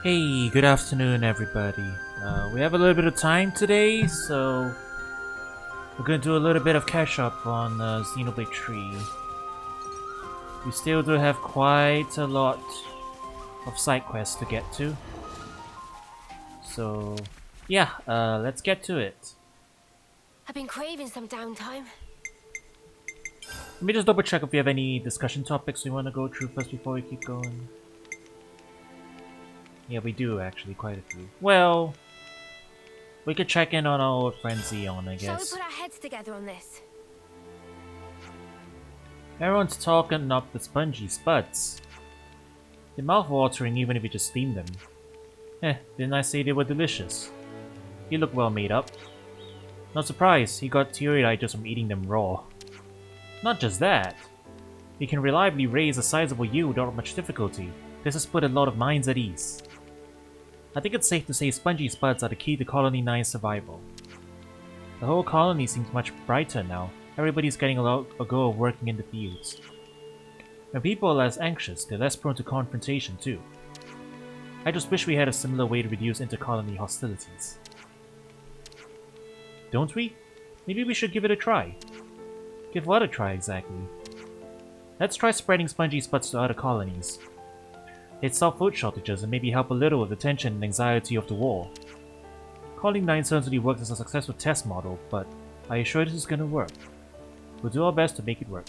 Hey, good afternoon, everybody. We have a little bit of time today, so we're gonna do a little bit of catch up on Xenoblade 3. We still do have quite a lot of side quests to get to, so yeah, let's get to it. I've been craving some downtime. Let me just double check if we have any discussion topics we want to go through first before we keep going. Yeah, we do actually, quite a few. Well, we could check in on our old friend Xeon, I Shall we guess. put our heads together on this? Everyone's talking up the spongy spuds. They're mouth-watering even if you just steam them. Didn't I say they were delicious? You look well made up. Not surprised, he got teary-eyed just from eating them raw. Not just that. He can reliably raise a sizable yield without much difficulty. This has put a lot of minds at ease. I think it's safe to say spongy spuds are the key to Colony 9's survival. The whole colony seems much brighter now. Everybody's getting a go of working in the fields. When people are less anxious, they're less prone to confrontation too. I just wish we had a similar way to reduce inter-colony hostilities. Don't we? Maybe we should give it a try. Give what a try exactly? Let's try spreading spongy spuds to other colonies. They'd solve food shortages and maybe help a little with the tension and anxiety of the war. Colony 9 certainly works as a successful test model, but are you sure this is gonna work? We'll do our best to make it work.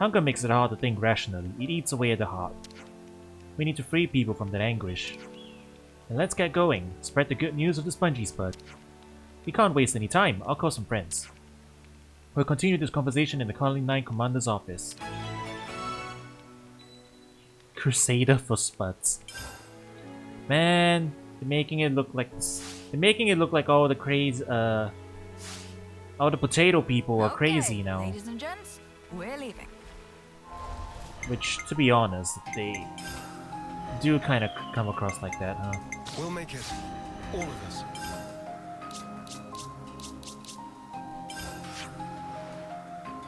Hunger makes it hard to think rationally, it eats away at the heart. We need to free people from that anguish. And let's get going, spread the good news of the spongy spud. We can't waste any time, I'll call some friends. We'll continue this conversation in the Colony 9 Commander's office. Crusader for spuds. Man, they're making it look like this. They're making it look like all the crazy, all the potato people are crazy now. Ladies and gents, we're leaving. Which, to be honest, they do kind of come across like that, huh? We'll make it. All of us.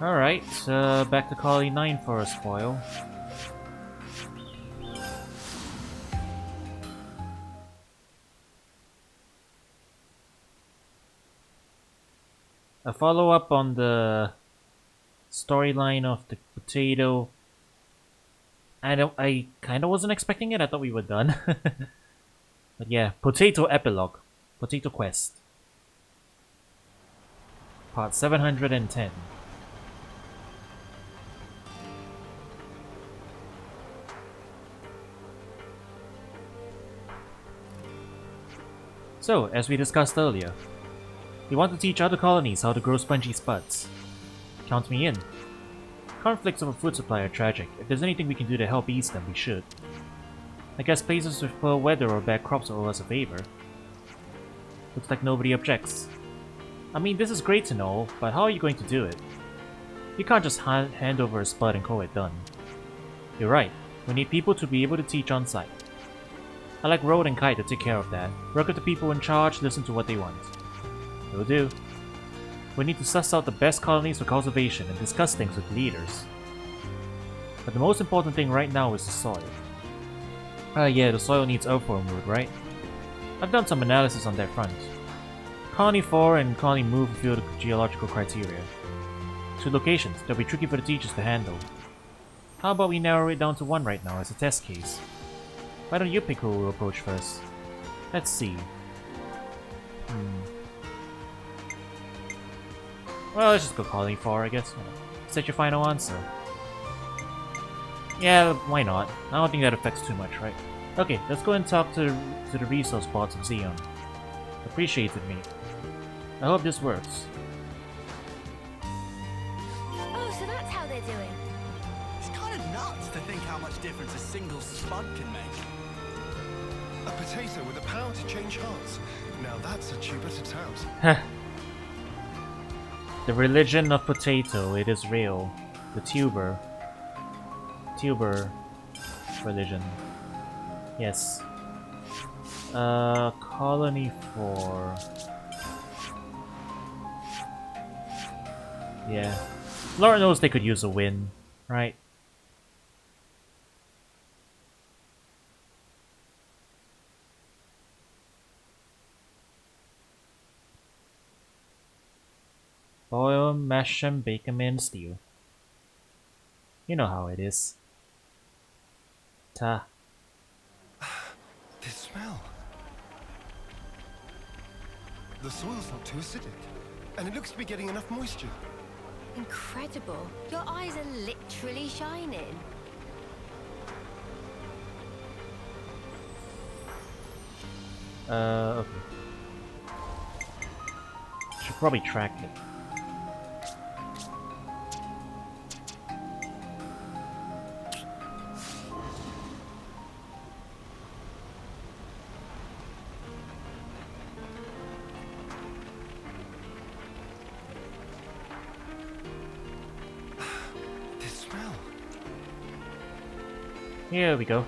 Alright, back to Colony 9 for a spoil. A follow-up on the storyline of the potato. I kind of wasn't expecting it, I thought we were done. But yeah, Potato Epilogue. Potato Quest. Part 710. So, as we discussed earlier, we want to teach other colonies how to grow spongy spuds. Count me in. Conflicts over food supply are tragic. If there's anything we can do to help ease them, we should. I guess places with poor weather or bad crops owe us a favor. Looks like nobody objects. I mean, this is great to know, but how are you going to do it? You can't just hand over a spud and call it done. You're right. We need people to be able to teach on site. I like Road and Kite to take care of that. Work with the people in charge, listen to what they want. Will do. We need to suss out the best colonies for cultivation and discuss things with leaders. But the most important thing right now is the soil. Yeah, the soil needs earthworm root, right? I've done some analysis on that front. Colony 4 and Colony Move fulfill the geological criteria. 2 locations, they'll be tricky for the teachers to handle. How about we narrow it down to 1 right now as a test case? Why don't you pick who we'll approach first? Let's see. Well, let's just go Colony 4, I guess. Set your final answer. Yeah, why not? I don't think that affects too much, right? Okay, let's go and talk to the resource bots of Xeon. Appreciated, mate. I hope this works. Oh, so that's how they're doing. It's kind of nuts to think how much difference a single spud can make. A potato with the power to change hearts. Now that's a tuber to tout. The religion of potato, it is real. The tuber religion. Yes. Colony 4. Yeah. Lord knows they could use a win, right? Boil 'em, mash 'em, bake 'em, and stew. You know how it is. Ta. This smell. The soil's not too acidic, and it looks to be getting enough moisture. Incredible. Your eyes are literally shining. Okay. Should probably track it. This smell. Here we go.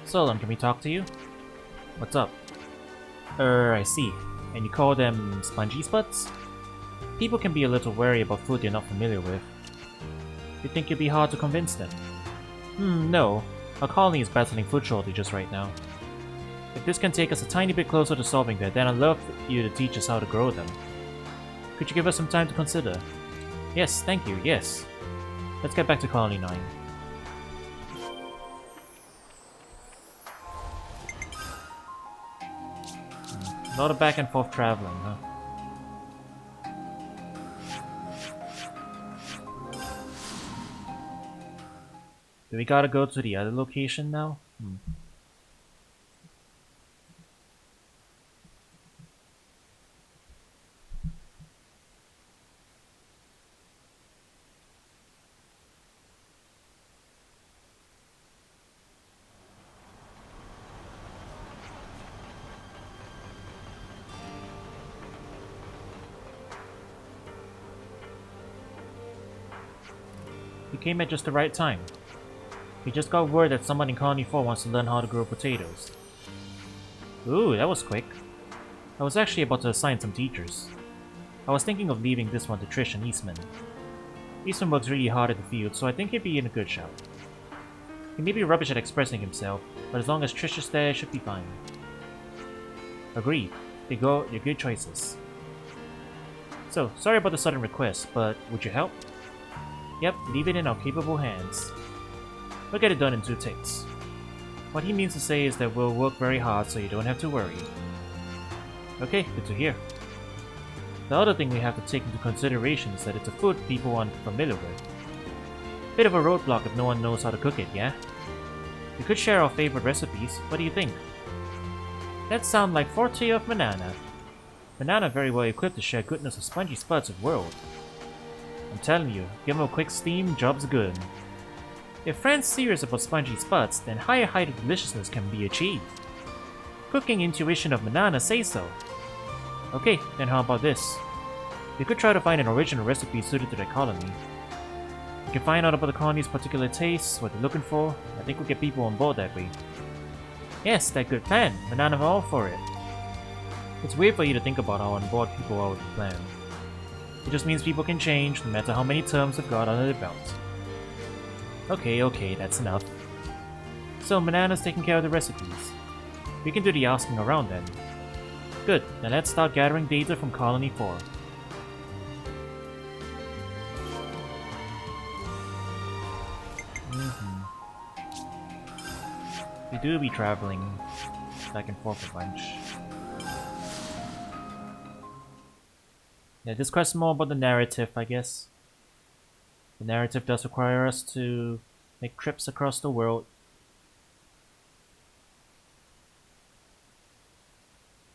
Solon, can we talk to you? What's up? I see. And you call them spongy spuds? People can be a little wary about food they're not familiar with. You think you'd be hard to convince them? No. Our colony is battling food shortages right now. If this can take us a tiny bit closer to solving that, then I'd love you to teach us how to grow them. Could you give us some time to consider? Yes, thank you, yes. Let's get back to Colony 9. A lot of back and forth traveling, huh? Do we gotta go to the other location now? You came at just the right time. We just got word that someone in Colony 4 wants to learn how to grow potatoes. Ooh, that was quick. I was actually about to assign some teachers. I was thinking of leaving this one to Trish and Eastman. Eastman works really hard at the field, so I think he'd be in a good shout. He may be rubbish at expressing himself, but as long as Trish is there, it should be fine. Agreed. They're good choices. So, sorry about the sudden request, but would you help? Yep, leave it in our capable hands. We'll get it done in 2 takes. What he means to say is that we'll work very hard so you don't have to worry. Okay, good to hear. The other thing we have to take into consideration is that it's a food people aren't familiar with. Bit of a roadblock if no one knows how to cook it, yeah? We could share our favorite recipes, what do you think? That sounds like forte of Manana. Manana very well equipped to share goodness of spongy spuds of world. I'm telling you, give him a quick steam, job's good. If Fran's serious about spongy spuds, then higher height of deliciousness can be achieved. Cooking intuition of Manana says so. Okay, then how about this? We could try to find an original recipe suited to their colony. We can find out about the colony's particular tastes, what they're looking for. I think we'll get people on board that way. Yes, that good plan. Manana all for it. It's weird for you to think about how on board people are with the plan. It just means people can change, no matter how many terms they've got under their belt. Okay, that's enough. So, Manana's taking care of the recipes. We can do the asking around then. Good, then let's start gathering data from Colony 4. We do be traveling back and forth a bunch. Yeah, this quest is more about the narrative, I guess. The narrative does require us to make trips across the world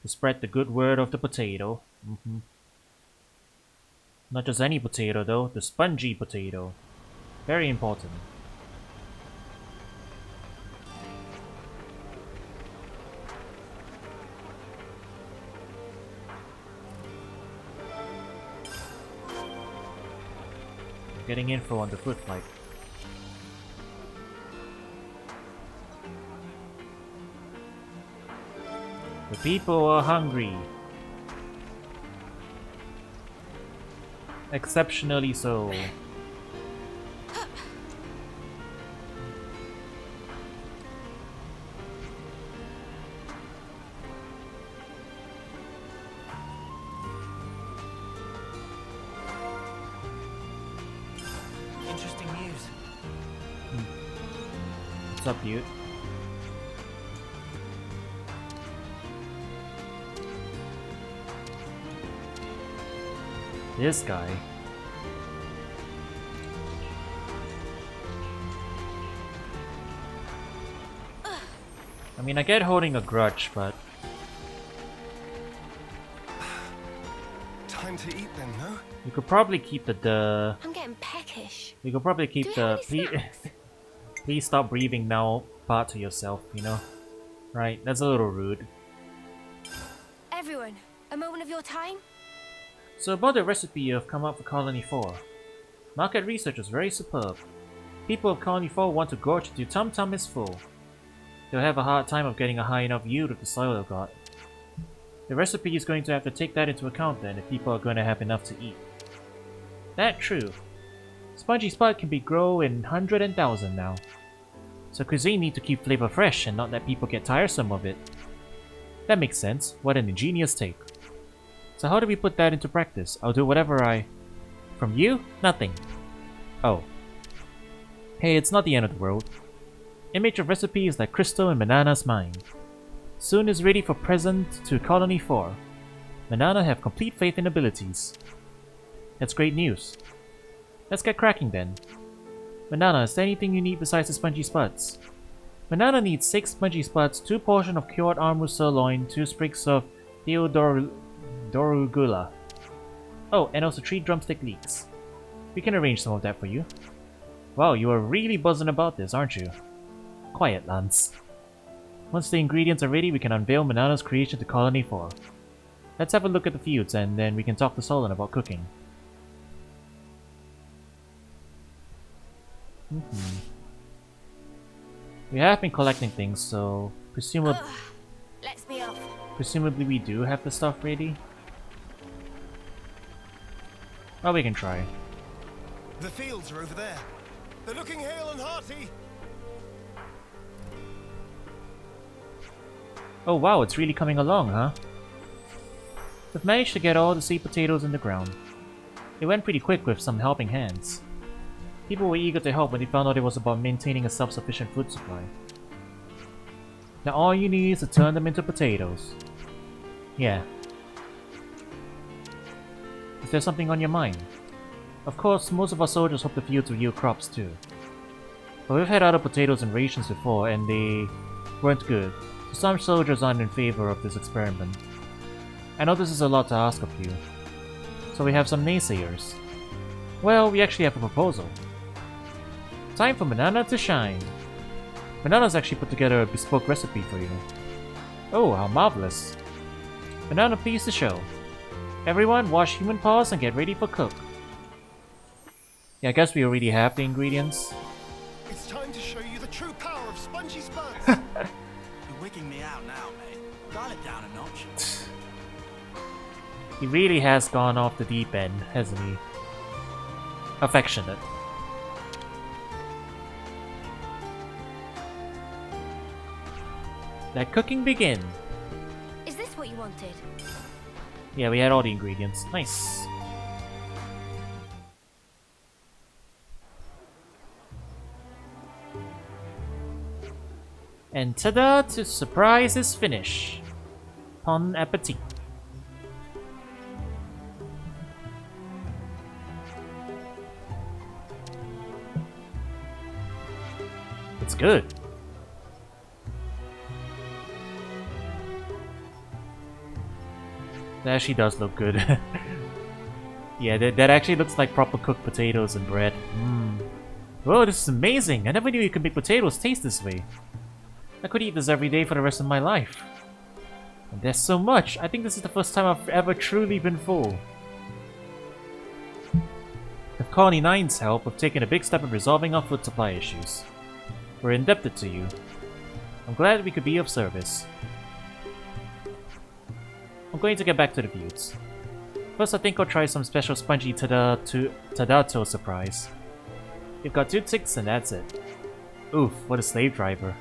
to spread the good word of the potato. Not just any potato though, the spongy potato. Very important. Getting info on the food pipe. The people are hungry. Exceptionally so. What's up, dude? This guy. I mean, I get holding a grudge, but... Time to eat then, no? You could probably keep the... I'm getting peckish. You could probably keep Do you the... have any Please, snacks? please stop breathing now part to yourself, you know? Right, that's a little rude. Everyone, a moment of your time? So about the recipe you have come up for Colony 4. Market research is very superb. People of Colony 4 want to gorge until Tum Tum is full. They'll have a hard time of getting a high enough yield of the soil they've got. The recipe is going to have to take that into account then if people are going to have enough to eat. That true. Spongy Spud can be grown in 100 and 1000 now. So cuisine need to keep flavor fresh and not let people get tiresome of it. That makes sense. What an ingenious take. So how do we put that into practice? I'll do whatever I... From you? Nothing. Oh. Hey, it's not the end of the world. Image of recipe is like crystal in Manana's mind. Soon is ready for present to Colony 4. Manana have complete faith in abilities. That's great news. Let's get cracking then. Manana, is there anything you need besides the spongy spuds? Manana needs 6 spongy spuds, 2 portions of cured armor sirloin, 2 sprigs of Dorugula. Oh, and also 3 drumstick leeks. We can arrange some of that for you. Wow, you are really buzzing about this, aren't you? Quiet, Lance. Once the ingredients are ready, we can unveil Manana's creation to Colony 4. Let's have a look at the fields, and then we can talk to Solon about cooking. We have been collecting things, so Let's be off. presumably we do have the stuff ready. Well, we can try. The fields are over there. They're looking hale and hearty. Oh wow, it's really coming along, huh? We've managed to get all the sweet potatoes in the ground. It went pretty quick with some helping hands. People were eager to help when they found out it was about maintaining a self-sufficient food supply. Now all you need is to turn them into potatoes. Yeah. Is there something on your mind? Of course, most of our soldiers hope the fields will yield crops too. But we've had other potatoes and rations before, and they weren't good. So some soldiers aren't in favor of this experiment. I know this is a lot to ask of you. So we have some naysayers. Well, we actually have a proposal. Time for Manana to shine. Manana's actually put together a bespoke recipe for you. Oh, how marvelous. Manana, please to show. Everyone, wash human paws and get ready for cook. Yeah, I guess we already have the ingredients. It's time to show you the true power of spongy spuds. You're wigging me out now, mate. Dial it down a notch. He really has gone off the deep end, hasn't he? Affectionate. Let cooking begin. Is this what you wanted? Yeah, we had all the ingredients. Nice. And ta-da! To surprise his finish. Bon appetit. It's good. That actually does look good. Yeah, that actually looks like proper cooked potatoes and bread. Mmm. Whoa, this is amazing! I never knew you could make potatoes taste this way. I could eat this every day for the rest of my life. And there's so much! I think this is the first time I've ever truly been full. With Colony 9's help, we've taken a big step in resolving our food supply issues. We're indebted to you. I'm glad we could be of service. I'm going to get back to the fields. First, I think I'll try some special spongy Tadato surprise. You've got 2 ticks and that's it. Oof, what a slave driver.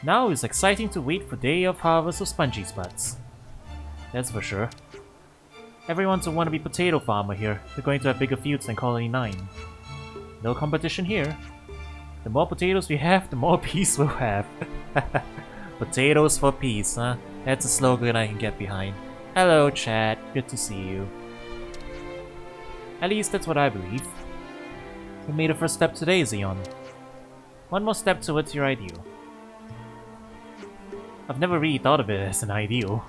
Now it's exciting to wait for day of harvest of spongy spuds. That's for sure. Everyone's a wannabe potato farmer here. They're going to have bigger fields than Colony 9. No competition here. The more potatoes we have, the more peace we'll have. Potatoes for peace, huh? That's a slogan I can get behind. Hello, chat. Good to see you. At least that's what I believe. We made a first step today, Xeon. One more step towards your ideal. I've never really thought of it as an ideal.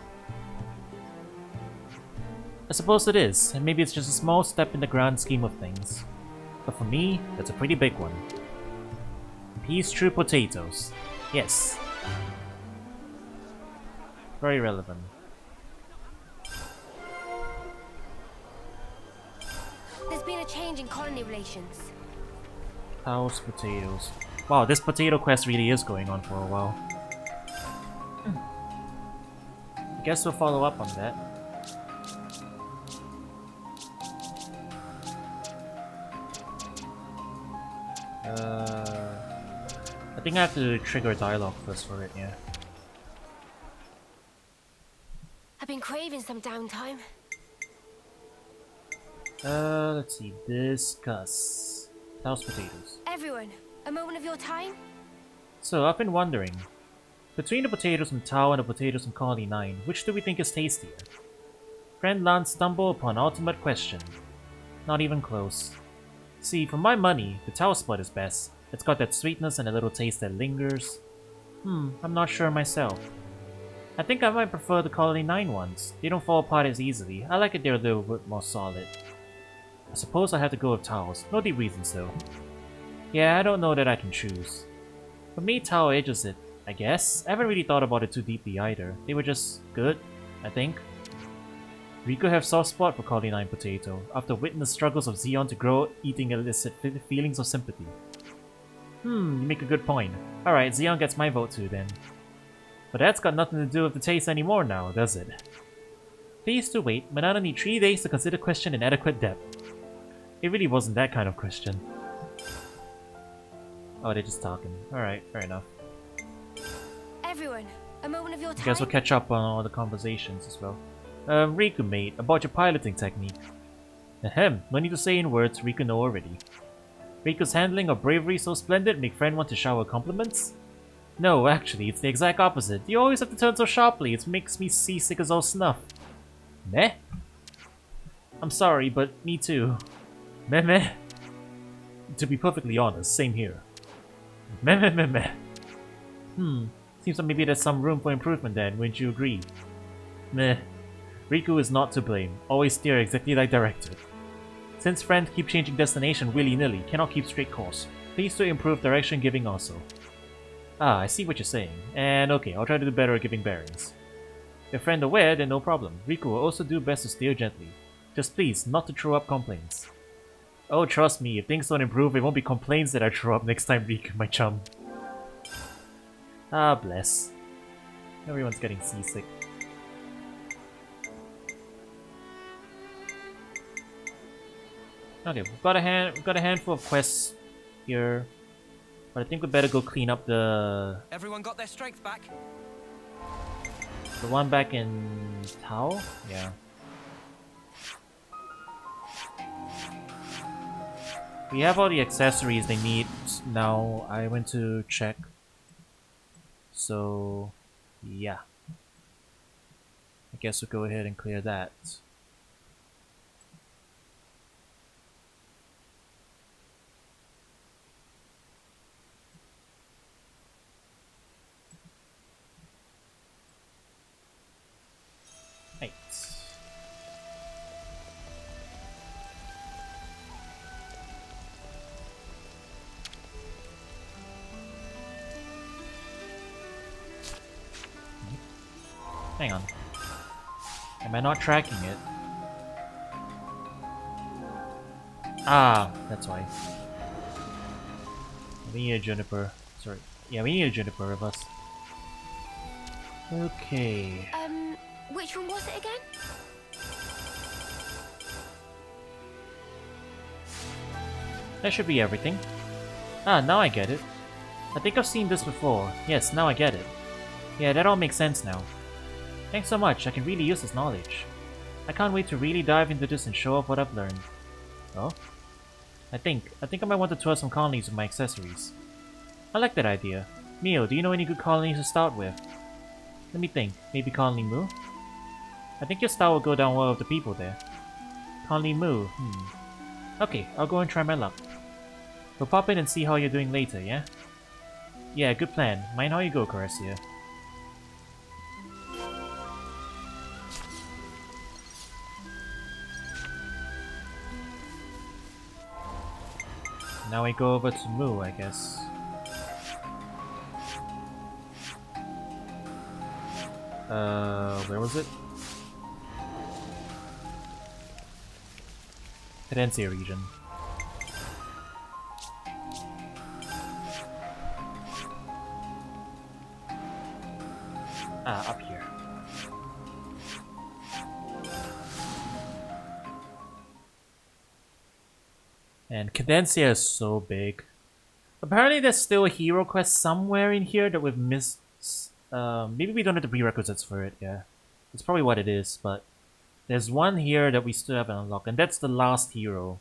I suppose it is, and maybe it's just a small step in the grand scheme of things. But for me, that's a pretty big one. Peace through potatoes. Yes. Very relevant. There's been a change in colony relations. House potatoes. Wow, this potato quest really is going on for a while. I guess we'll follow up on that. I think I have to trigger a dialogue first for it, yeah. I've been craving some downtime. Let's see. Discuss. House potatoes. Everyone, a moment of your time? So, I've been wondering. Between the potatoes from Tau and the potatoes from Colony 9, which do we think is tastier? Friend Lance stumbled upon ultimate question. Not even close. See, for my money, the Tau spot is best. It's got that sweetness and a little taste that lingers. I'm not sure myself. I think I might prefer the Colony 9 ones. They don't fall apart as easily. I like it they're a little bit more solid. I suppose I have to go with Tao's. No deep reasons though. Yeah, I don't know that I can choose. For me, Tao edges it, I guess. I haven't really thought about it too deeply either. They were just good, I think. Riku have soft spot for Colony 9 potato, after witnessing the struggles of Xeon to grow, eating elicit feelings of sympathy. You make a good point. Alright, Xeon gets my vote too then. But that's got nothing to do with the taste anymore now, does it? Please to wait, Manana need 3 days to consider question in adequate depth. It really wasn't that kind of question. Oh, they're just talking. Alright, fair enough. Everyone, a moment of your time? I guess we'll catch up on all the conversations as well. Riku mate, about your piloting technique. Ahem, no need to say in words, Riku know already. Riku's handling of bravery so splendid make friend want to shower compliments? No, actually, it's the exact opposite. You always have to turn so sharply, it makes me seasick as all snuff. Meh? I'm sorry, but me too. Meh meh. To be perfectly honest, same here. Meh meh meh meh. Seems like maybe there's some room for improvement then, wouldn't you agree? Meh. Riku is not to blame, always steer exactly like directed. Since friends keep changing destination willy-nilly, cannot keep straight course. Please to improve direction giving also. Ah, I see what you're saying. And okay, I'll try to do better at giving bearings. If friend aware, then no problem. Riku will also do best to steer gently. Just please, not to throw up complaints. Oh, trust me, if things don't improve, it won't be complaints that I throw up next time, Riku, my chum. Ah, bless. Everyone's getting seasick. Okay, we've got a handful of quests here, but I think we better go clean up the Everyone got their strength back? one back in Tao. Yeah. We have all the accessories they need now. I went to check, so yeah. I guess we'll go ahead and clear that. Right. Hang on. Am I not tracking it? Ah, that's why. We need a juniper. Sorry. Yeah, we need a juniper of us. Okay. Which one was it again? That should be everything. Ah, now I get it. I think I've seen this before. Yes, now I get it. Yeah, that all makes sense now. Thanks so much, I can really use this knowledge. I can't wait to really dive into this and show off what I've learned. Oh? I think I might want to tour some colonies with my accessories. I like that idea. Mio, do you know any good colonies to start with? Let me think. Maybe Colony Moo? I think your style will go down well with the people there. Colony Moo, Okay, I'll go and try my luck. We'll pop in and see how you're doing later, yeah? Yeah, good plan. Mind how you go, Caressia. Now we go over to Moo, I guess. Where was it? Cadencia region. Ah, up here. And Cadencia is so big. Apparently there's still a hero quest somewhere in here that we've missed. Maybe we don't have the prerequisites for it, yeah. That's probably what it is, but there's one here that we still haven't unlocked, and that's the last hero.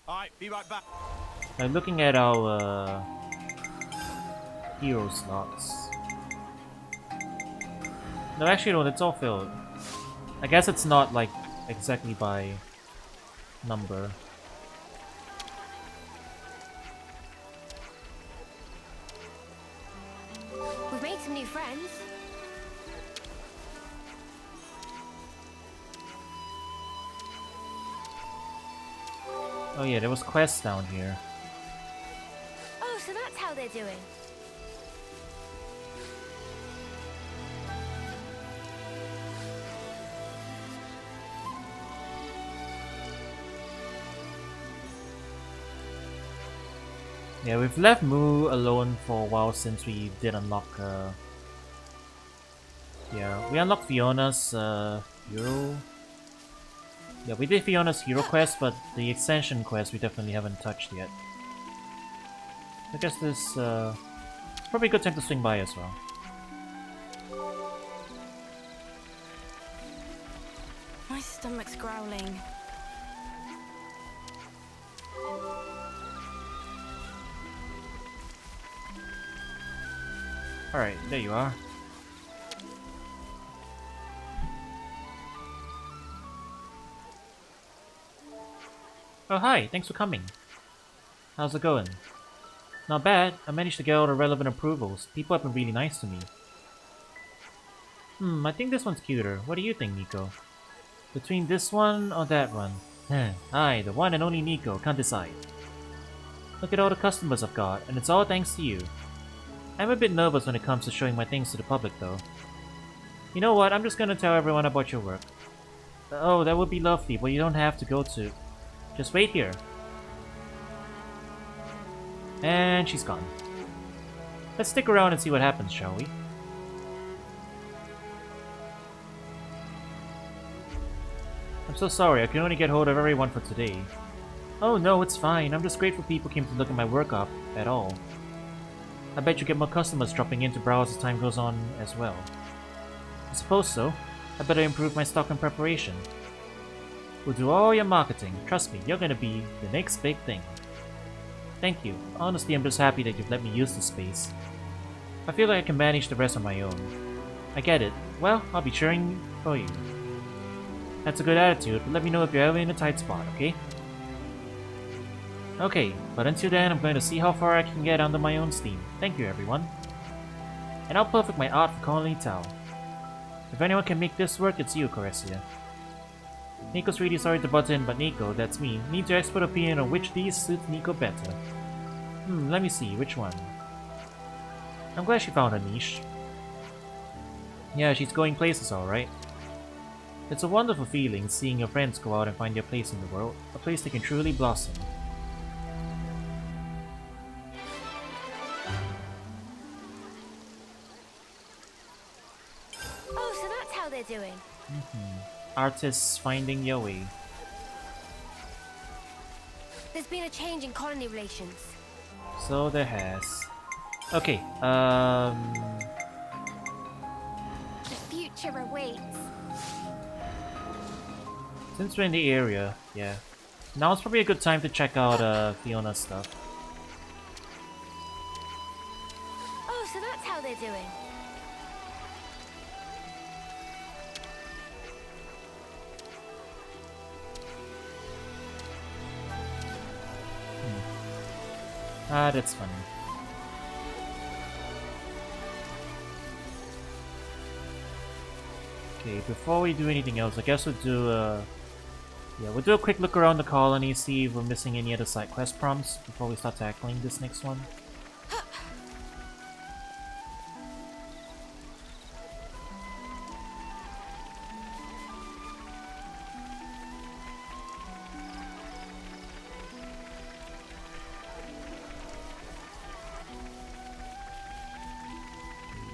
Alright, be right back. Now looking at our hero slots. No, actually no, that's all filled. I guess it's not like exactly by number. We've made some new friends. Oh yeah, there was quests down here. Oh, so that's how they're doing. Yeah, we've left Moo alone for a while since we did unlock, yeah, we unlocked Fiona's, hero. Yeah, we did Fiona's hero quest, but the ascension quest we definitely haven't touched yet. I guess this, probably a good time to swing by as well. My stomach's growling. Alright, there you are. Oh hi, thanks for coming. How's it going? Not bad, I managed to get all the relevant approvals. People have been really nice to me. I think this one's cuter. What do you think, Nico? Between this one or that one? Aye, the one and only Nico, can't decide. Look at all the customers I've got, and it's all thanks to you. I'm a bit nervous when it comes to showing my things to the public though. You know what, I'm just gonna tell everyone about your work. Oh, that would be lovely, but you don't have to go to... Just wait here. And she's gone. Let's stick around and see what happens, shall we? I'm so sorry, I can only get hold of everyone for today. Oh no, it's fine, I'm just grateful people came to look at my work up at all. I bet you get more customers dropping in to browse as time goes on as well. I suppose so. I better improve my stock and preparation. We'll do all your marketing. Trust me, you're gonna be the next big thing. Thank you. Honestly, I'm just happy that you've let me use the space. I feel like I can manage the rest on my own. I get it. Well, I'll be cheering for you. That's a good attitude, but let me know if you're ever in a tight spot, okay? Okay, but until then, I'm going to see how far I can get under my own steam. Thank you, everyone. And I'll perfect my art for Colony Tau. If anyone can make this work, it's you, Caressia. Nico's really sorry to butt in, but Nico, that's me, needs your expert opinion on which these suits Nico better. Let me see, which one? I'm glad she found her niche. Yeah, she's going places alright. It's a wonderful feeling seeing your friends go out and find their place in the world, a place they can truly blossom. Oh, so that's how they're doing. Artists finding your way. There's been a change in colony relations. So there has. Okay, The future awaits. Since we're in the area, yeah. Now it's probably a good time to check out Fiona's stuff. Oh, so that's how they're doing. Ah, that's funny. Okay, before we do anything else, I guess we'll do we'll do a quick look around the colony, see if we're missing any other side quest prompts before we start tackling this next one.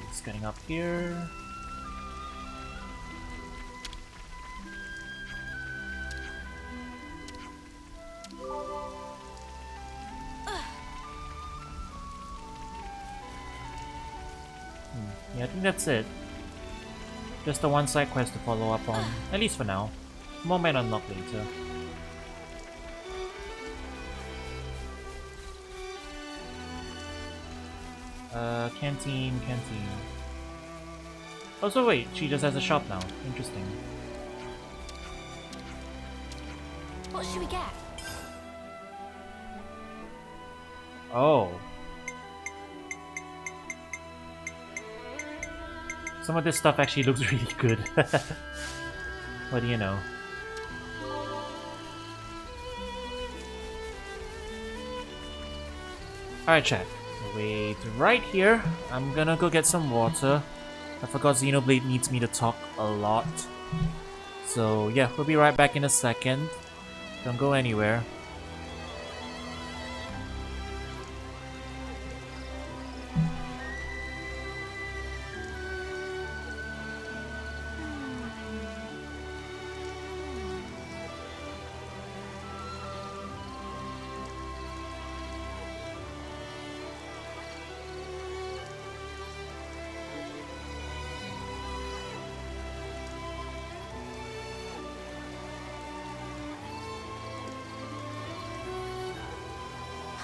Just getting up here. Yeah, I think that's it. Just the one side quest to follow up on, at least for now. More might unlock later. Canteen. Oh, so wait, she just has a shop now. Interesting. What should we get? Oh. Some of this stuff actually looks really good. What do you know? Alright, chat. Wait right here. I'm gonna go get some water. I forgot Xenoblade needs me to talk a lot. So yeah, we'll be right back in a second. Don't go anywhere.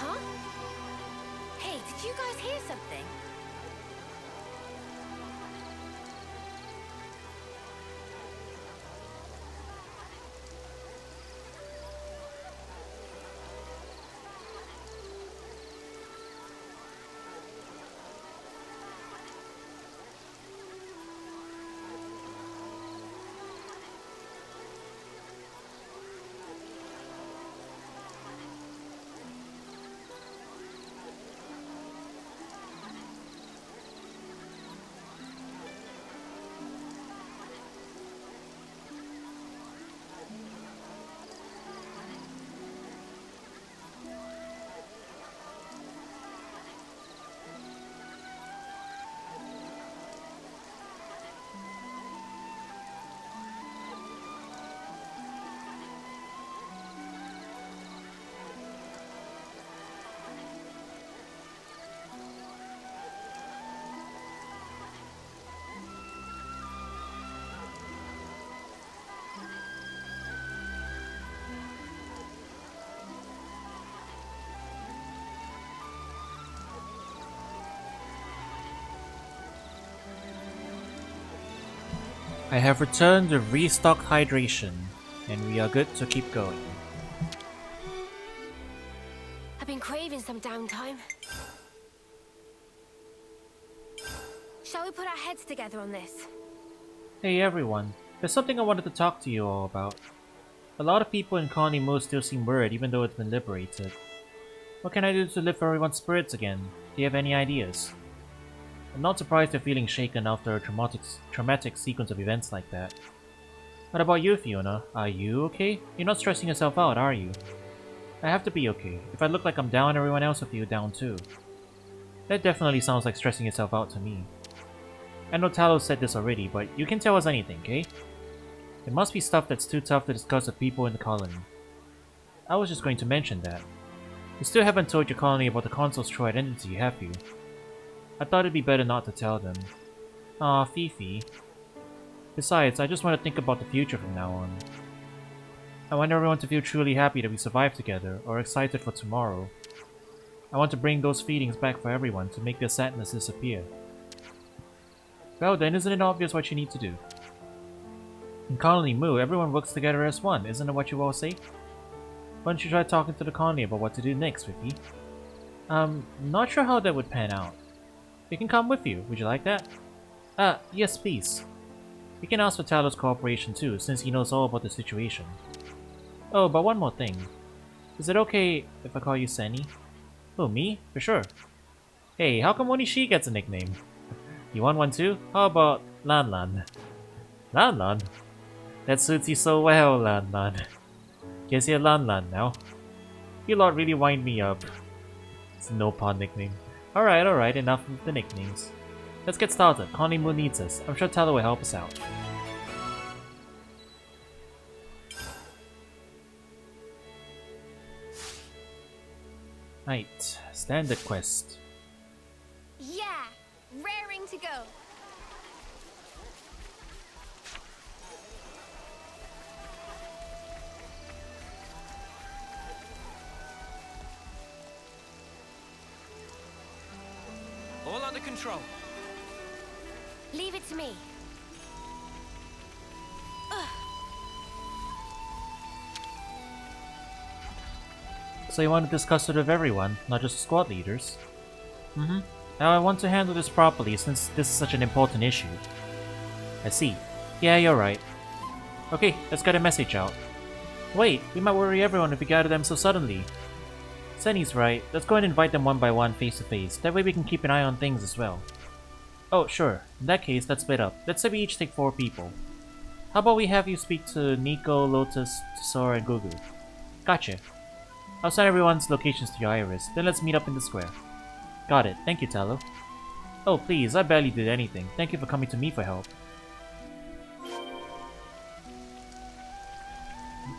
Huh? Hey, did you guys hear something? I have returned with restocked hydration, and we are good to keep going. I've been craving some downtime. Shall we put our heads together on this? Hey everyone, there's something I wanted to talk to you all about. A lot of people in Colony Mo still seem worried even though it's been liberated. What can I do to lift everyone's spirits again? Do you have any ideas? I'm not surprised they're feeling shaken after a traumatic sequence of events like that. What about you, Fiona? Are you okay? You're not stressing yourself out, are you? I have to be okay. If I look like I'm down, everyone else will feel down too. That definitely sounds like stressing yourself out to me. I know Talos said this already, but you can tell us anything, okay? It must be stuff that's too tough to discuss with people in the colony. I was just going to mention that. You still haven't told your colony about the console's true identity, have you? I thought it'd be better not to tell them. Aw, Fifi. Besides, I just want to think about the future from now on. I want everyone to feel truly happy that we survived together, or excited for tomorrow. I want to bring those feelings back for everyone to make their sadness disappear. Well then, isn't it obvious what you need to do? In Colony Moo, everyone works together as one, isn't it what you all say? Why don't you try talking to the colony about what to do next, Vicky? Not sure how that would pan out. We can come with you, would you like that? Yes please. We can ask for Talos' cooperation too, since he knows all about the situation. Oh, but one more thing. Is it okay if I call you Senny? Oh, me? For sure. Hey, how come only she gets a nickname? You want one too? How about Lan Lan? Lan Lan? That suits you so well, Lan Lan. Guess you're Lan Lan now. You lot really wind me up. It's a no-pawn nickname. Alright, enough with the nicknames. Let's get started. Colony Moon needs us. I'm sure Talo will help us out. Right, standard quest. Yeah, raring to go. All under control. Leave it to me. So you want to discuss it with everyone, not just the squad leaders? Now I want to handle this properly since this is such an important issue. I see. Yeah, you're right. Okay, let's get a message out. Wait, we might worry everyone if we gather them so suddenly. Senny's right. Let's go and invite them one by one, face to face. That way we can keep an eye on things as well. Oh, sure. In that case, let's split up. Let's say we each take 4 people. How about we have you speak to Nico, Lotus, Tesora, and Gugu? Gotcha. I'll send everyone's locations to your Iris, then let's meet up in the square. Got it. Thank you, Talo. Oh, please, I barely did anything. Thank you for coming to me for help.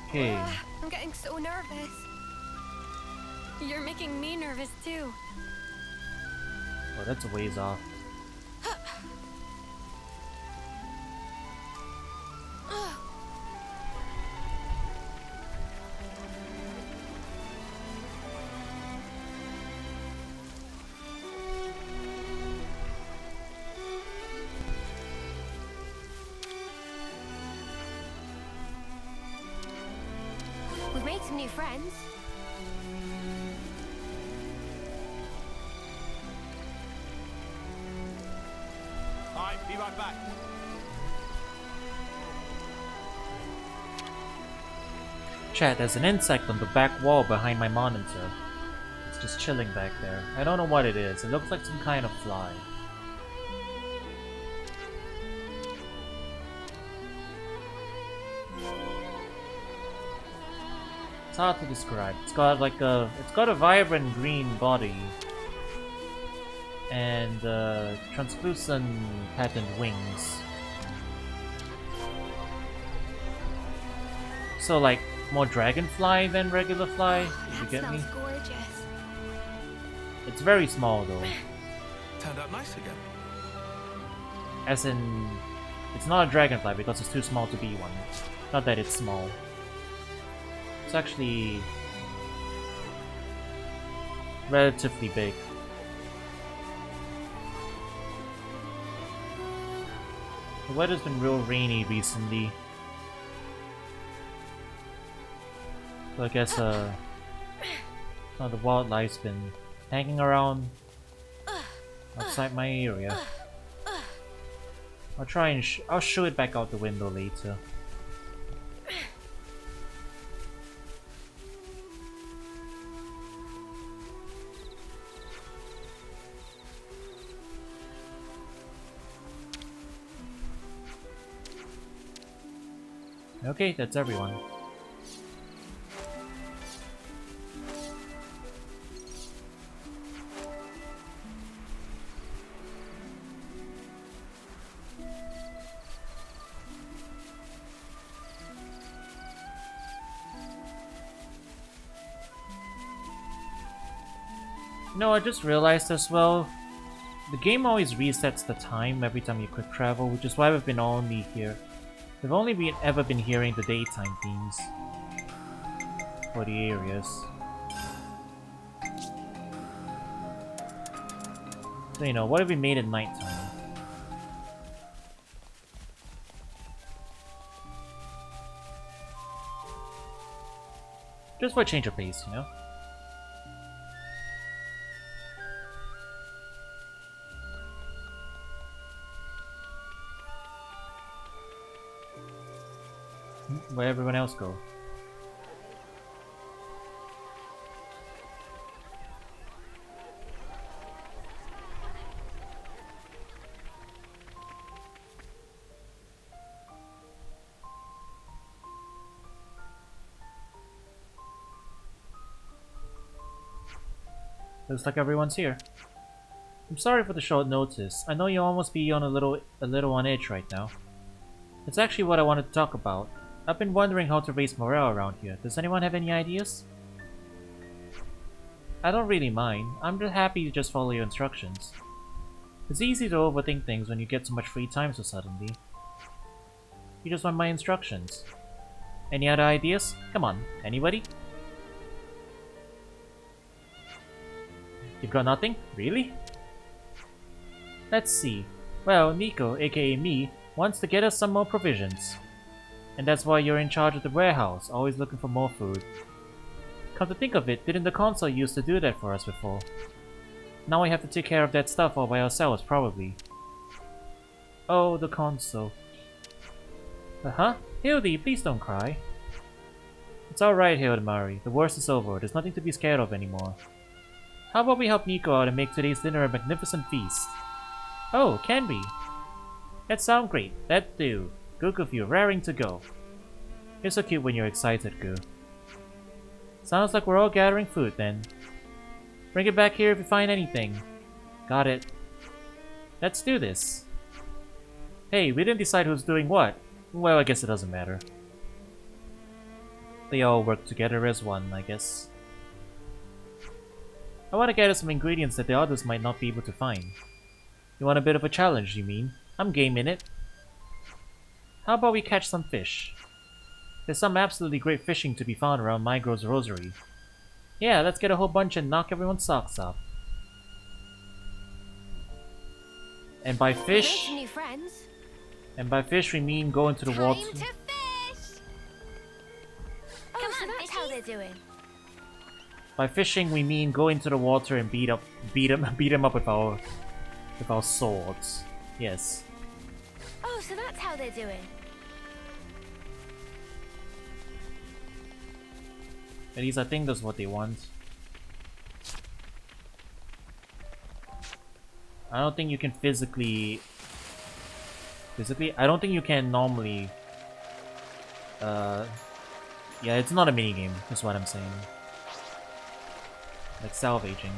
Okay. I'm getting so nervous. You're making me nervous too. Oh, that's a ways off. We've made some new friends. Alright, be right back. Chat, there's an insect on the back wall behind my monitor. It's just chilling back there. I don't know what it is. It looks like some kind of fly. It's hard to describe. It's got like it's got a vibrant green body and translucent patterned wings. So like more dragonfly than regular fly, if you That get me. smells gorgeous. It's very small though. Turned out nice again. As in, it's not a dragonfly because it's too small to be one. Not that it's small. It's actually relatively big. The weather's been real rainy recently. So I guess some of the wildlife's been hanging around outside my area. I'll try and I'll show it back out the window later. Okay, that's everyone. No, I just realized as well, the game always resets the time every time you quick travel, which is why we've been only here. We've only ever been hearing the daytime themes. for the areas. So, you know, what if we made it nighttime? Just for a change of pace, you know? Where everyone else go? Looks like everyone's here. I'm sorry for the short notice. I know you almost be on a little on edge right now. It's actually what I wanted to talk about. I've been wondering how to raise morale around here. Does anyone have any ideas? I don't really mind. I'm just happy to just follow your instructions. It's easy to overthink things when you get so much free time so suddenly. You just want my instructions. Any other ideas? Come on, anybody? You've got nothing? Really? Let's see. Well, Nico, aka me, wants to get us some more provisions. And that's why you're in charge of the warehouse, always looking for more food. Come to think of it, didn't the console used to do that for us before? Now we have to take care of that stuff all by ourselves, probably. Oh, the console. Uh-huh. Hildy, please don't cry. It's alright, Hildemari. The worst is over. There's nothing to be scared of anymore. How about we help Nico out and make today's dinner a magnificent feast? Oh, can we? That sounds great. That do. Good of you, raring to go. You're so cute when you're excited, Goo. Sounds like we're all gathering food then. Bring it back here if you find anything. Got it. Let's do this. Hey, we didn't decide who's doing what. Well, I guess it doesn't matter. They all work together as one, I guess. I want to gather some ingredients that the others might not be able to find. You want a bit of a challenge, you mean? I'm game in it. How about we catch some fish? There's some absolutely great fishing to be found around Mygro's Rosary. Yeah, let's get a whole bunch and knock everyone's socks off. And by fish... New friends. And by fish we mean go into the water... Time to fish! Oh, so that's how they're doing. By fishing we mean go into the water and beat them up with our swords. Yes. Oh, so that's how they're doing. At least I think that's what they want. I don't think you can physically... I don't think you can normally... Yeah, it's not a minigame, that's what I'm saying. Like salvaging.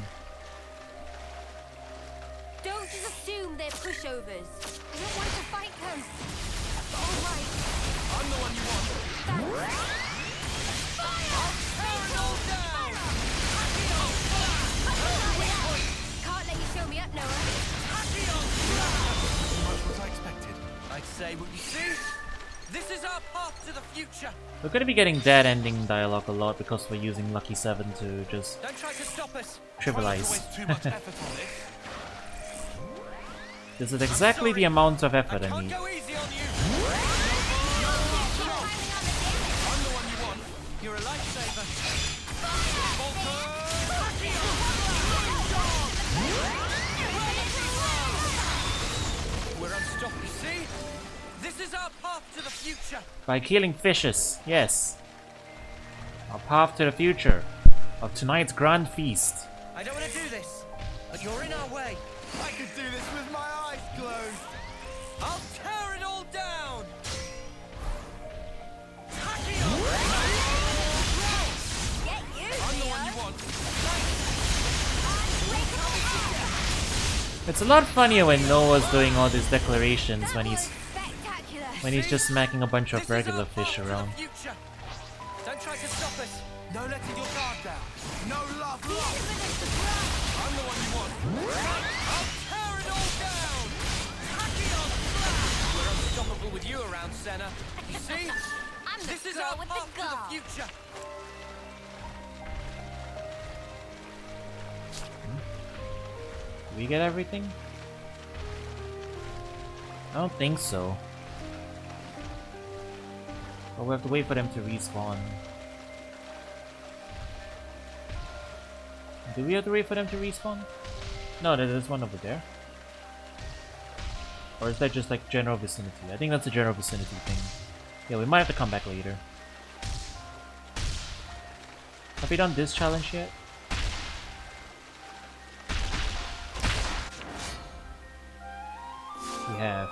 Don't just assume they're pushovers. I don't want to fight them. Alright. I'm the one you want. Can't let you show me up, Noah. Much what I expected. I'd say what you see. This is our path to the future. We're gonna be getting dead ending dialogue a lot because we're using Lucky 7 to just Don't try to stop us. trivialize. Too much effort on this. This is exactly the amount of effort I Can't need. go easy on you. I'm the one you want. You're a lifesaver. We're unstoppable. See? This is our path to the future. By killing fishes, yes. Our path to the future of tonight's grand feast. I don't want to do this, but you're in our way. I could do this with my eyes closed. I'll tear it all down. Get you, I'm the one you want. It's a lot funnier when Noah's doing all these declarations when he's Spectacular. just smacking a bunch of This is regular our fish path to the around. future. Don't try to stop us. No letting your guard down. No love The lost. infinite surprise. I'm the one you want. I'll tear it all down. We're unstoppable with you around, Senna. You see? I'm the This is girl our with path the to the guard. future. Did we get everything? I don't think so. But we have to wait for them to respawn. Do we have to wait for them to respawn? No, there's one over there. Or is that just like general vicinity? I think that's a general vicinity thing. Yeah, we might have to come back later. Have we done this challenge yet? We have.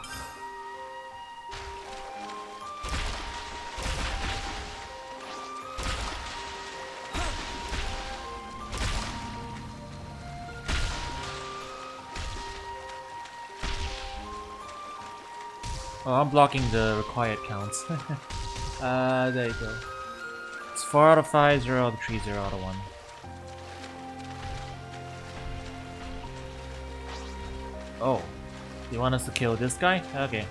Oh, I'm blocking the required counts. There you go. It's 4 out of 5, 0 out of 3, 0 out of 1. Oh. You want us to kill this guy? Okay.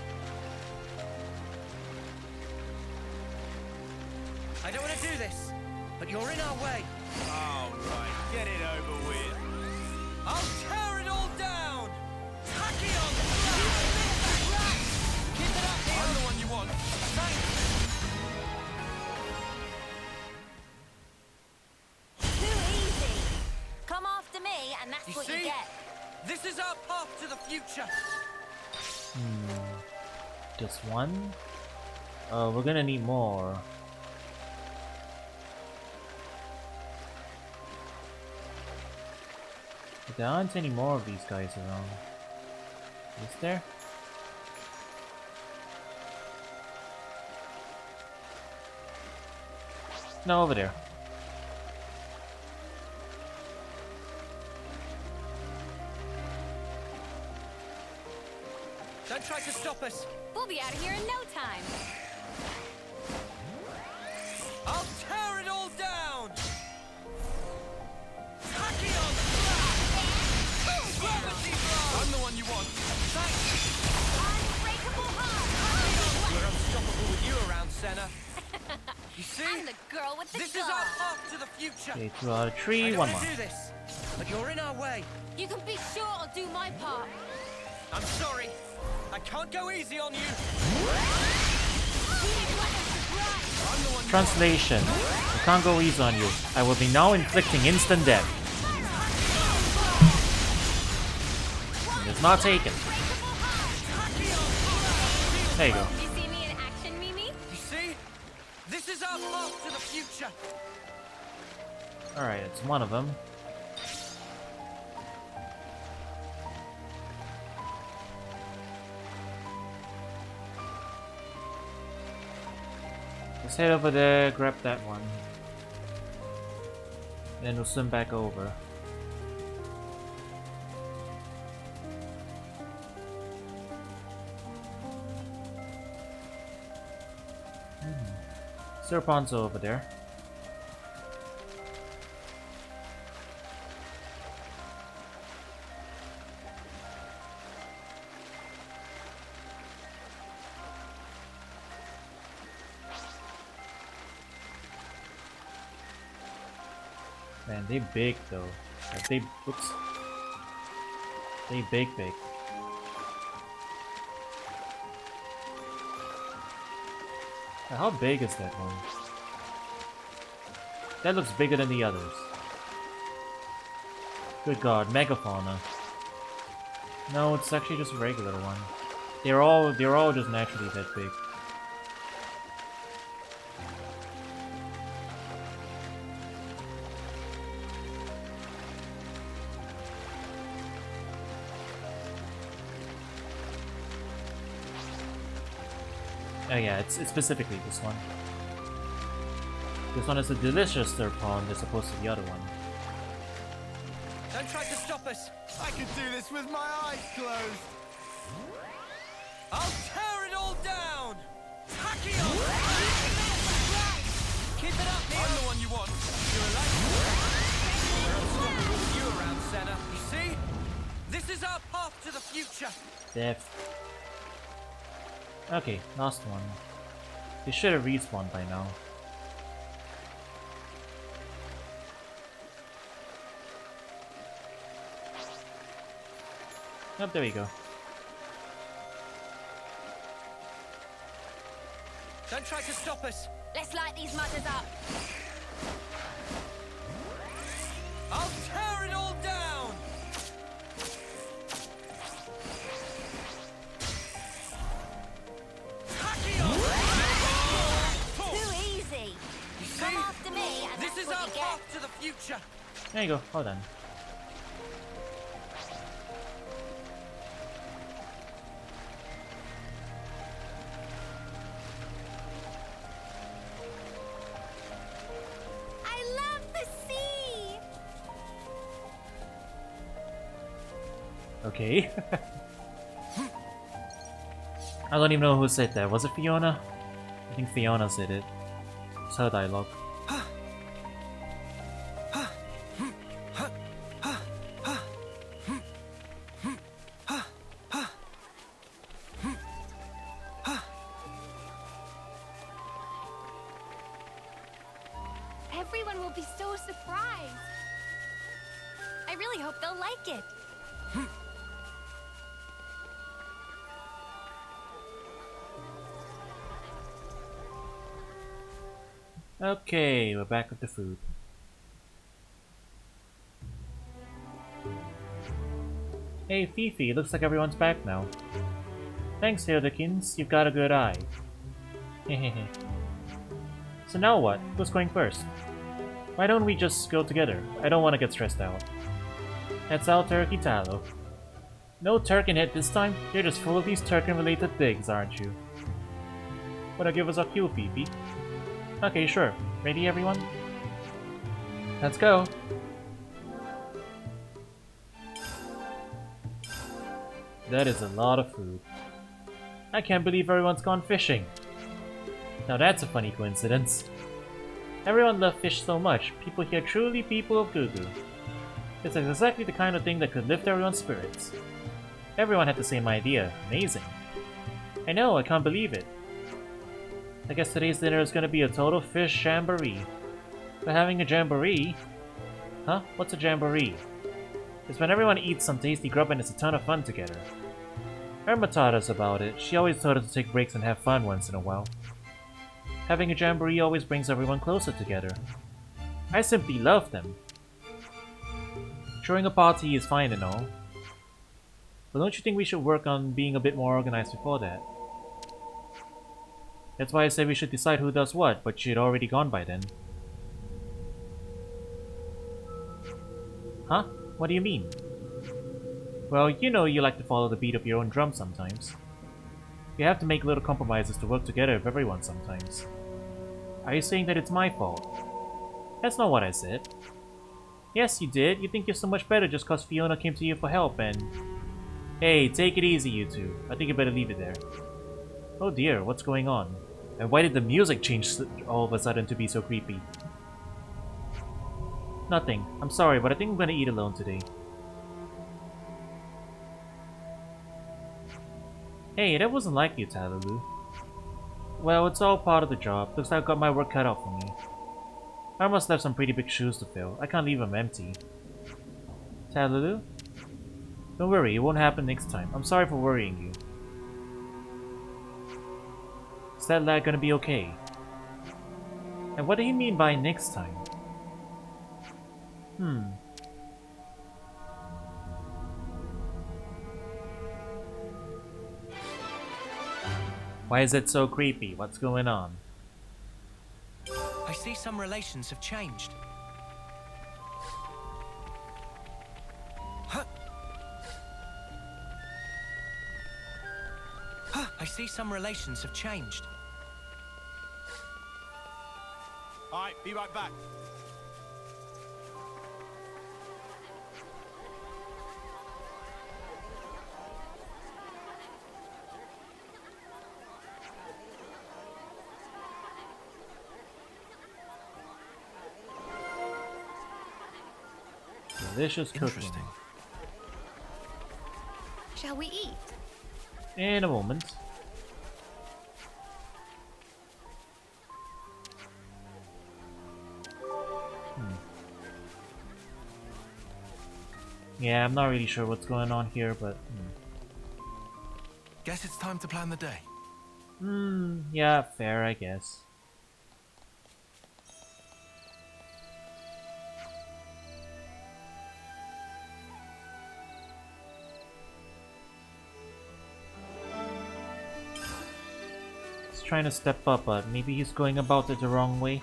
I don't want to do this, but you're in our way. All right, get it over with. I'll tear it all down! Tachyon! Keep it up, I'm the one you want. Too easy. Come after me, and that's You what see? you get. This is our path to the future. Just one? We're gonna need more. But there aren't any more of these guys around. Is there? No, over there. Don't try to stop us. We'll be out of here in no time. I'll tear it all down! Tachyon! Gravity blow! I'm the one you want. Unbreakable heart. We're unstoppable with you around, Senna. You see? I'm the girl with the This is gun. our path to the future. Okay, 2 out of I 3, don't one want more. to do this, but you're in our way. You can be sure I'll do my part. I'm sorry. I can't go easy on you. I'm the one you Translation. I can't go easy on you. I will be now inflicting instant death. It is not taken. There you go. You see me in action, Mimi? You see? This is our path to the future. Alright, it's one of them. Let's head over there, grab that one. Then we'll swim back over. Serpon's over there. Man, they big though. Like, they oops. They big. How big is that one? That looks bigger than the others. Good god, megafauna. No, it's actually just a regular one. They're all just naturally that big. Oh yeah, it's specifically this one. This one is a delicious Serpon as opposed to the other one. Don't try to stop us. I could do this with my eyes closed. I'll tear it all down. Tachyon! Keep it up, Neo. I'm the one you want. You're alive. We're unstoppable with you around, Senna. You see? This is our path to the future. Death. Okay, last one. They should have respawned by now. Oh, there we go. Don't try to stop us. Let's light these mudders up. I'll tear it all down. Too easy. Come after me, and This that's is what our you get. path to the future. There you go. Hold on. I love the sea. Okay. I don't even know who said that. Was it Fiona? I think Fiona said it. It's her dialogue. Everyone will be so surprised. I really hope they'll like it. Okay, we're back with the food. Hey Fifi, looks like everyone's back now. Thanks, Hildekins, you've got a good eye. Hehehe. So now what? Who's going first? Why don't we just go together? I don't want to get stressed out. That's our turkey tallow. No Turkin hit this time? You're just full of these Turkin-related things, aren't you? Wanna give us a cue, Fifi? Okay, sure. Ready, everyone? Let's go! That is a lot of food. I can't believe everyone's gone fishing. Now that's a funny coincidence. Everyone loved fish so much. People here truly people of Gugu. It's exactly the kind of thing that could lift everyone's spirits. Everyone had the same idea. Amazing. I know, I can't believe it. I guess today's dinner is gonna be a total fish jamboree. But having a jamboree? Huh? What's a jamboree? It's when everyone eats some tasty grub and it's a ton of fun together. Irma taught us about it. She always told us to take breaks and have fun once in a while. Having a jamboree always brings everyone closer together. I simply love them. Throwing a party is fine and all. But don't you think we should work on being a bit more organized before that? That's why I said we should decide who does what, but she'd already gone by then. Huh? What do you mean? Well, you know you like to follow the beat of your own drum sometimes. You have to make little compromises to work together with everyone sometimes. Are you saying that it's my fault? That's not what I said. Yes, you did. You think you're so much better just cause Fiona came to you for help and... Hey, take it easy, you two. I think you better leave it there. Oh dear, what's going on? And why did the music change all of a sudden to be so creepy? Nothing. I'm sorry, but I think I'm gonna eat alone today. Hey, that wasn't like you, Talalu. Well, it's all part of the job. Looks like I've got my work cut out for me. I must have some pretty big shoes to fill. I can't leave them empty. Talalu? Don't worry, it won't happen next time. I'm sorry for worrying you. Is that lad gonna be okay? And what do you mean by next time? Why is it so creepy? What's going on? I see some relations have changed. I see some relations have changed. Alright, be right back. Delicious cooking. Interesting. Shall we eat? In a moment. Yeah, I'm not really sure what's going on here, but... Guess it's time to plan the day. Yeah, fair, I guess. He's trying to step up, but maybe he's going about it the wrong way.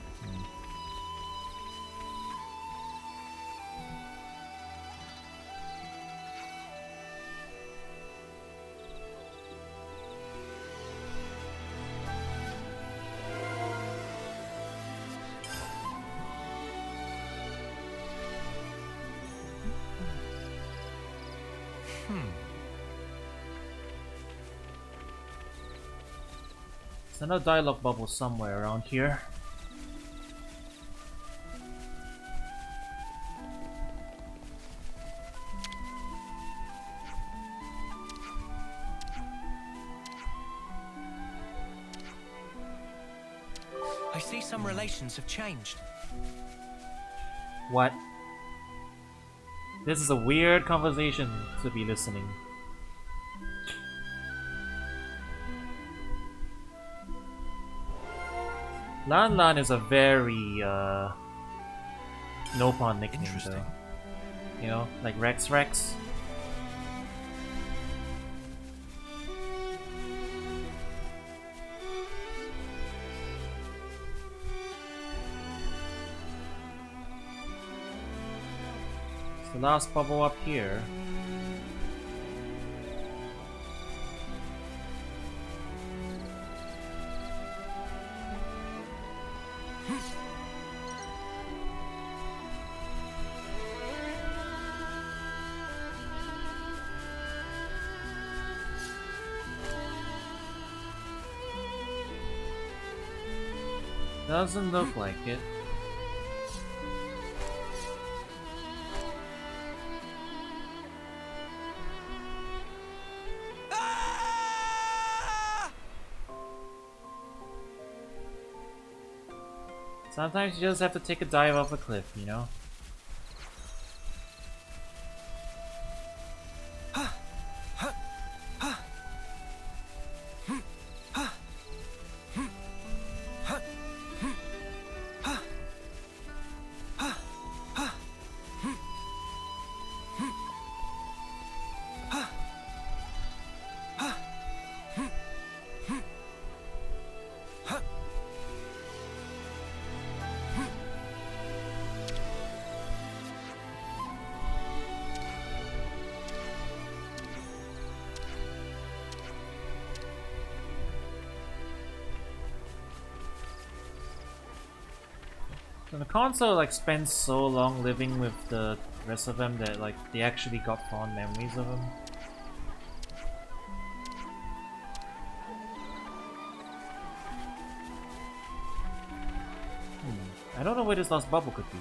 There's another dialogue bubble somewhere around here. I see some relations have changed. What? This is a weird conversation to be listening. Lan Lan is a very no-pun nickname though. You know, like Rex Rex. It's the last bubble up here. Doesn't look like it. Sometimes you just have to take a dive off a cliff, you know? So the console like spends so long living with the rest of them that like they actually got fond memories of him. I don't know where this last bubble could be.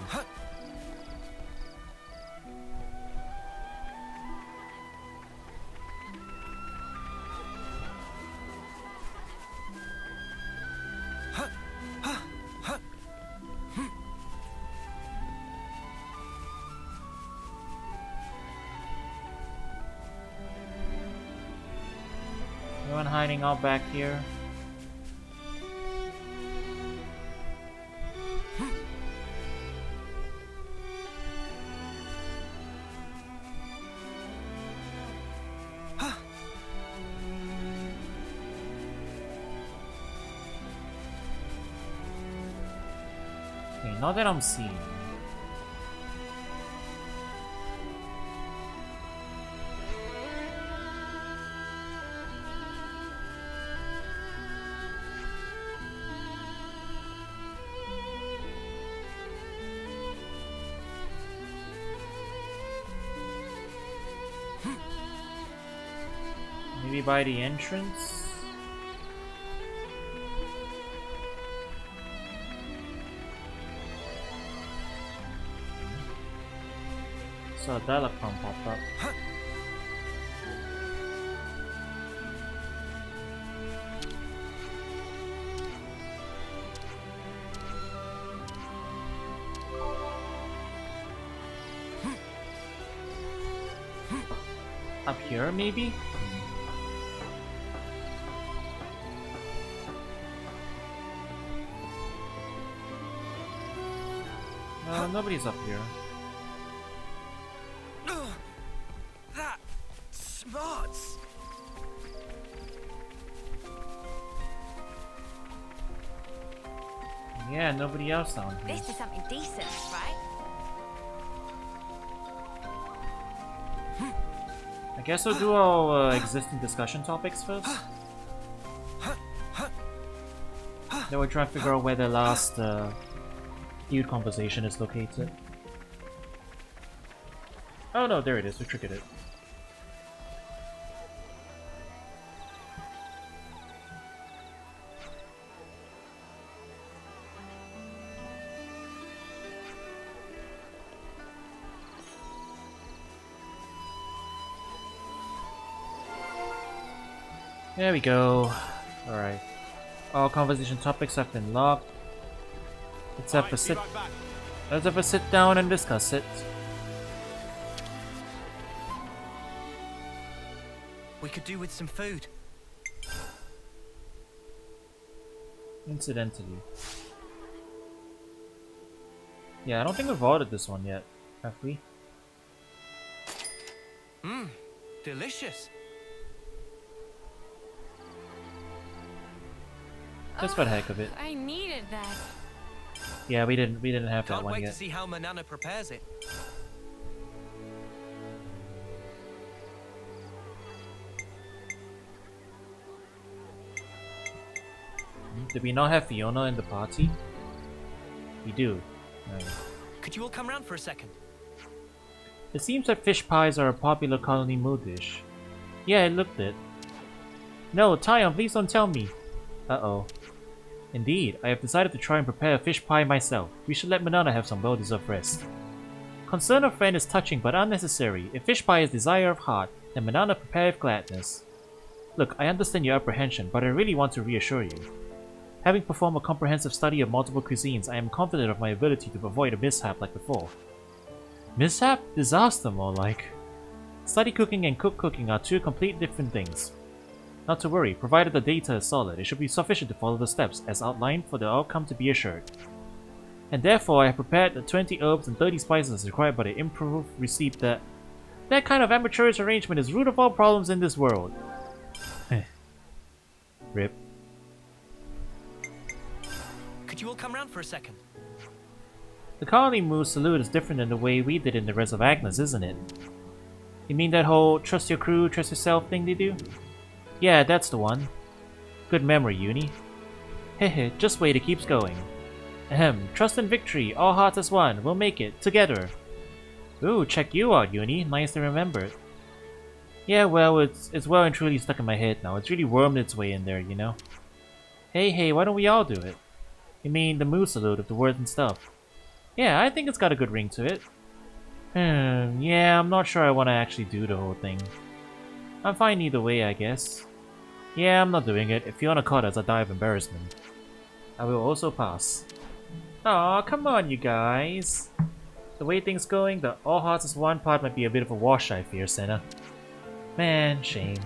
Anyone hiding out back here? Okay, not that I'm seeing. Maybe by the entrance? So a dialogue prompt popped up. Up here, maybe? No, nobody's up here. That smarts. Yeah, nobody else down here. This is something decent, right? I guess we'll do our existing discussion topics first. Then we'll try and figure out where the last feud conversation is located. Oh no, there it is. We triggered it. There we go. Alright. All conversation topics have been locked. Let's have a sit. Let's have a sit down and discuss it. We could do with some food. Incidentally. Yeah, I don't think we've ordered this one yet, have we? Mmm, delicious. Just for the heck of it. I needed that. Yeah, we didn't have that Can't one wait yet. to see how Manana prepares it. Did we not have Fiona in the party? We do. Nice. Could you all come round for a second? It seems that fish pies are a popular colony mood dish. Yeah, it looked it. No, Tyon, please don't tell me. Uh-oh. Indeed, I have decided to try and prepare a fish pie myself. We should let Manana have some well-deserved rest. Concern of friend is touching but unnecessary. If fish pie is desire of heart, then Manana prepare with gladness. Look, I understand your apprehension, but I really want to reassure you. Having performed a comprehensive study of multiple cuisines, I am confident of my ability to avoid a mishap like before. Mishap? Disaster, more like. Study cooking and cook cooking are two complete different things. Not to worry, provided the data is solid, it should be sufficient to follow the steps as outlined for the outcome to be assured. And therefore, I have prepared the 20 herbs and 30 spices required by the improved receipt that kind of amateurish arrangement is root of all problems in this world. Rip. Could you all come round for a second? The colony move salute is different than the way we did in the rest of Agnes, isn't it? You mean that whole trust your crew, trust yourself thing they do? Yeah, that's the one. Good memory, Uni. Hehe, just wait, it keeps going. Ahem, trust and victory, all hearts as one, we'll make it, together. Ooh, check you out, Uni, nice to remember. Yeah, well, it's well and truly stuck in my head now, it's really wormed its way in there, you know? Hey, why don't we all do it? You mean the moose salute of the words and stuff? Yeah, I think it's got a good ring to it. Yeah, I'm not sure I want to actually do the whole thing. I'm fine either way, I guess. Yeah, I'm not doing it. If Fiona caught us, I'd die of embarrassment. I will also pass. Aw, come on, you guys. The way things going, the all hearts as one part might be a bit of a wash, I fear, Senna. Man, shame.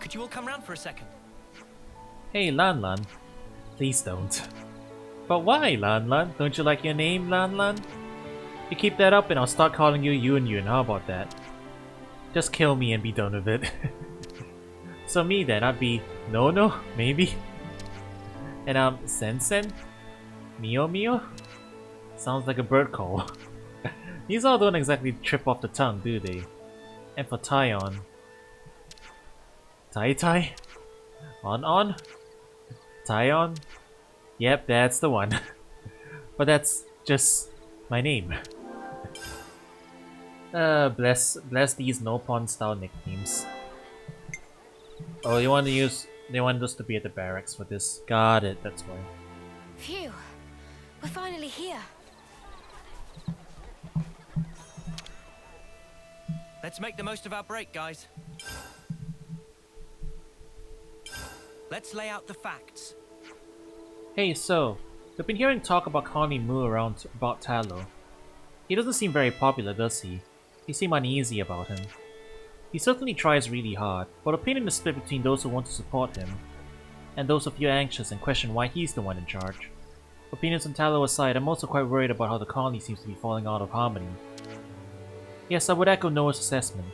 Could you all come round for a second? Hey, Lan. Please don't. But why, Lan? Don't you like your name, Lan? You keep that up and I'll start calling you Yun. How about that? Just kill me and be done with it. So me then, I'd be No, maybe? And Sen? Mio? Sounds like a bird call. These all don't exactly trip off the tongue, do they? And for Tyon. Tai? On? Tyon? Yep, that's the one. But that's just my name. Bless these no-pawn style nicknames. Oh, they want us to be at the barracks for this. Got it, that's why. Phew. We're finally here. Let's make the most of our break, guys. Let's lay out the facts. Hey, so, We've been hearing talk about Connie Moo around about Tallow. He doesn't seem very popular, does he? You seem uneasy about him. He certainly tries really hard, but opinion is split between those who want to support him and those who feel anxious and question why he's the one in charge. Opinions on Tallow aside, I'm also quite worried about how the colony seems to be falling out of harmony. Yes, I would echo Noah's assessment.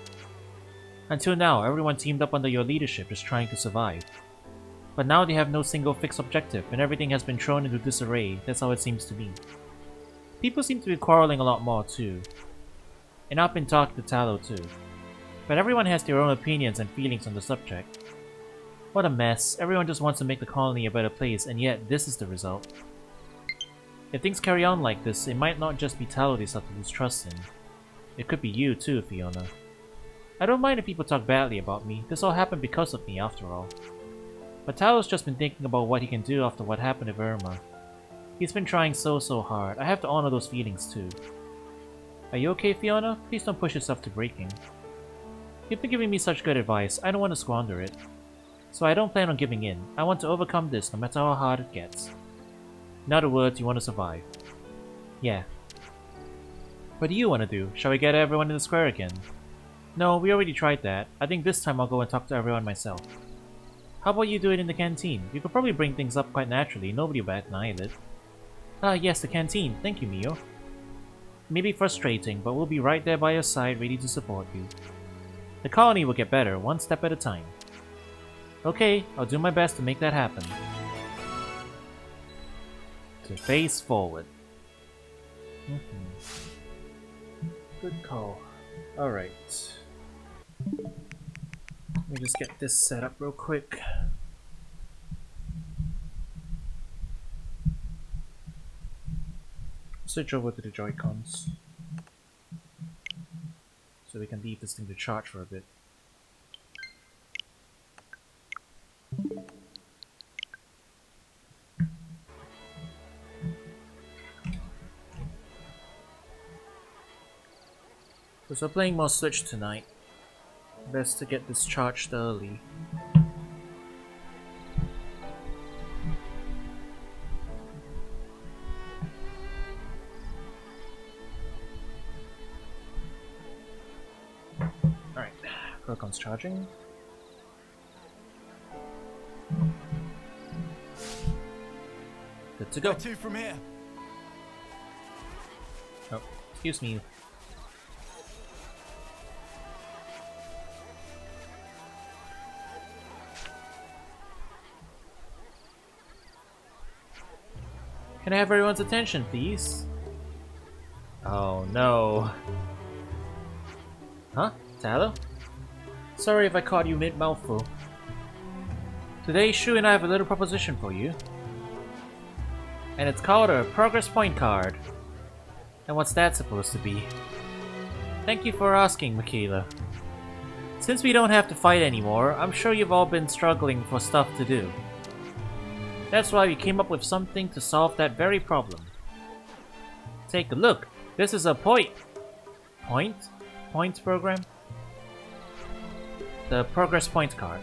Until now, everyone teamed up under your leadership just trying to survive. But now they have no single fixed objective, and everything has been thrown into disarray. That's how it seems to be. People seem to be quarreling a lot more too. And I've been talking to Tallow too. But everyone has their own opinions and feelings on the subject. What a mess. Everyone just wants to make the colony a better place, and yet this is the result. If things carry on like this, it might not just be Tallow they start to lose trust in. It could be you too, Fiona. I don't mind if people talk badly about me. This all happened because of me, after all. But Tallow's just been thinking about what he can do after what happened with Irma. He's been trying so hard. I have to honor those feelings too. Are you okay, Fiona? Please don't push yourself to breaking. You've been giving me such good advice. I don't want to squander it. So I don't plan on giving in. I want to overcome this no matter how hard it gets. In other words, you want to survive. Yeah. What do you want to do? Shall we get everyone in the square again? No, we already tried that. I think this time I'll go and talk to everyone myself. How about you do it in the canteen? You could probably bring things up quite naturally. Nobody will bat an eyelid. Ah, yes, the canteen. Thank you, Mio. It may be frustrating, but we'll be right there by your side, ready to support you. The colony will get better, one step at a time. Okay, I'll do my best to make that happen. To face forward. Good call. Alright. Let me just get this set up real quick. Switch over to the Joy-Cons. So we can leave this thing to charge for a bit. Because we're playing more Switch tonight. Best to get this charged early. Alright, Procon's charging. Good to go. Where to from here? Oh, excuse me. Can I have everyone's attention, please? Oh no. Huh? Tallow? Sorry if I caught you mid-mouthful. Today, Shu and I have a little proposition for you. And it's called a progress point card. And what's that supposed to be? Thank you for asking, Michaela. Since we don't have to fight anymore, I'm sure you've all been struggling for stuff to do. That's why we came up with something to solve that very problem. Take a look. This is a points program? The progress point card.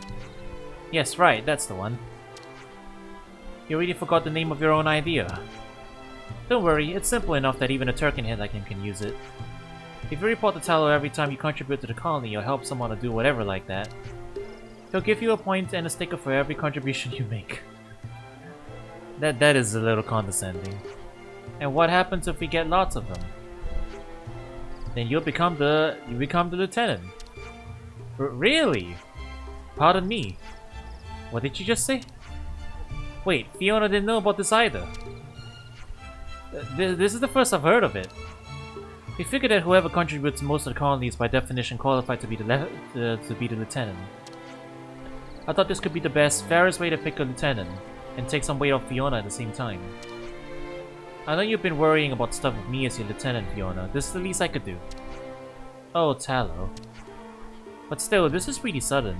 Yes, right, that's the one. You really forgot the name of your own idea. Don't worry, it's simple enough that even a turkin head like him can use it. If you report to Tallow every time you contribute to the colony or help someone to do whatever like that, he'll give you a point and a sticker for every contribution you make. That is a little condescending. And what happens if we get lots of them? Then you become the lieutenant. Really? Pardon me. What did you just say? Wait, Fiona didn't know about this either. This is the first I've heard of it. We figured that whoever contributes most of the colony is by definition qualified to be the lieutenant. I thought this could be the best, fairest way to pick a lieutenant, and take some weight off Fiona at the same time. I know you've been worrying about stuff with me as your lieutenant, Fiona. This is the least I could do. Oh, Tallow. But still, this is really sudden.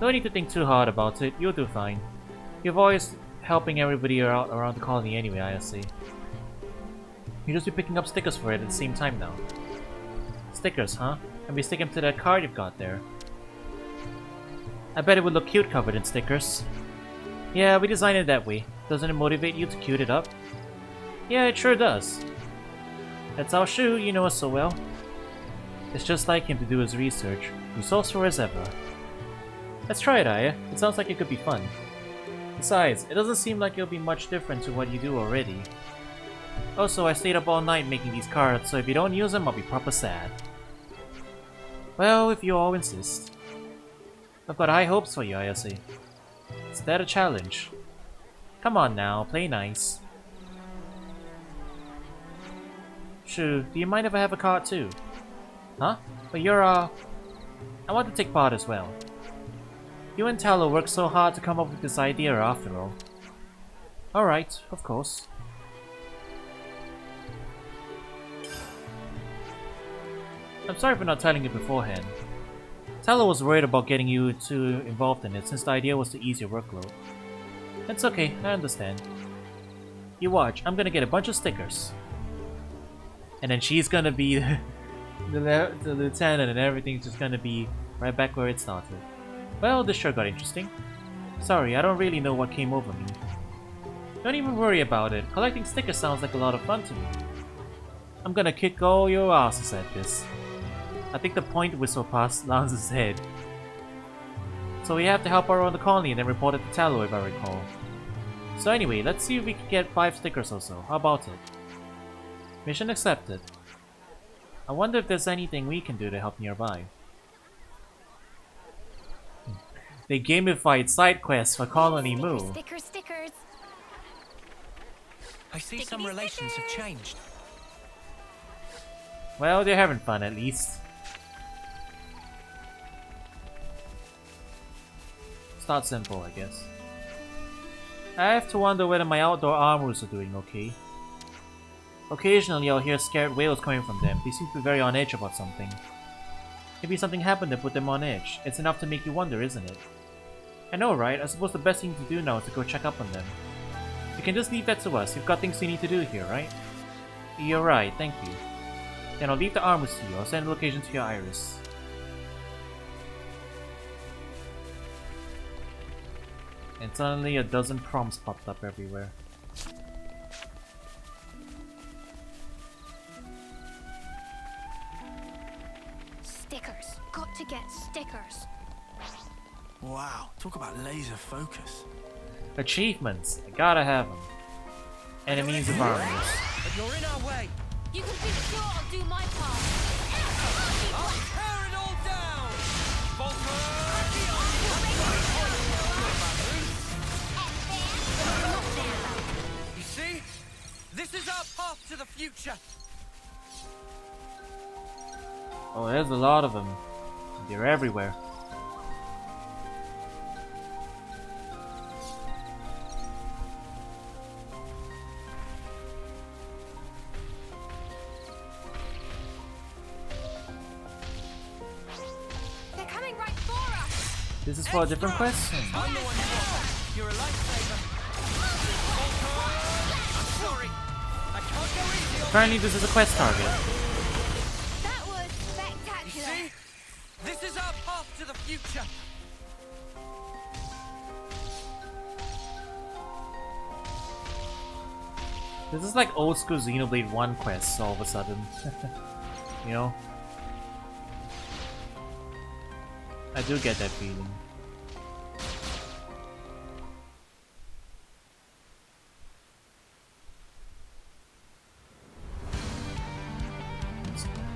No need to think too hard about it, you'll do fine. You're always helping everybody out around the colony anyway, I see. You'll just be picking up stickers for it at the same time now. Stickers, huh? And we stick them to that card you've got there. I bet it would look cute covered in stickers. Yeah, we designed it that way. Doesn't it motivate you to cute it up? Yeah, it sure does. That's our Shu, you know us so well. It's just like him to do his research, resourceful as ever. Let's try it, Aya. It sounds like it could be fun. Besides, it doesn't seem like it'll be much different to what you do already. Also, I stayed up all night making these cards, so if you don't use them, I'll be proper sad. Well, if you all insist. I've got high hopes for you, Ayase. Is that a challenge? Come on now, play nice. Shu, do you mind if I have a card too? Huh? But you're, I want to take part as well. You and Tallow worked so hard to come up with this idea after all. Alright, of course. I'm sorry for not telling you beforehand. Tallow was worried about getting you too involved in it since the idea was to ease your workload. It's okay, I understand. You watch, I'm gonna get a bunch of stickers. And then she's gonna be the lieutenant and everything's just gonna be right back where it started. Well, this sure got interesting. Sorry, I don't really know what came over me. Don't even worry about it. Collecting stickers sounds like a lot of fun to me. I'm gonna kick all your asses at this. I think the point whistle past Lance's head. So we have to help around the colony and then report it to Tallow if I recall. So anyway, let's see if we can get 5 stickers or so. How about it? Mission accepted. I wonder if there's anything we can do to help nearby. They gamified side quests for Colony Moo. Stickers, stickers. I see some relations have changed. Well, they're having fun at least. Start simple, I guess. I have to wonder whether my outdoor armors are doing okay. Occasionally I'll hear scared wails coming from them. They seem to be very on edge about something. Maybe something happened that put them on edge. It's enough to make you wonder, isn't it? I know, right? I suppose the best thing to do now is to go check up on them. You can just leave that to us. You've got things you need to do here, right? You're right, thank you. Then I'll leave the armors to you. I'll send the location to your iris. And suddenly a dozen prompts popped up everywhere. Stickers. Got to get stickers. Wow, talk about laser focus. Achievements. I gotta have them. Enemies of armors. But you're in our way. You can be sure I'll do my part. I'll tear it all down. You see? This is our path to the future. Oh, there's a lot of them. They're everywhere. They're coming right for us. This is for a different quest? I'm the one you want. You're a lifesaver. I'm sorry. I can't go easy on Apparently this is a quest target. That was you. spectacular. See? This is our path to the future. This is like old school Xenoblade 1 quests all of a sudden. You know? I do get that feeling.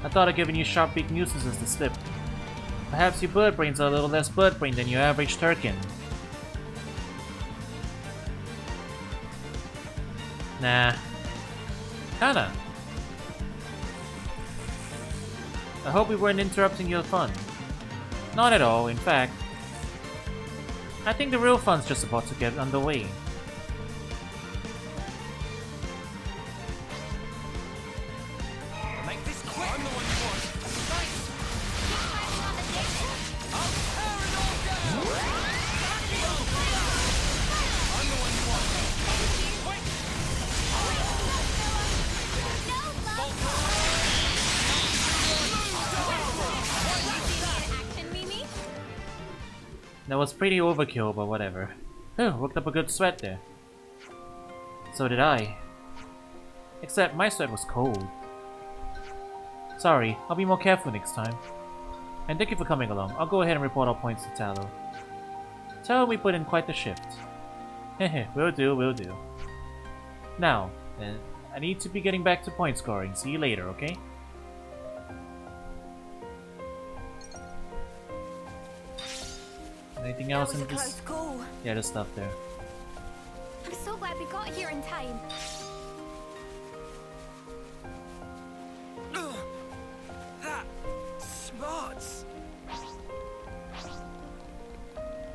I thought I'd given you sharp beak nuisances to slip. Perhaps your bird brains are a little less bird brain than your average Turkin. Nah. Kinda. I hope we weren't interrupting your fun. Not at all, in fact. I think the real fun's just about to get underway. Make this quick. I'm the one you want. Nice. I'll tear it all down. I'm the one you want. Quick. Action, Mimi? That was pretty overkill, but whatever. Worked up a good sweat there. So did I. Except my sweat was cold. Sorry, I'll be more careful next time. And thank you for coming along. I'll go ahead and report our points to Tallow. Tell him we put in quite the shift. Hehe, will do, will do. Now, then, I need to be getting back to point scoring. See you later, okay? Anything else in That was a this? close call. Yeah, there's stuff there. I'm so glad we got here in time. That smarts.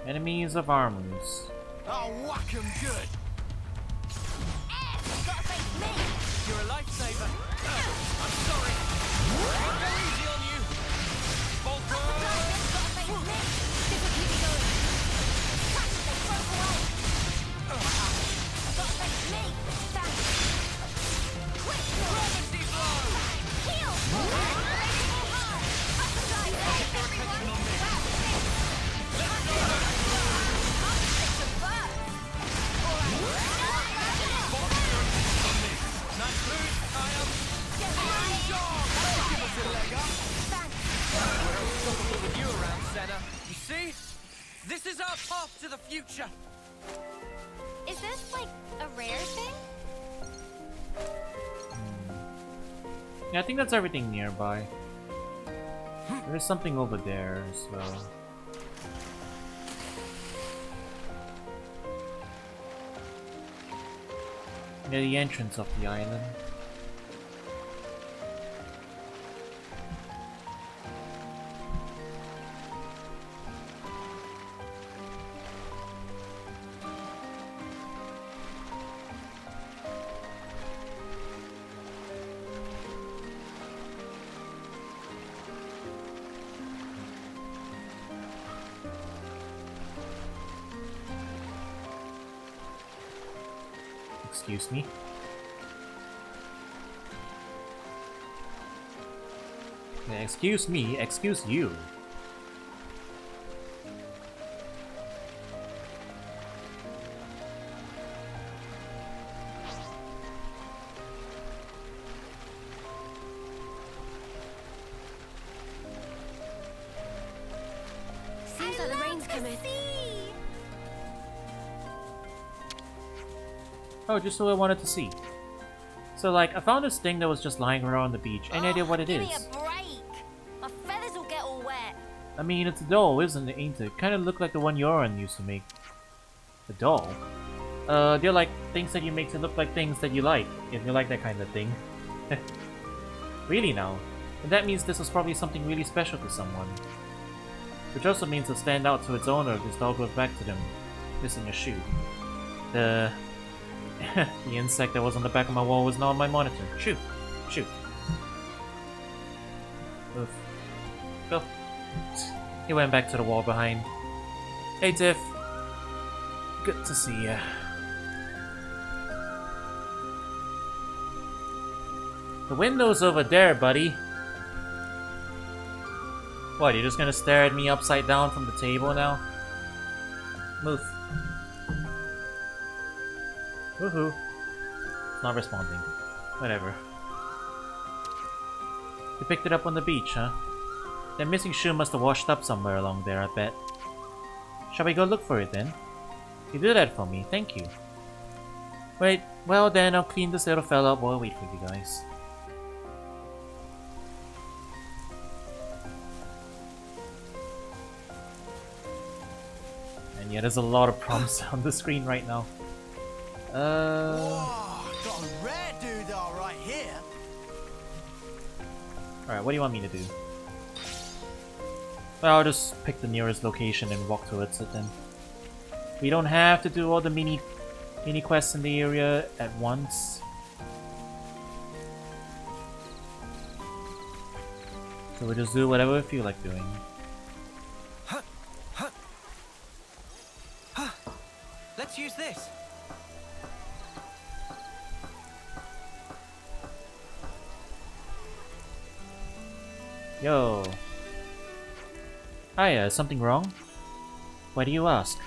Enemies of arms. I'll whack 'em good. Gotta face me. You're a lifesaver. I'm sorry. I'll go easy on you. Bolt Gotta face me. This will keep me going. They broke away. Gotta face me. Thanks. Quick, gravity blow. heal. Up the side. Everyone. Nice move, Kyle. We're unstoppable with you around, Senna. You see? This is our path to the future. Is this like a rare thing? Yeah, I think that's everything nearby. There's something over there as well. Near the entrance of the island. Excuse me. Yeah, excuse me, excuse you. Seems like the rain's coming. Oh, just what I wanted to see. So, like, I found this thing that was just lying around on the beach. Any idea what it Give is? me a break. My feathers will get all wet. I mean, it's a doll, isn't it? Ain't it? Kind of look like the one Yoran used to make. A doll? They're like things that you make to look like things that you like, if you like that kind of thing. Really now? And that means this was probably something really special to someone. Which also means to stand out to its owner if this doll goes back to them, missing a shoe. The insect that was on the back of my wall was now on my monitor. Shoot! Shoot! Move. Go. He went back to the wall behind. Hey Tiff. Good to see ya. The window's over there, buddy. What, you're just gonna stare at me upside down from the table now? Move. Woohoo. Not responding. Whatever. You picked it up on the beach, huh? That missing shoe must have washed up somewhere along there, I bet. Shall we go look for it then? You did that for me, thank you. Wait, well then I'll clean this little fella up while I wait for you guys. And yeah, there's a lot of prompts on the screen right now. Whoa, got a rare doodah right here. Alright, what do you want me to do? Well, I'll just pick the nearest location and walk towards it then. We don't have to do all the mini quests in the area at once. So we'll just do whatever we feel like doing. Let's use this. Yo. Hiya, is something wrong? Why do you ask?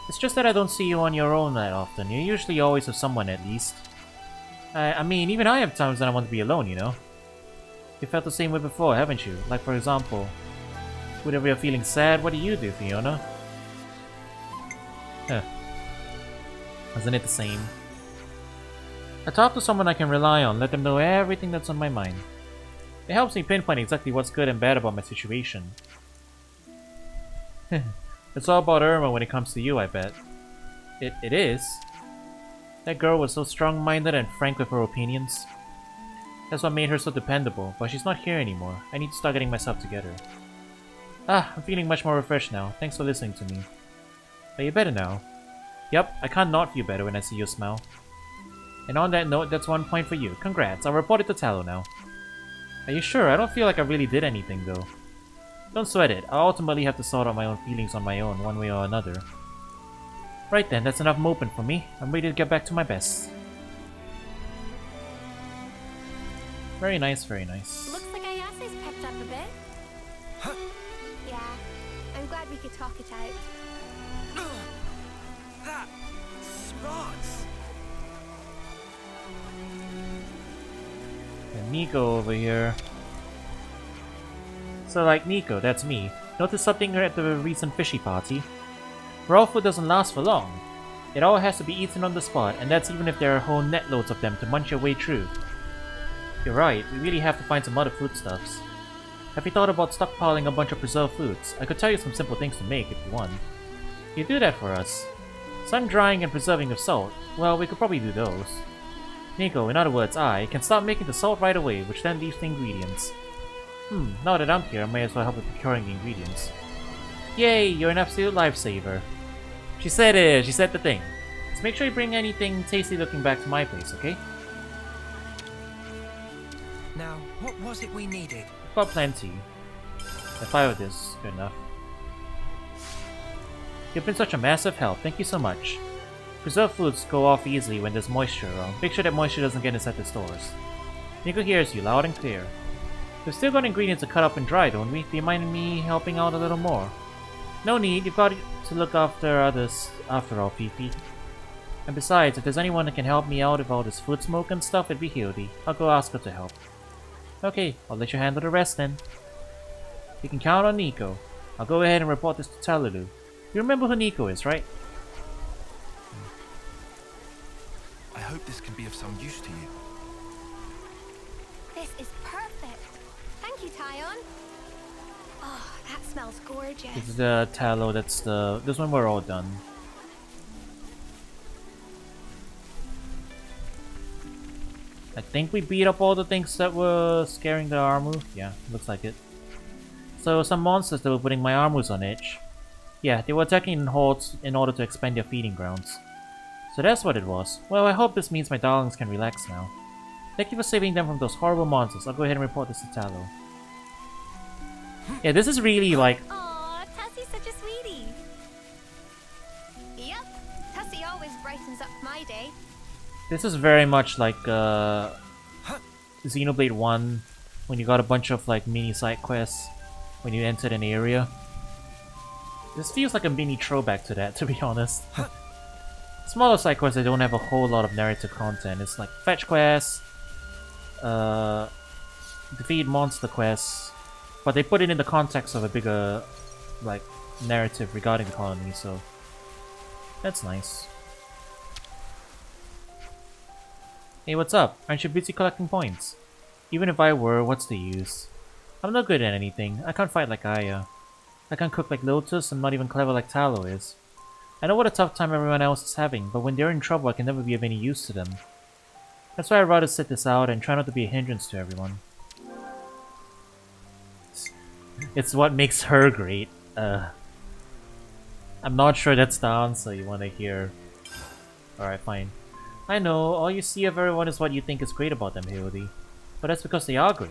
It's just that I don't see you on your own that often. You're usually always with someone at least. I mean, even I have times that I want to be alone, you know? You felt the same way before, haven't you? Like, for example, whenever you're feeling sad, what do you do, Fiona? Huh. Isn't it the same? I talk to someone I can rely on, let them know everything that's on my mind. It helps me pinpoint exactly what's good and bad about my situation. It's all about Irma when it comes to you, I bet. It is? That girl was so strong-minded and frank with her opinions. That's what made her so dependable, but she's not here anymore. I need to start getting myself together. Ah, I'm feeling much more refreshed now. Thanks for listening to me. Are you better now? Yep, I can't not feel better when I see you smile. And on that note, that's 1 point for you. Congrats, I'll report it to Tallow now. Are you sure? I don't feel like I really did anything though. Don't sweat it. I'll ultimately have to sort out my own feelings on my own, one way or another. Right then, that's enough moping for me. I'm ready to get back to my best. Very nice, very nice. Looks like Ayase's pepped up a bit. Huh? Yeah, I'm glad we could talk it out. Ha! Smarts! And Nico over here. So like Nico, that's me. Noticed something at the recent fishy party? Raw food doesn't last for long. It all has to be eaten on the spot, and that's even if there are whole net loads of them to munch your way through. You're right, we really have to find some other foodstuffs. Have you thought about stockpiling a bunch of preserved foods? I could tell you some simple things to make if you want. You do that for us. Sun drying and preserving with salt. Well, we could probably do those. Nico, in other words, I can start making the salt right away, which then leaves the ingredients. Now that I'm here, I may as well help with procuring the ingredients. Yay, you're an absolute lifesaver. She said it, she said the thing. Just make sure you bring anything tasty looking back to my place, okay? Now, what was it we needed? I've got plenty. And 5 of this, good enough. You've been such a massive help, thank you so much. Preserved foods go off easily when there's moisture around. Make sure that moisture doesn't get inside the stores. Nico hears you loud and clear. We've still got ingredients to cut up and dry, don't we? Do you mind me helping out a little more? No need, you've got to look after others after all, Fifi. And besides, if there's anyone that can help me out with all this food smoke and stuff, it'd be Hildy. I'll go ask her to help. Okay, I'll let you handle the rest then. You can count on Nico. I'll go ahead and report this to Talulu. You remember who Nico is, right? I hope this can be of some use to you. This is perfect. Thank you, Tyon. Oh, that smells gorgeous. This is the tallow, that's the... This one we're all done. I think we beat up all the things that were scaring the armor. Yeah, looks like it. So some monsters that were putting my armors on edge. Yeah, they were attacking in hordes in order to expand their feeding grounds. So that's what it was. Well, I hope this means my darlings can relax now. Thank you for saving them from those horrible monsters. I'll go ahead and report this to Tallow. Yeah, this is really like... Aw, Tussie's such a sweetie. Yep, Tussie always brightens up my day. This is very much like Xenoblade 1, when you got a bunch of like mini side quests when you entered an area. This feels like a mini throwback to that, to be honest. Smaller side quests that don't have a whole lot of narrative content. It's like fetch quests, defeat monster quests, but they put it in the context of a bigger like narrative regarding the colony, so that's nice. Hey, what's up? Aren't you busy collecting points? Even if I were, what's the use? I'm not good at anything. I can't fight like Aya. I can't cook like Lotus. I'm not even clever like Tallow is. I know what a tough time everyone else is having, but when they're in trouble I can never be of any use to them. That's why I'd rather sit this out and try not to be a hindrance to everyone. It's what makes her great. I'm not sure that's the answer you want to hear. Alright, fine. I know, all you see of everyone is what you think is great about them, Hildy. But that's because they are great.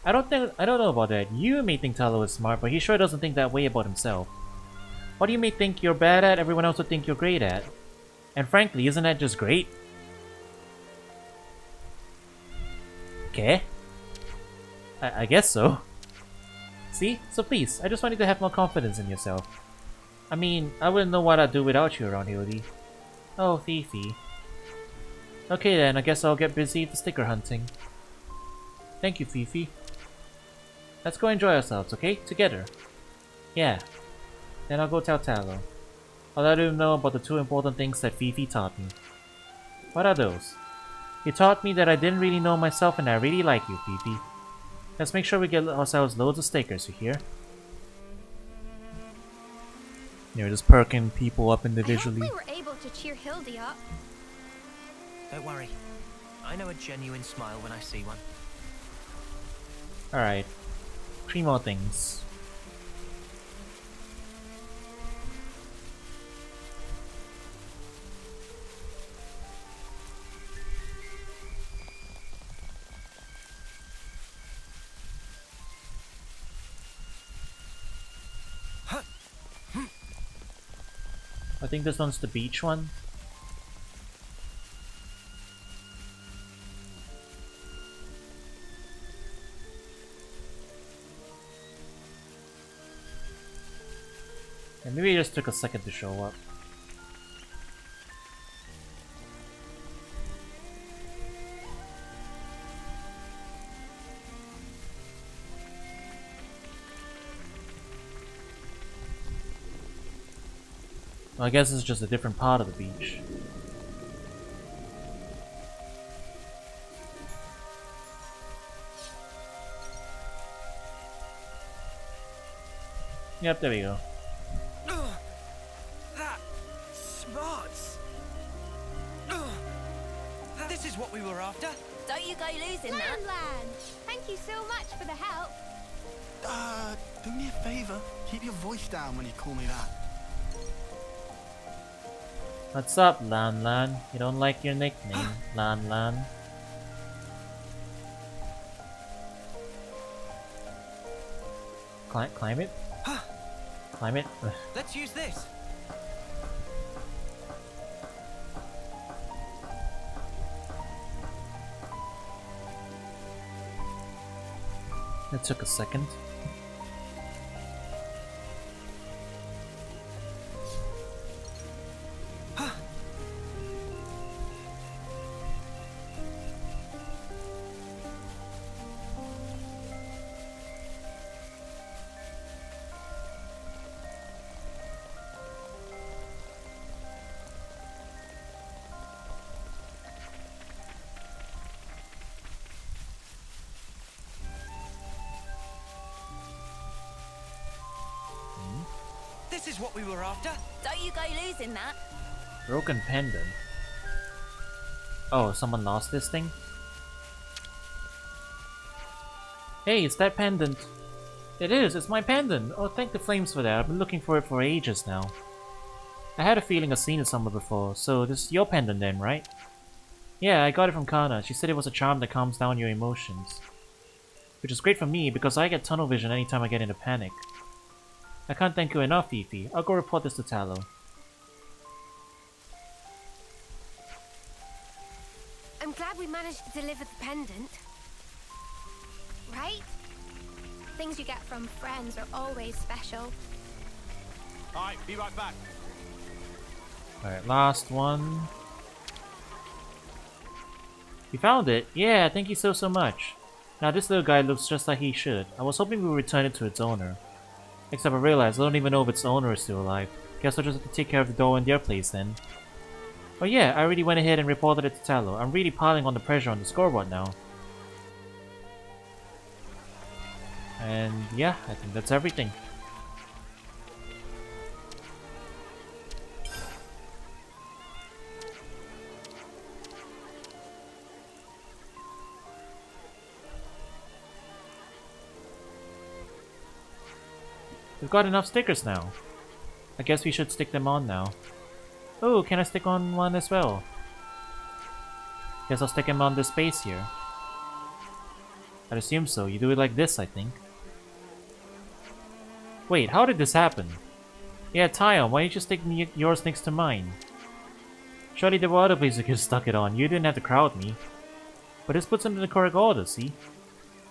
I don't know about that. You may think Tallow is smart, but he sure doesn't think that way about himself. What you may think you're bad at, everyone else would think you're great at. And frankly, isn't that just great? Okay. I guess so. See? So please, I just want you to have more confidence in yourself. I mean, I wouldn't know what I'd do without you around here, Odie. Oh, Fifi. Okay then, I guess I'll get busy with the sticker hunting. Thank you, Fifi. Let's go enjoy ourselves, okay? Together. Yeah. Then I'll go tell Tallow. I'll let him know about the 2 important things that Fifi taught me. What are those? You taught me that I didn't really know myself and I really like you, Fifi. Let's make sure we get ourselves loads of stickers, you hear? You're just perking people up individually. I hope we were able to cheer Hildy up. Don't worry. I know a genuine smile when I see one. Alright. 3 more things. I think this one's the beach one. And maybe it just took a second to show up. Well, I guess it's just a different part of the beach. Yep, there we go. That smarts. This is what we were after. Don't you go losing that. Land, thank you so much for the help. Do me a favor. Keep your voice down when you call me that. What's up, Lan Lan? You don't like your nickname, Lan Lan? Climb it? Climb it? Ugh. Let's use this. It took a second. This is what we were after. Don't you go losing that. Broken pendant. Oh, someone lost this thing? Hey, it's that pendant. It is, it's my pendant. Oh, thank the flames for that. I've been looking for it for ages now. I had a feeling I've seen it somewhere before, so this is your pendant then, right? Yeah, I got it from Kana. She said it was a charm that calms down your emotions. Which is great for me because I get tunnel vision anytime I get into panic. I can't thank you enough, Fifi. I'll go report this to Tallow. I'm glad we managed to deliver the pendant. Right? Things you get from friends are always special. Alright, be right back. Alright, last one. You found it? Yeah, thank you so much. Now this little guy looks just like he should. I was hoping we would return it to its owner. Except I realized I don't even know if its owner is still alive. Guess I'll just have to take care of the door in their place then. Oh yeah, I already went ahead and reported it to Tallow. I'm really piling on the pressure on the scoreboard now. And yeah, I think that's everything. We've got enough stickers now. I guess we should stick them on now. Oh, can I stick on one as well? Guess I'll stick him on this space here. I'd assume so. You do it like this, I think. Wait, how did this happen? Yeah, Tyon, why didn't you stick yours next to mine? Surely there were other places you could have stuck it on. You didn't have to crowd me. But this puts them in the correct order, see?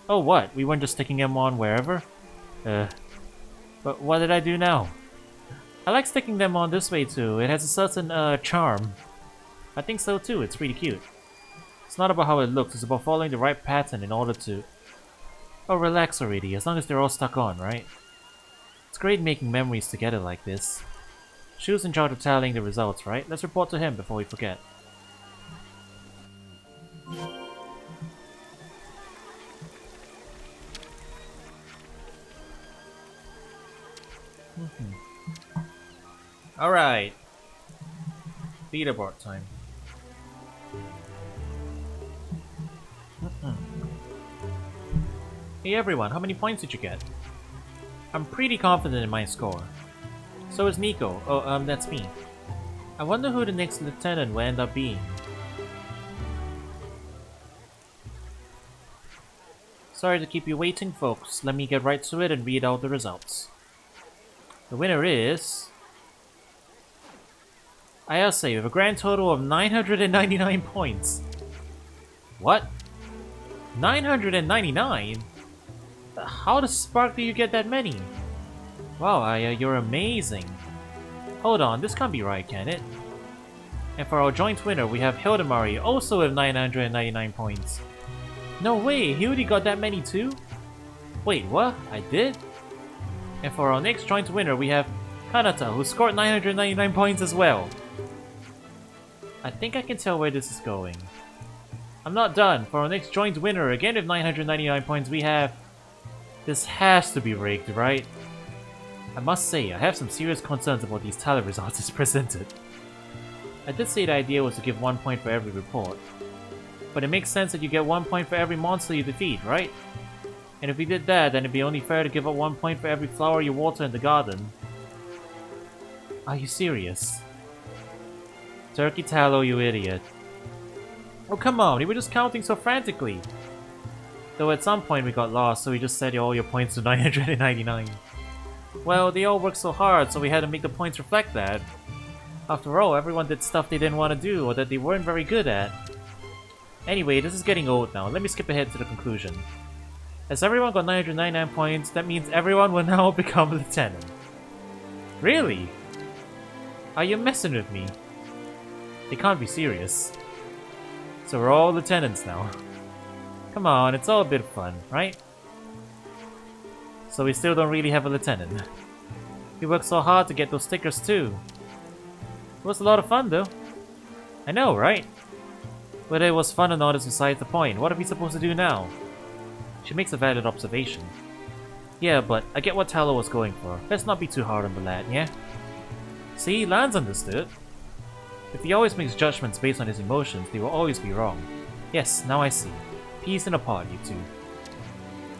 Oh, what? We weren't just sticking them on wherever? But what did I do now? I like sticking them on this way too. It has a certain charm. I think so too. It's pretty cute. It's not about how it looks. It's about following the right pattern in order to... Oh, relax already. As long as they're all stuck on, right? It's great making memories together like this. Shu's in charge of tallying the results, right? Let's report to him before we forget. Alright. Leaderboard time. Hey everyone, how many points did you get? I'm pretty confident in my score. So is Nico. Oh, that's me. I wonder who the next lieutenant will end up being. Sorry to keep you waiting, folks. Let me get right to it and read out the results. The winner is... Ayase with a grand total of 999 points. What? 999? How the spark do you get that many? Wow, Aya, you're amazing. Hold on, this can't be right, can it? And for our joint winner, we have Hildemari, also with 999 points. No way, Hildy got that many too? Wait, what? I did? And for our next joint winner, we have Kanata, who scored 999 points as well. I think I can tell where this is going. I'm not done. For our next joint winner, again with 999 points, we have... This has to be rigged, right? I must say, I have some serious concerns about these talent results as presented. I did say the idea was to give 1 point for every report. But it makes sense that you get 1 point for every monster you defeat, right? And if we did that, then it'd be only fair to give up 1 point for every flower you water in the garden. Are you serious? Turkey tallow, you idiot. Oh come on, we were just counting so frantically. Though at some point we got lost, so we just set all your points to 999. Well, they all worked so hard, so we had to make the points reflect that. After all, everyone did stuff they didn't want to do or that they weren't very good at. Anyway, this is getting old now. Let me skip ahead to the conclusion. As everyone got 999 points, that means everyone will now become a lieutenant. Really? Are you messing with me? They can't be serious. So we're all lieutenants now. Come on, it's all a bit of fun, right? So we still don't really have a lieutenant. We worked so hard to get those stickers too. It was a lot of fun though. I know, right? Whether it was fun or not is beside the point. What are we supposed to do now? She makes a valid observation. Yeah, but I get what Tallow was going for. Let's not be too hard on the lad, yeah? See, Lan's understood. If he always makes judgments based on his emotions, they will always be wrong. Yes, now I see. Peas in a pod, you two.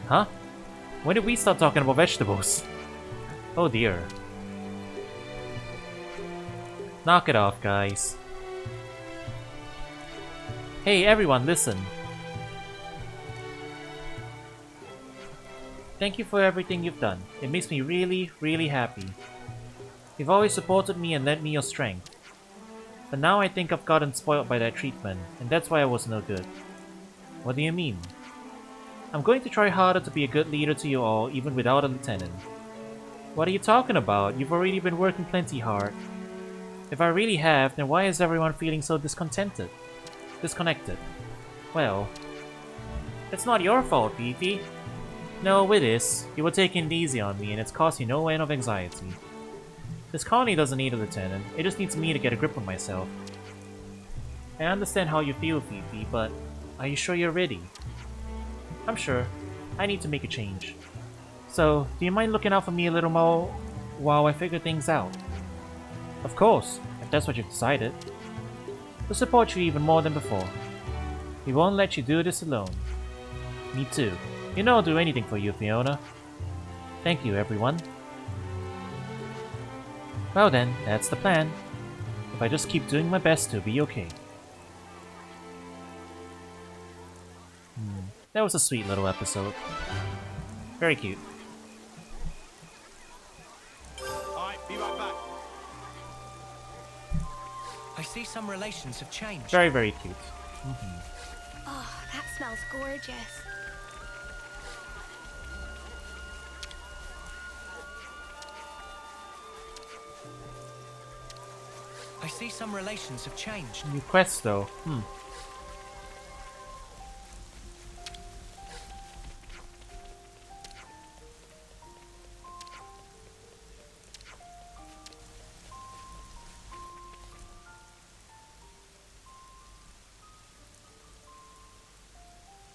Huh? When did we start talking about vegetables? Oh dear. Knock it off, guys. Hey everyone, listen. Thank you for everything you've done. It makes me really, really happy. You've always supported me and lent me your strength. But now I think I've gotten spoiled by that treatment, and that's why I was no good. What do you mean? I'm going to try harder to be a good leader to you all, even without a lieutenant. What are you talking about? You've already been working plenty hard. If I really have, then why is everyone feeling so disconnected? Well, it's not your fault, Beefy. No, it is. You were taking it easy on me, and it's caused you no end of anxiety. This colony doesn't need a lieutenant, it just needs me to get a grip on myself. I understand how you feel, Fifi, but are you sure you're ready? I'm sure. I need to make a change. So, do you mind looking out for me a little more while I figure things out? Of course, if that's what you've decided. We'll support you even more than before. We won't let you do this alone. Me too. You know I'll do anything for you, Fiona. Thank you, everyone. Well then, that's the plan. If I just keep doing my best to be okay. That was a sweet little episode. Very cute. Alright, be right back. I see some relations have changed. Very, very cute. Oh, that smells gorgeous. I see some relations have changed. New quest though.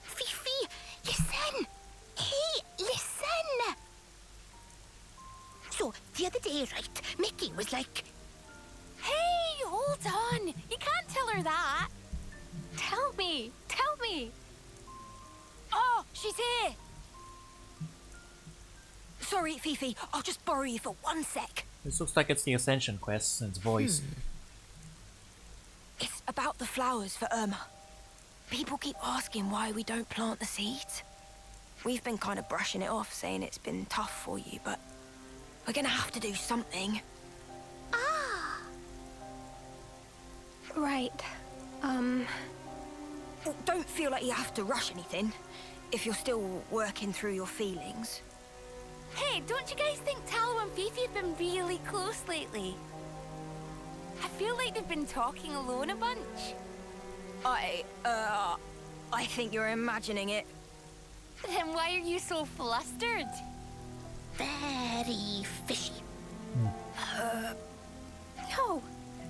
Fifi, listen! Hey, listen! So, the other day, right, Mickey was like... Hey, hold on! You can't tell her that! Tell me! Tell me! Oh, she's here! Sorry, Fifi, I'll just borrow you for 1 sec. This looks like it's the Ascension quest and its voice. It's about the flowers for Irma. People keep asking why we don't plant the seeds. We've been kind of brushing it off, saying it's been tough for you, but we're gonna have to do something. Ah! Right. Don't feel like you have to rush anything, if you're still working through your feelings. Hey, don't you guys think Tallow and Fifi have been really close lately? I feel like they've been talking alone a bunch. I think you're imagining it. Then why are you so flustered? Very fishy. No,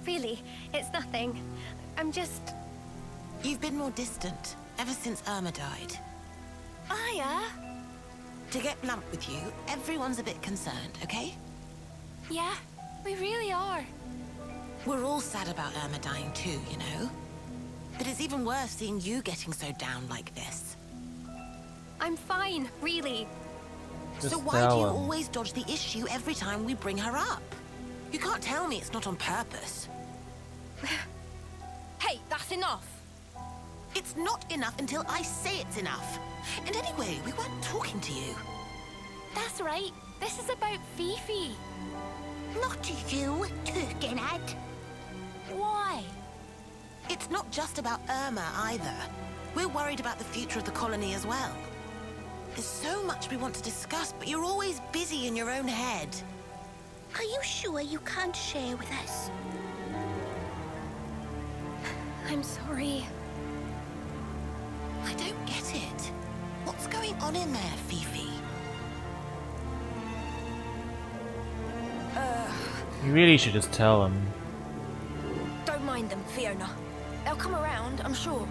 really, it's nothing. I'm just... You've been more distant ever since Irma died. Aya? To get blunt with you, everyone's a bit concerned, okay? Yeah, we really are. We're all sad about Irma dying too, you know? But it's even worse seeing you getting so down like this. I'm fine, really. Just So why do tell you him. always dodge the issue every time we bring her up? You can't tell me it's not on purpose. Hey, that's enough. It's not enough until I say it's enough. And anyway, we weren't talking to you. That's right. This is about Fifi. Not you, Turkenhead. Why? It's not just about Irma either. We're worried about the future of the colony as well. There's so much we want to discuss, but you're always busy in your own head. Are you sure you can't share with us? I'm sorry. I don't get it. What's going on in there, Fifi? You really should just tell him. Don't mind them, Fiona. They'll come around, I'm sure.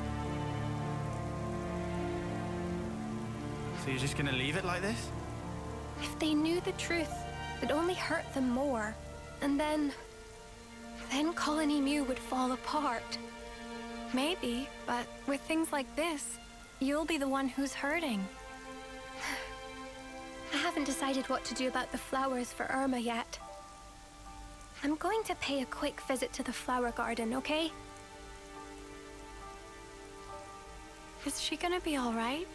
So you're just gonna leave it like this? If they knew the truth, it'd only hurt them more. And then Colony Mew would fall apart. Maybe, but with things like this, you'll be the one who's hurting. I haven't decided what to do about the flowers for Irma yet. I'm going to pay a quick visit to the flower garden, okay? Is she gonna be all right?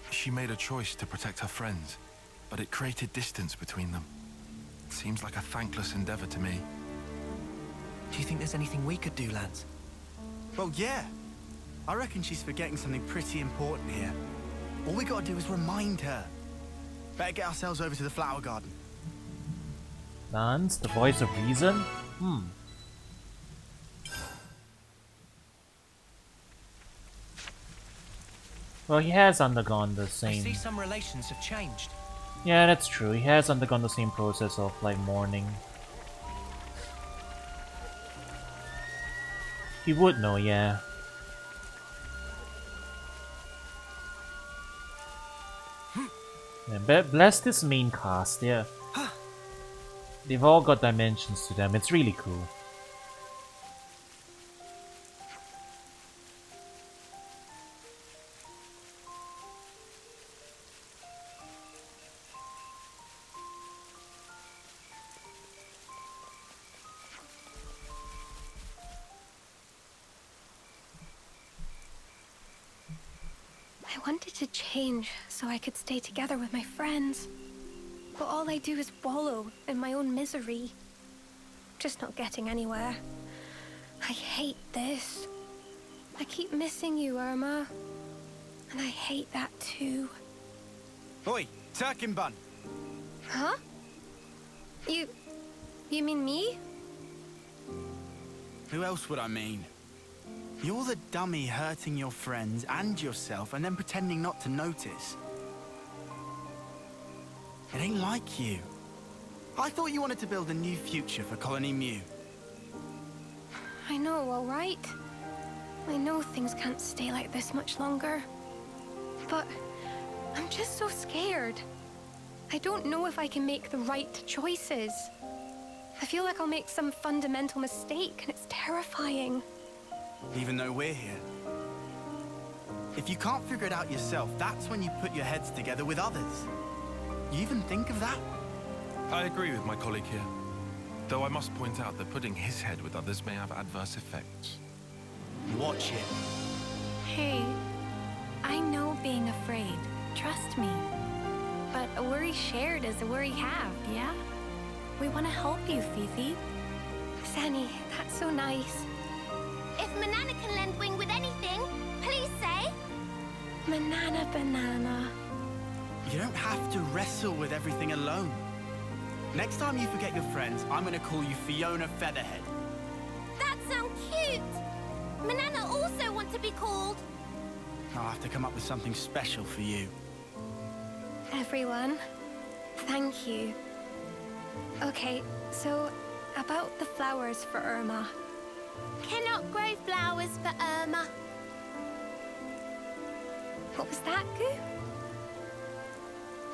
She made a choice to protect her friends, but it created distance between them. Seems like a thankless endeavor to me. Do you think there's anything we could do, lads? Well, yeah. I reckon she's forgetting something pretty important here. All we gotta do is remind her. Better get ourselves over to the flower garden. Lance, the voice of reason? Well, he has undergone the I see same... some relations have changed. Yeah, that's true. He has undergone the same process of, like, mourning. He would know, yeah. Yeah, bless this main cast, yeah. They've all got dimensions to them. It's really cool. I wanted to change so I could stay together with my friends. But all I do is wallow in my own misery. Just not getting anywhere. I hate this. I keep missing you, Irma. And I hate that too. Oi, Turkin Bun. Huh? You mean me? Who else would I mean? You're the dummy hurting your friends and yourself and then pretending not to notice. It ain't like you. I thought you wanted to build a new future for Colony Mew. I know, all right? I know things can't stay like this much longer. But I'm just so scared. I don't know if I can make the right choices. I feel like I'll make some fundamental mistake, and it's terrifying. Even though we're here. If you can't figure it out yourself, that's when you put your heads together with others. You even think of that? I agree with my colleague here. Though I must point out that putting his head with others may have adverse effects. Watch it. Hey, I know being afraid. Trust me. But a worry shared is a worry halved, yeah? We want to help you, Fifi. Zanny, that's so nice. If Manana can lend wing with anything, please say. Manana banana. You don't have to wrestle with everything alone. Next time you forget your friends, I'm gonna call you Fiona Featherhead. That sounds cute. Manana also wants to be called. I'll have to come up with something special for you. Everyone, thank you. Okay, so about the flowers for Irma. Cannot grow flowers for Irma. What was that, Goo?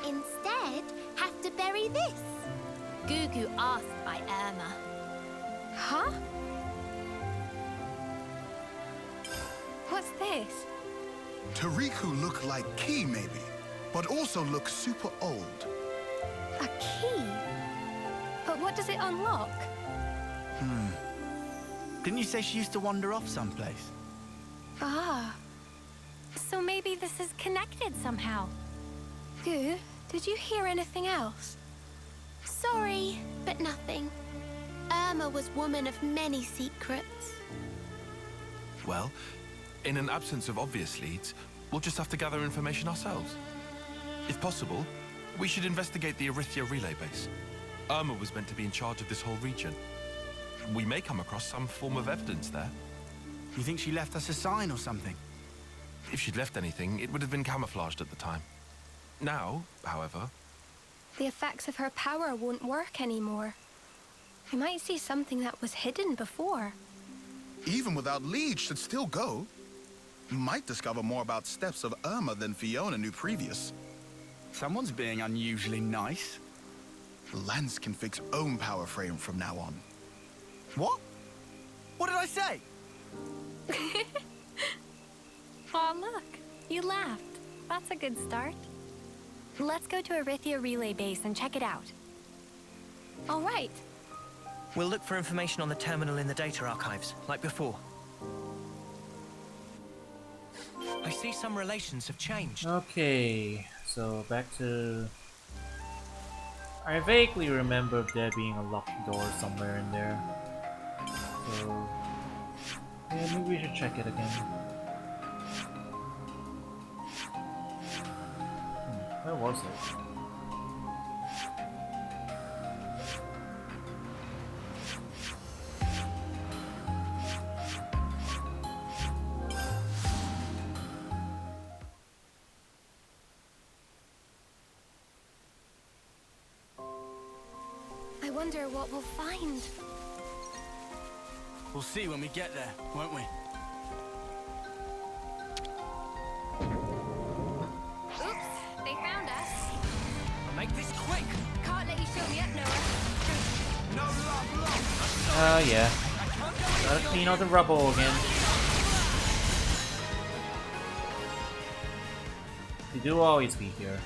Instead, have to bury this. Gugu asked by Irma. Huh? What's this? Tariku look like key maybe, but also look super old. A key? But what does it unlock? Didn't you say she used to wander off someplace? Ah. So maybe this is connected somehow. Goo, did you hear anything else? Sorry, but nothing. Irma was woman of many secrets. Well, in an absence of obvious leads, we'll just have to gather information ourselves. If possible, we should investigate the Arithia relay base. Irma was meant to be in charge of this whole region. We may come across some form of evidence there. You think she left us a sign or something? If she'd left anything, it would have been camouflaged at the time. Now, however... The effects of her power won't work anymore. We might see something that was hidden before. Even without leads should still go. Might discover more about steps of Irma than Fiona knew previous. Someone's being unusually nice. Lance can fix own power frame from now on. What? What did I say? Aw, look. You laughed. That's a good start. Let's go to Arithia relay base and check it out. All right. We'll look for information on the terminal in the data archives, like before. I see some relations have changed. Okay, so back to... I vaguely remember there being a locked door somewhere in there. So... yeah, maybe we should check it again. Where was it? I wonder what we'll find. We'll see when we get there, won't we? Oops, they found us. I'll make this quick! Can't let you show me up, Noah. No love lost! Oh yeah. Gotta clean out the rubble again. They do always be here.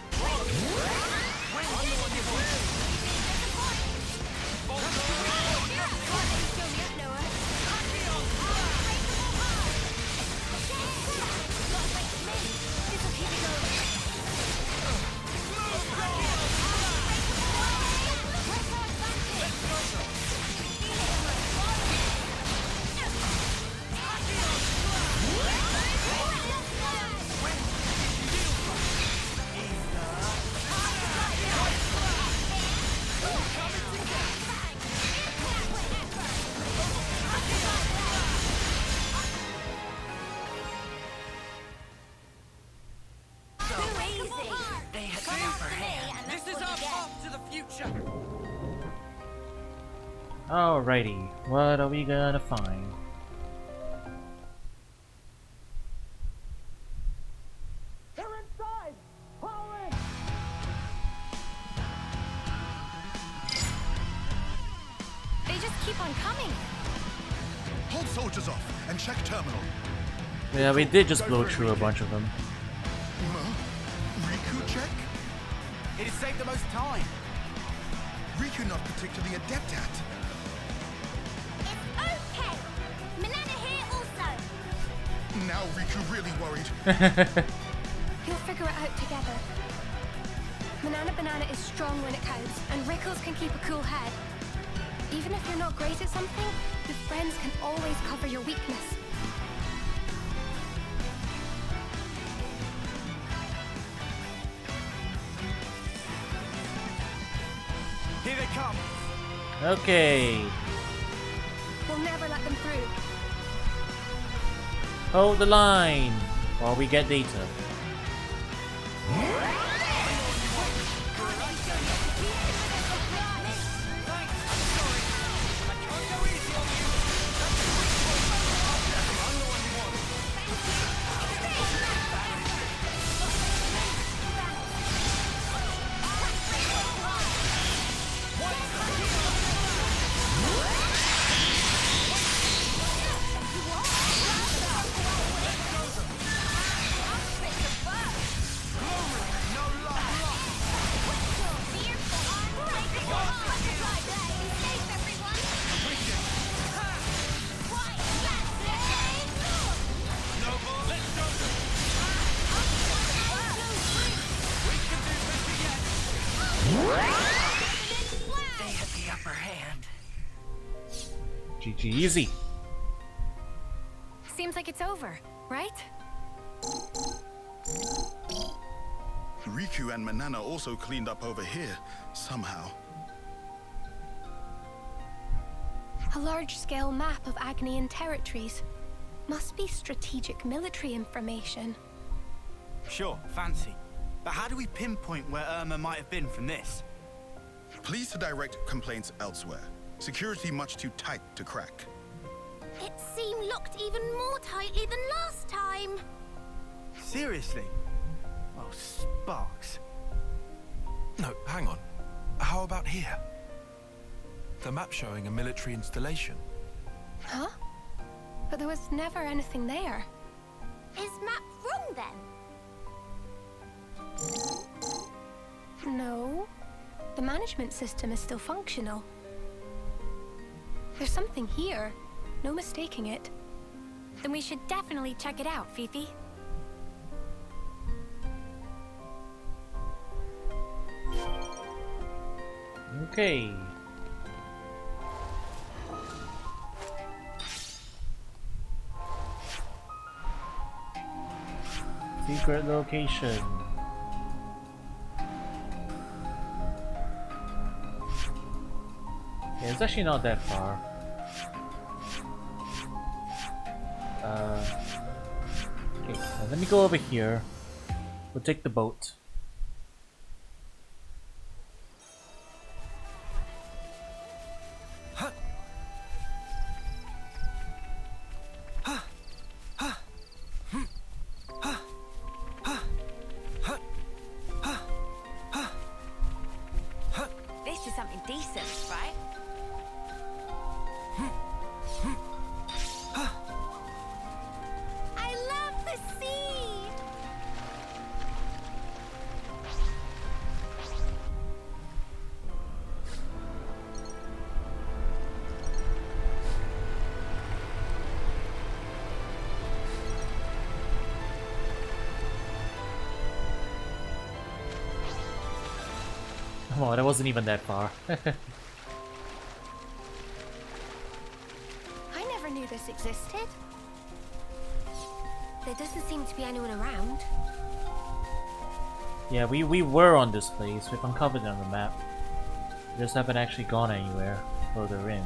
Alrighty, what are we gonna find? They're inside! Haul in! They just keep on coming. Hold soldiers off and check terminal. Yeah, we did just blow through a bunch of them. Riku check? It'd save the most time. Riku not particularly adept at. It's okay. Manana here also. Now Riku really worried. You'll figure it out together. Banana is strong when it counts, and Rickles can keep a cool head. Even if you're not great at something, your friends can always cover your weakness. Here they come. Okay, We'll never let them through. hold the line while we get data. They had the upper hand. GG easy. Seems like it's over, right? Riku and Manana also cleaned up over here, somehow. A large-scale map of Agnian territories. Must be strategic military information. Sure, fancy. But how do we pinpoint where Irma might have been from this? Please to direct complaints elsewhere. Security much too tight to crack. It seemed locked even more tightly than last time. Seriously? Oh, Sparks. No, hang on. How about here? The map showing a military installation. Huh? But there was never anything there. Is map wrong then? No. The management system is still functional. There's something here. No mistaking it. Then we should definitely check it out, Fifi. Okay. Secret location. Yeah, it's actually not that far. Okay, now let me go over here. We'll take the boat. This is something decent, right? I love the sea! Oh, that wasn't even that far. I never knew this existed. There doesn't seem to be anyone around. Yeah, we were on this place. We've uncovered it on the map. We just haven't actually gone anywhere further in.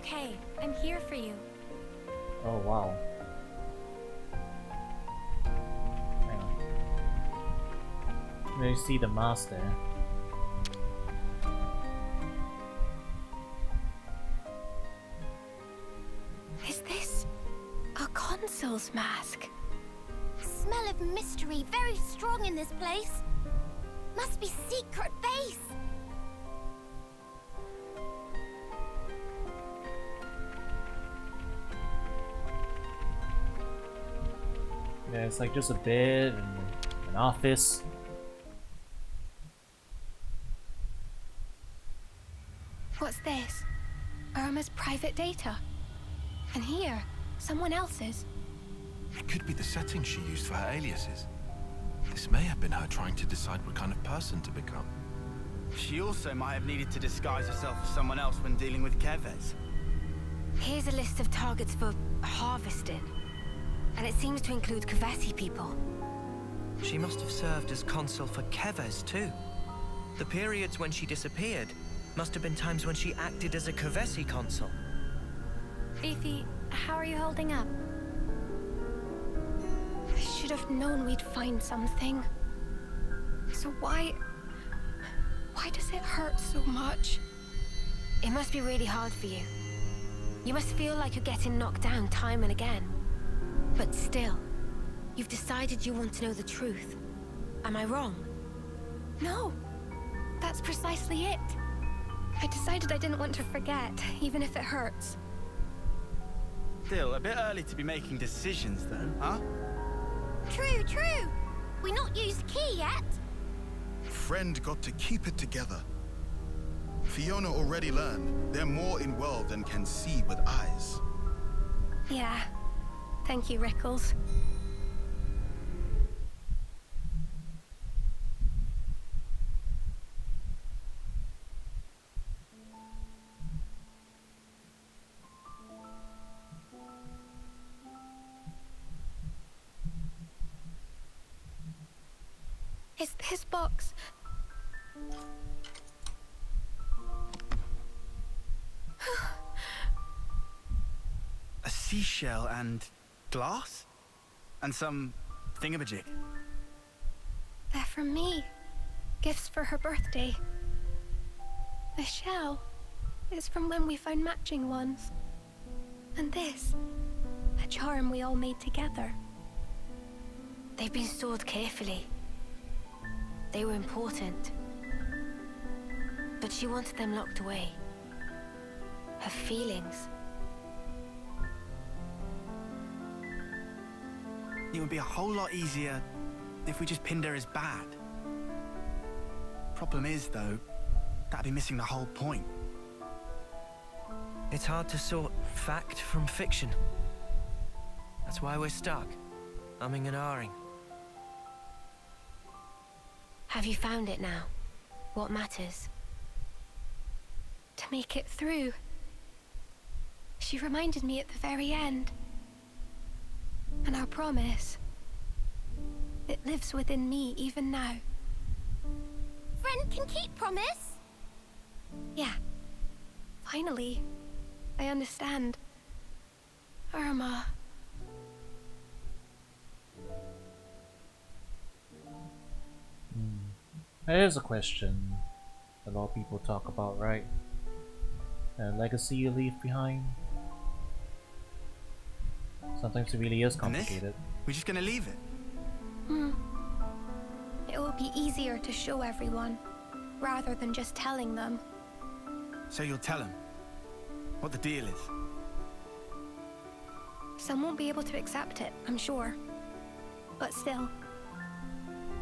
okay. I'm here for you. Oh wow. Hang on. Let me see the master. Is this a consul's mask? Smell of mystery very strong in this place. Must be secret base. Yeah, it's like just a bed and an office. What's this? Irma's private data. And here, someone else's. It could be the settings she used for her aliases. This may have been her trying to decide what kind of person to become. She also might have needed to disguise herself as someone else when dealing with Keves. Here's a list of targets for harvesting. And it seems to include Kavesi people. She must have served as consul for Keves too. The periods when she disappeared must have been times when she acted as a Kavesi consul. Fifi, how are you holding up? I should have known we'd find something. So why does it hurt so much? It must be really hard for you. You must feel like you're getting knocked down time and again. But still, you've decided you want to know the truth. Am I wrong? No, that's precisely it. I decided I didn't want to forget, even if it hurts. Still, a bit early to be making decisions though, huh? True, true. We not used key yet. Friend got to keep it together. Fiona already learned they're more in world than can see with eyes. Yeah. Thank you, Rickles. Is this box... A seashell and glass? And some thingamajig. They're from me. Gifts for her birthday. The shell is from when we found matching ones. And this, a charm we all made together. They've been stored carefully. They were important. But she wanted them locked away. Her feelings. It would be a whole lot easier if we just pinned her as bad. Problem is, though, that'd be missing the whole point. It's hard to sort fact from fiction. That's why we're stuck, umming and ahhing. Have you found it now? What matters? To make it through. She reminded me at the very end. And our promise. It lives within me even now. Friend can keep promise? Yeah. Finally, I understand. Irma. That is a question a lot of people talk about, right? A legacy you leave behind. Sometimes it really is complicated. We're just gonna leave it? It will be easier to show everyone, rather than just telling them. So you'll tell him what the deal is? Some won't be able to accept it, I'm sure. But still,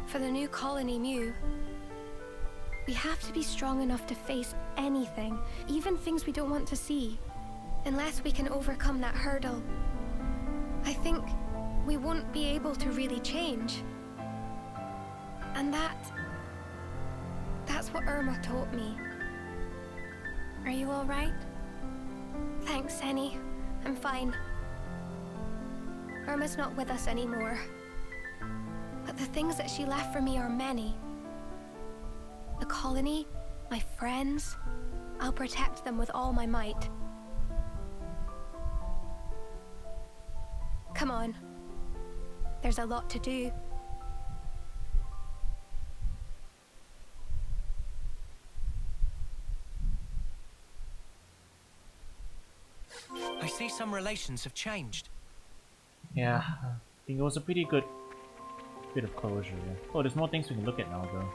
for the new colony Mew, we have to be strong enough to face anything, even things we don't want to see. Unless we can overcome that hurdle, I think we won't be able to really change. And that's what Irma taught me. Are you all right? Thanks, Henny. I'm fine. Irma's not with us anymore. But the things that she left for me are many. The colony, my friends, I'll protect them with all my might. Come on. There's a lot to do. I see some relations have changed. Yeah, I think it was a pretty good bit of closure. Yeah. Oh, there's more things we can look at now, though.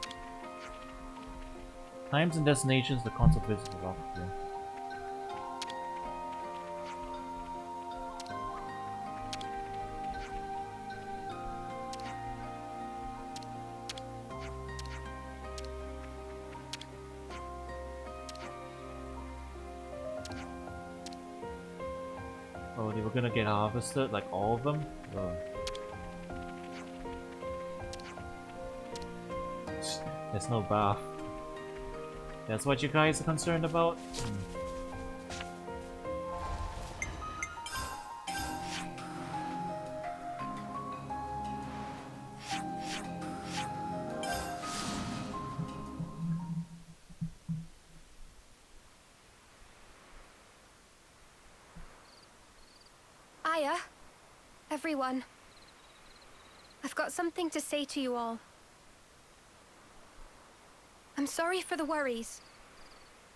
Times and destinations the console visits will offer you. Oh, they were gonna get harvested, like all of them? Oh. There's no bath. That's what you guys are concerned about? Aya, everyone. I've got something to say to you all. I'm sorry for the worries.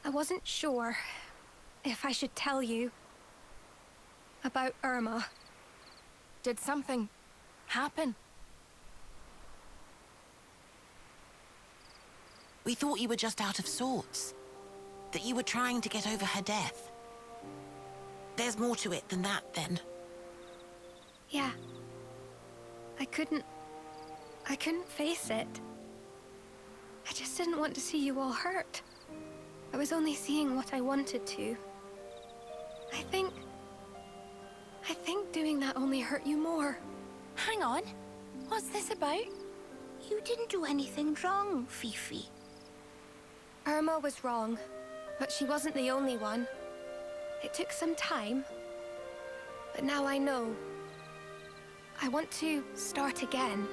I wasn't sure if I should tell you about Irma. Did something happen? We thought you were just out of sorts. That you were trying to get over her death. There's more to it than that, then. Yeah. I couldn't face it. I just didn't want to see you all hurt. I was only seeing what I wanted to. I think doing that only hurt you more. Hang on. What's this about? You didn't do anything wrong, Fifi. Irma was wrong, but she wasn't the only one. It took some time, but now I know. I want to start again.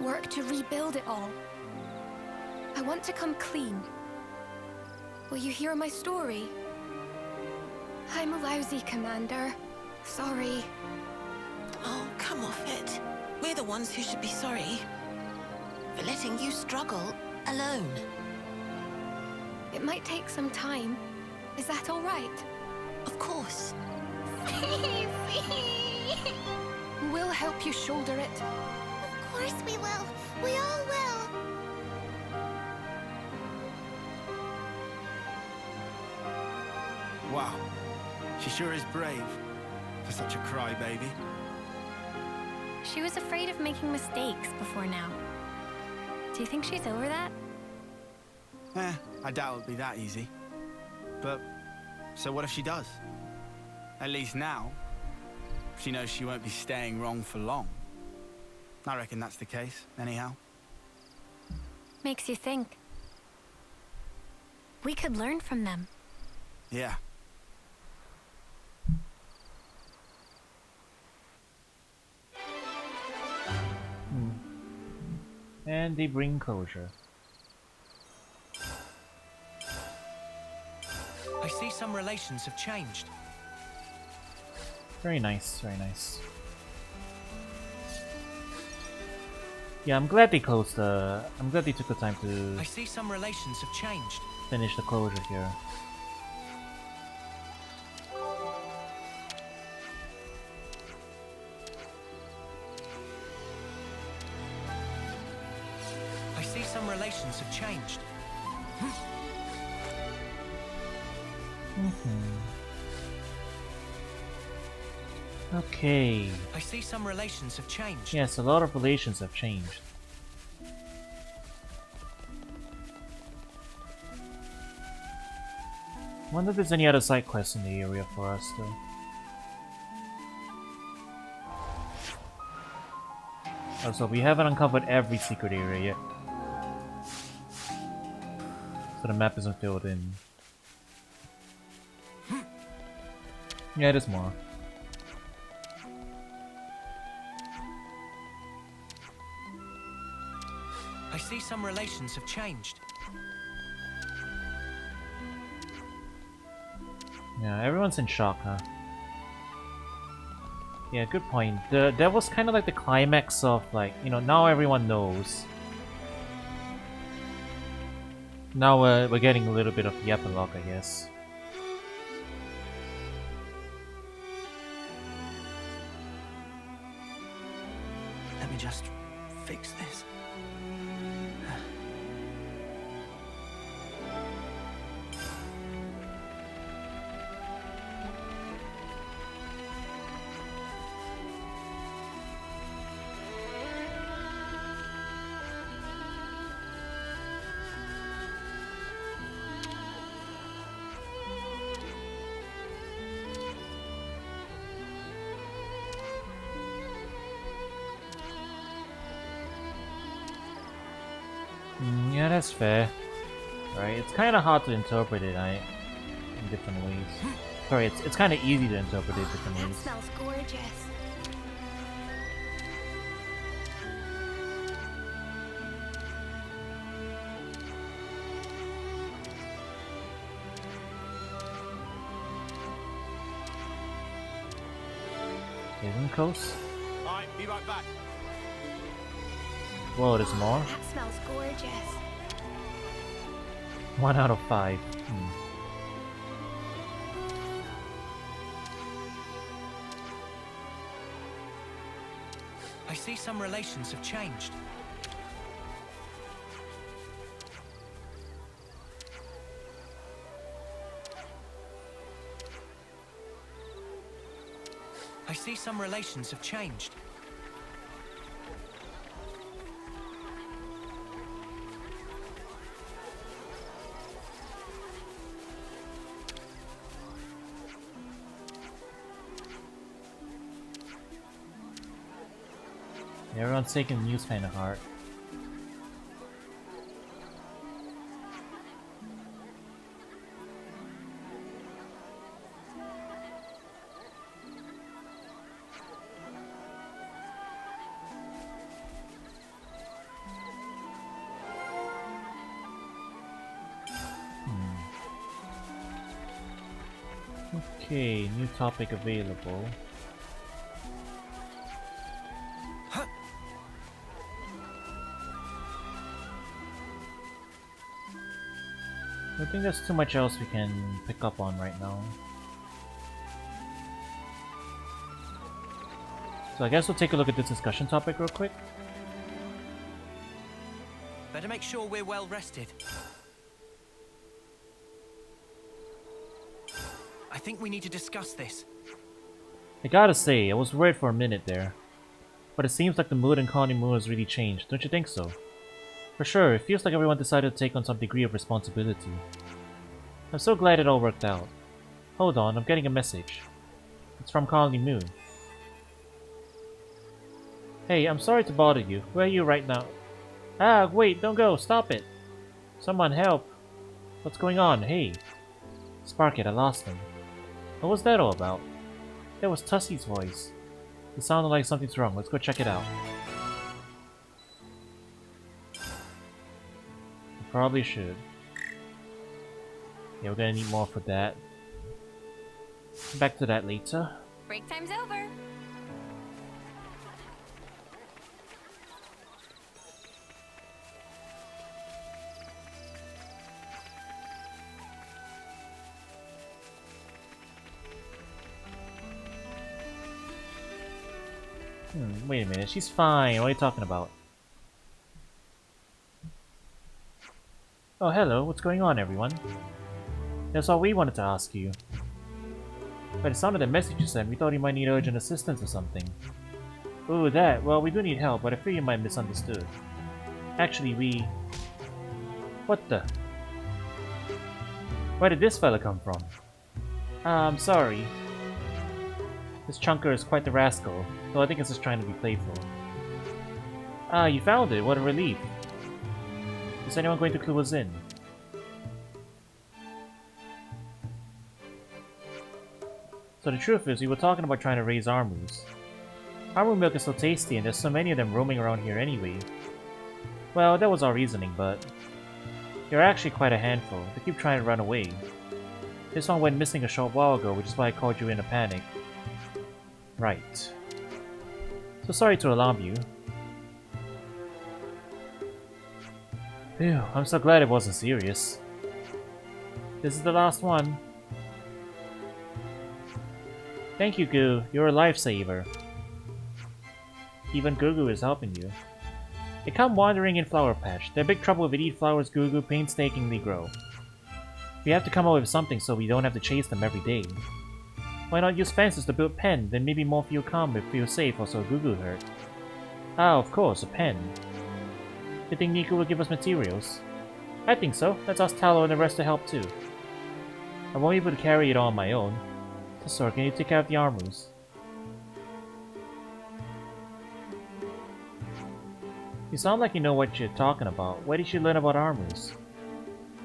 Work to rebuild it all. I want to come clean. Will you hear my story? I'm a lousy commander. Sorry. Oh, come off it. We're the ones who should be sorry. For letting you struggle alone. It might take some time. Is that all right? Of course. We'll help you shoulder it. Of course we will. We all will. Wow. She sure is brave. For such a crybaby. She was afraid of making mistakes before now. Do you think she's over that? I doubt it'll be that easy. But, so what if she does? At least now, she knows she won't be staying wrong for long. I reckon that's the case, anyhow. Makes you think. We could learn from them. Yeah. And they bring closure. I see some relations have changed. Very nice, very nice. Yeah, I'm glad they closed the... I'm glad they took the time to I see some relations have changed. finish the closure here. I see some relations have changed. Okay. I see some relations have changed. Yes, a lot of relations have changed. Wonder if there's any other side quests in the area for us though. Also, we haven't uncovered every secret area yet. So the map isn't filled in. Yeah, there's more. I see some relations have changed. Yeah, everyone's in shock, huh? Yeah, good point. That was kind of like the climax of, like, you know, now everyone knows. Now we're getting a little bit of the epilogue, I guess. Let me just fix this. Yeah, that's fair. Right, it's kind of hard to interpret it, in different ways. Sorry, it's kind of easy to interpret it different That ways. smells gorgeous. Isn't close? Alright, be right back. Whoa, there's more? That smells gorgeous. 1 out of 5. I see some relations have changed. I see some relations have changed. Everyone's taking the news kind of hard. Okay, new topic available. I think there's too much else we can pick up on right now. So I guess we'll take a look at this discussion topic real quick. Better make sure we're well rested. I think we need to discuss this. I gotta say, I was worried for a minute there. But it seems like the mood in Colony Moon has really changed, don't you think so? For sure, it feels like everyone decided to take on some degree of responsibility. I'm so glad it all worked out. Hold on, I'm getting a message. It's from Colony Moon. Hey, I'm sorry to bother you. Where are you right now? Ah, wait, don't go, stop it! Someone help! What's going on? Hey! Spark it, I lost him. What was that all about? That was Tussie's voice. It sounded like something's wrong. Let's go check it out. We probably should. Yeah, we're gonna need more for that. Back to that later. Break time's over. Wait a minute, she's fine. What are you talking about? Oh, hello. What's going on, everyone? That's all we wanted to ask you. By the sound of the message you sent, we thought you might need urgent assistance or something. Ooh, that. Well, we do need help, but I fear you might have misunderstood. Actually, we... What the? Where did this fella come from? I'm sorry. This chunker is quite the rascal, though I think it's just trying to be playful. Ah, you found it. What a relief. Is anyone going to clue us in? So the truth is, we were talking about trying to raise Armus. Armu milk is so tasty and there's so many of them roaming around here anyway. Well, that was our reasoning, but... You're actually quite a handful. They keep trying to run away. This one went missing a short while ago, which is why I called you in a panic. Right. So sorry to alarm you. Phew, I'm so glad it wasn't serious. This is the last one. Thank you, Goo. You're a lifesaver. Even Gugu is helping you. They come wandering in Flower Patch. They're big trouble if it eat flowers Gugu painstakingly grow. We have to come up with something so we don't have to chase them every day. Why not use fences to build pen? Then maybe more feel calm if feel safe or so Gugu hurt. Ah, of course, a pen. You think Nico will give us materials? I think so. Let's ask Tallow and the rest to help too. I won't be able to carry it all on my own. Tesor, can you take care of the armors? You sound like you know what you're talking about. Where did you learn about armors?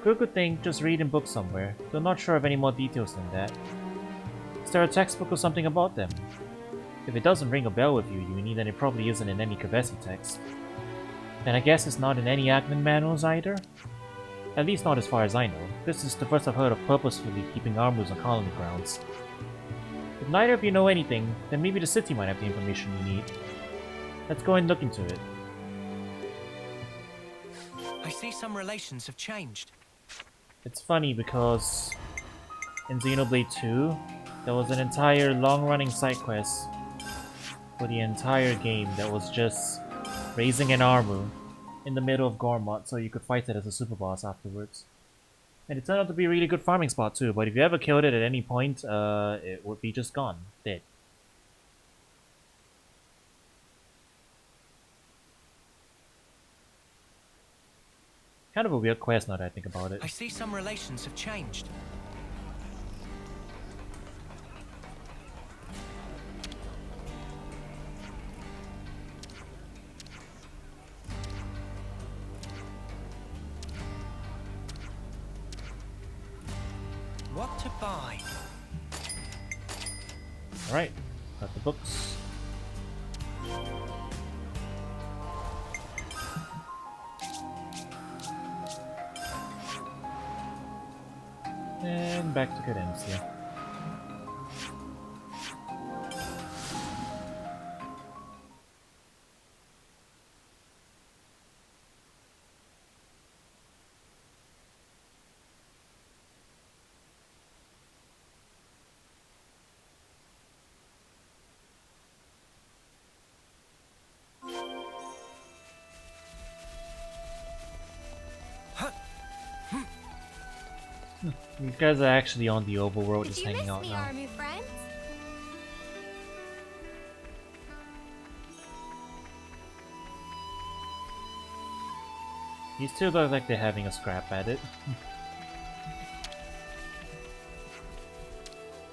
Gugu think just read in books somewhere, though I'm not sure of any more details than that. Is there a textbook or something about them? If it doesn't ring a bell with you, Uni, then it probably isn't in any Kavesi text. And I guess it's not in any Ackman manuals either? At least not as far as I know. This is the first I've heard of purposefully keeping armors on colony grounds. If neither of you know anything, then maybe the city might have the information you need. Let's go and look into it. I see some relations have changed. It's funny because in Xenoblade 2, there was an entire long-running side quest for the entire game that was just raising an armor in the middle of Gormott so you could fight it as a super boss afterwards. And it turned out to be a really good farming spot too, but if you ever killed it at any point, it would be just gone. Dead. Kind of a weird quest now that I think about it. I see some relations have changed. What to buy? Alright, got the books. And back to Cadencia. These guys are actually on the overworld, just hanging out now. Army friends? These two look like they're having a scrap at it.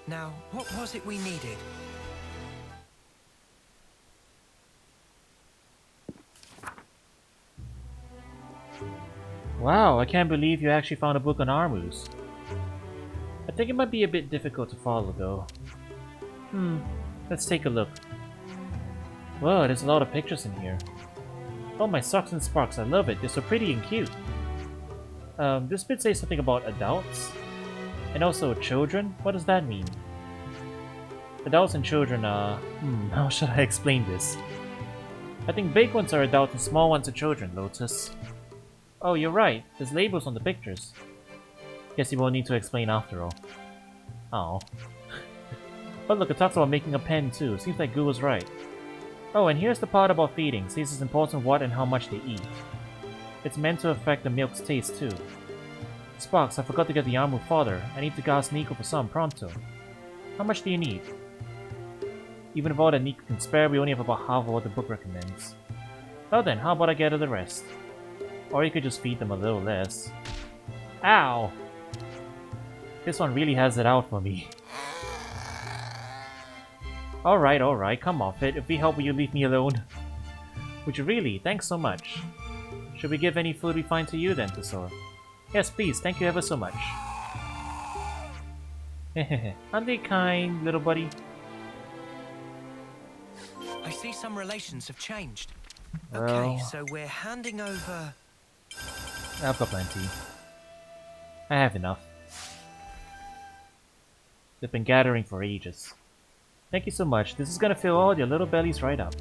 Now, what was it we needed? Wow, I can't believe you actually found a book on armors. I think it might be a bit difficult to follow though. Let's take a look. Whoa, there's a lot of pictures in here. Oh, my socks and sparks, I love it. They're so pretty and cute. This bit says something about adults. And also children? What does that mean? Adults and children are... how should I explain this? I think big ones are adults and small ones are children, Lotus. Oh, you're right. There's labels on the pictures. Guess you won't need to explain after all. Oh. But look, it talks about making a pen too. Seems like Goo was right. Oh, and here's the part about feeding. Says it's important what and how much they eat. It's meant to affect the milk's taste too. Sparks, I forgot to get the armor fodder. I need to ask Nico for some pronto. How much do you need? Even if all that Nico can spare, we only have about half of what the book recommends. Well then, how about I get her the rest? Or you could just feed them a little less. Ow! This one really has it out for me. Alright, come off it. If we help, will you leave me alone? Would you really? Thanks so much. Should we give any food we find to you then, Tesor? Yes, please. Thank you ever so much. Hehehe. Aren't they kind, little buddy? I see some relations have changed. Well, okay, so we're handing over... I've got plenty. I have enough. They've been gathering for ages. Thank you so much. This is gonna fill all your little bellies right up.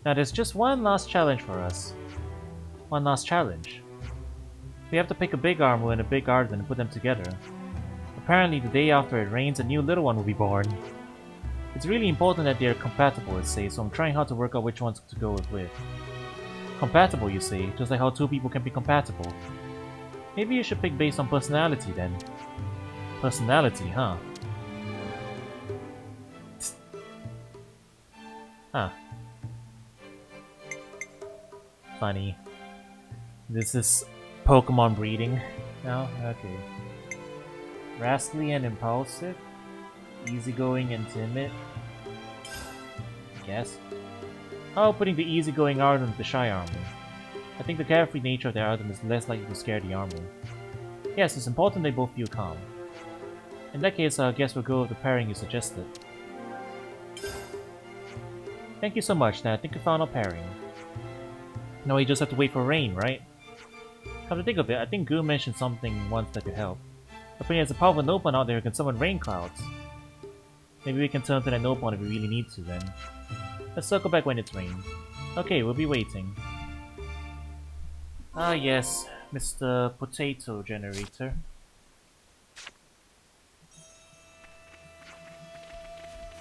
Now there's just one last challenge for us. One last challenge. We have to pick a big armor and a big garden and put them together. Apparently the day after it rains, a new little one will be born. It's really important that they are compatible, it says, so I'm trying hard to work out which ones to go with. Compatible, you say? Just like how two people can be compatible. Maybe you should pick based on personality then. Personality, huh? Huh. Funny. This is Pokemon breeding now? Okay. Rascally and impulsive? Easygoing and timid? I guess. How about putting the easygoing Artem with the shy armor? I think the carefree nature of the Artem is less likely to scare the armor. Yes, it's important they both feel calm. In that case, I guess we'll go with the pairing you suggested. Thank you so much, Nat. I think we found our pairing. Now we just have to wait for rain, right? Come to think of it, I think Goo mentioned something once that could help. Apparently there's a powerful Nopon out there who can summon rain clouds. Maybe we can turn to that Nopon if we really need to then. Let's circle back when it's rained. Okay, we'll be waiting. Ah yes, Mr. Potato Generator.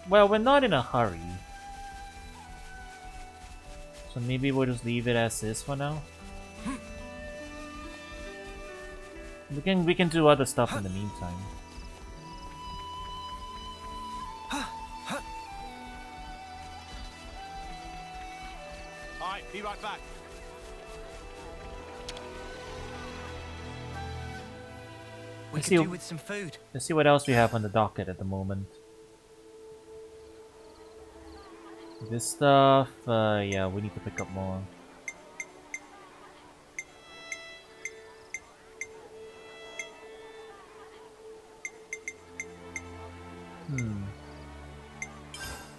Well, we're not in a hurry. So maybe we'll just leave it as is for now. We can do other stuff in the meantime. Alright, be right back. We could do with some food. Let's see what else we have on the docket at the moment. This stuff, yeah, we need to pick up more.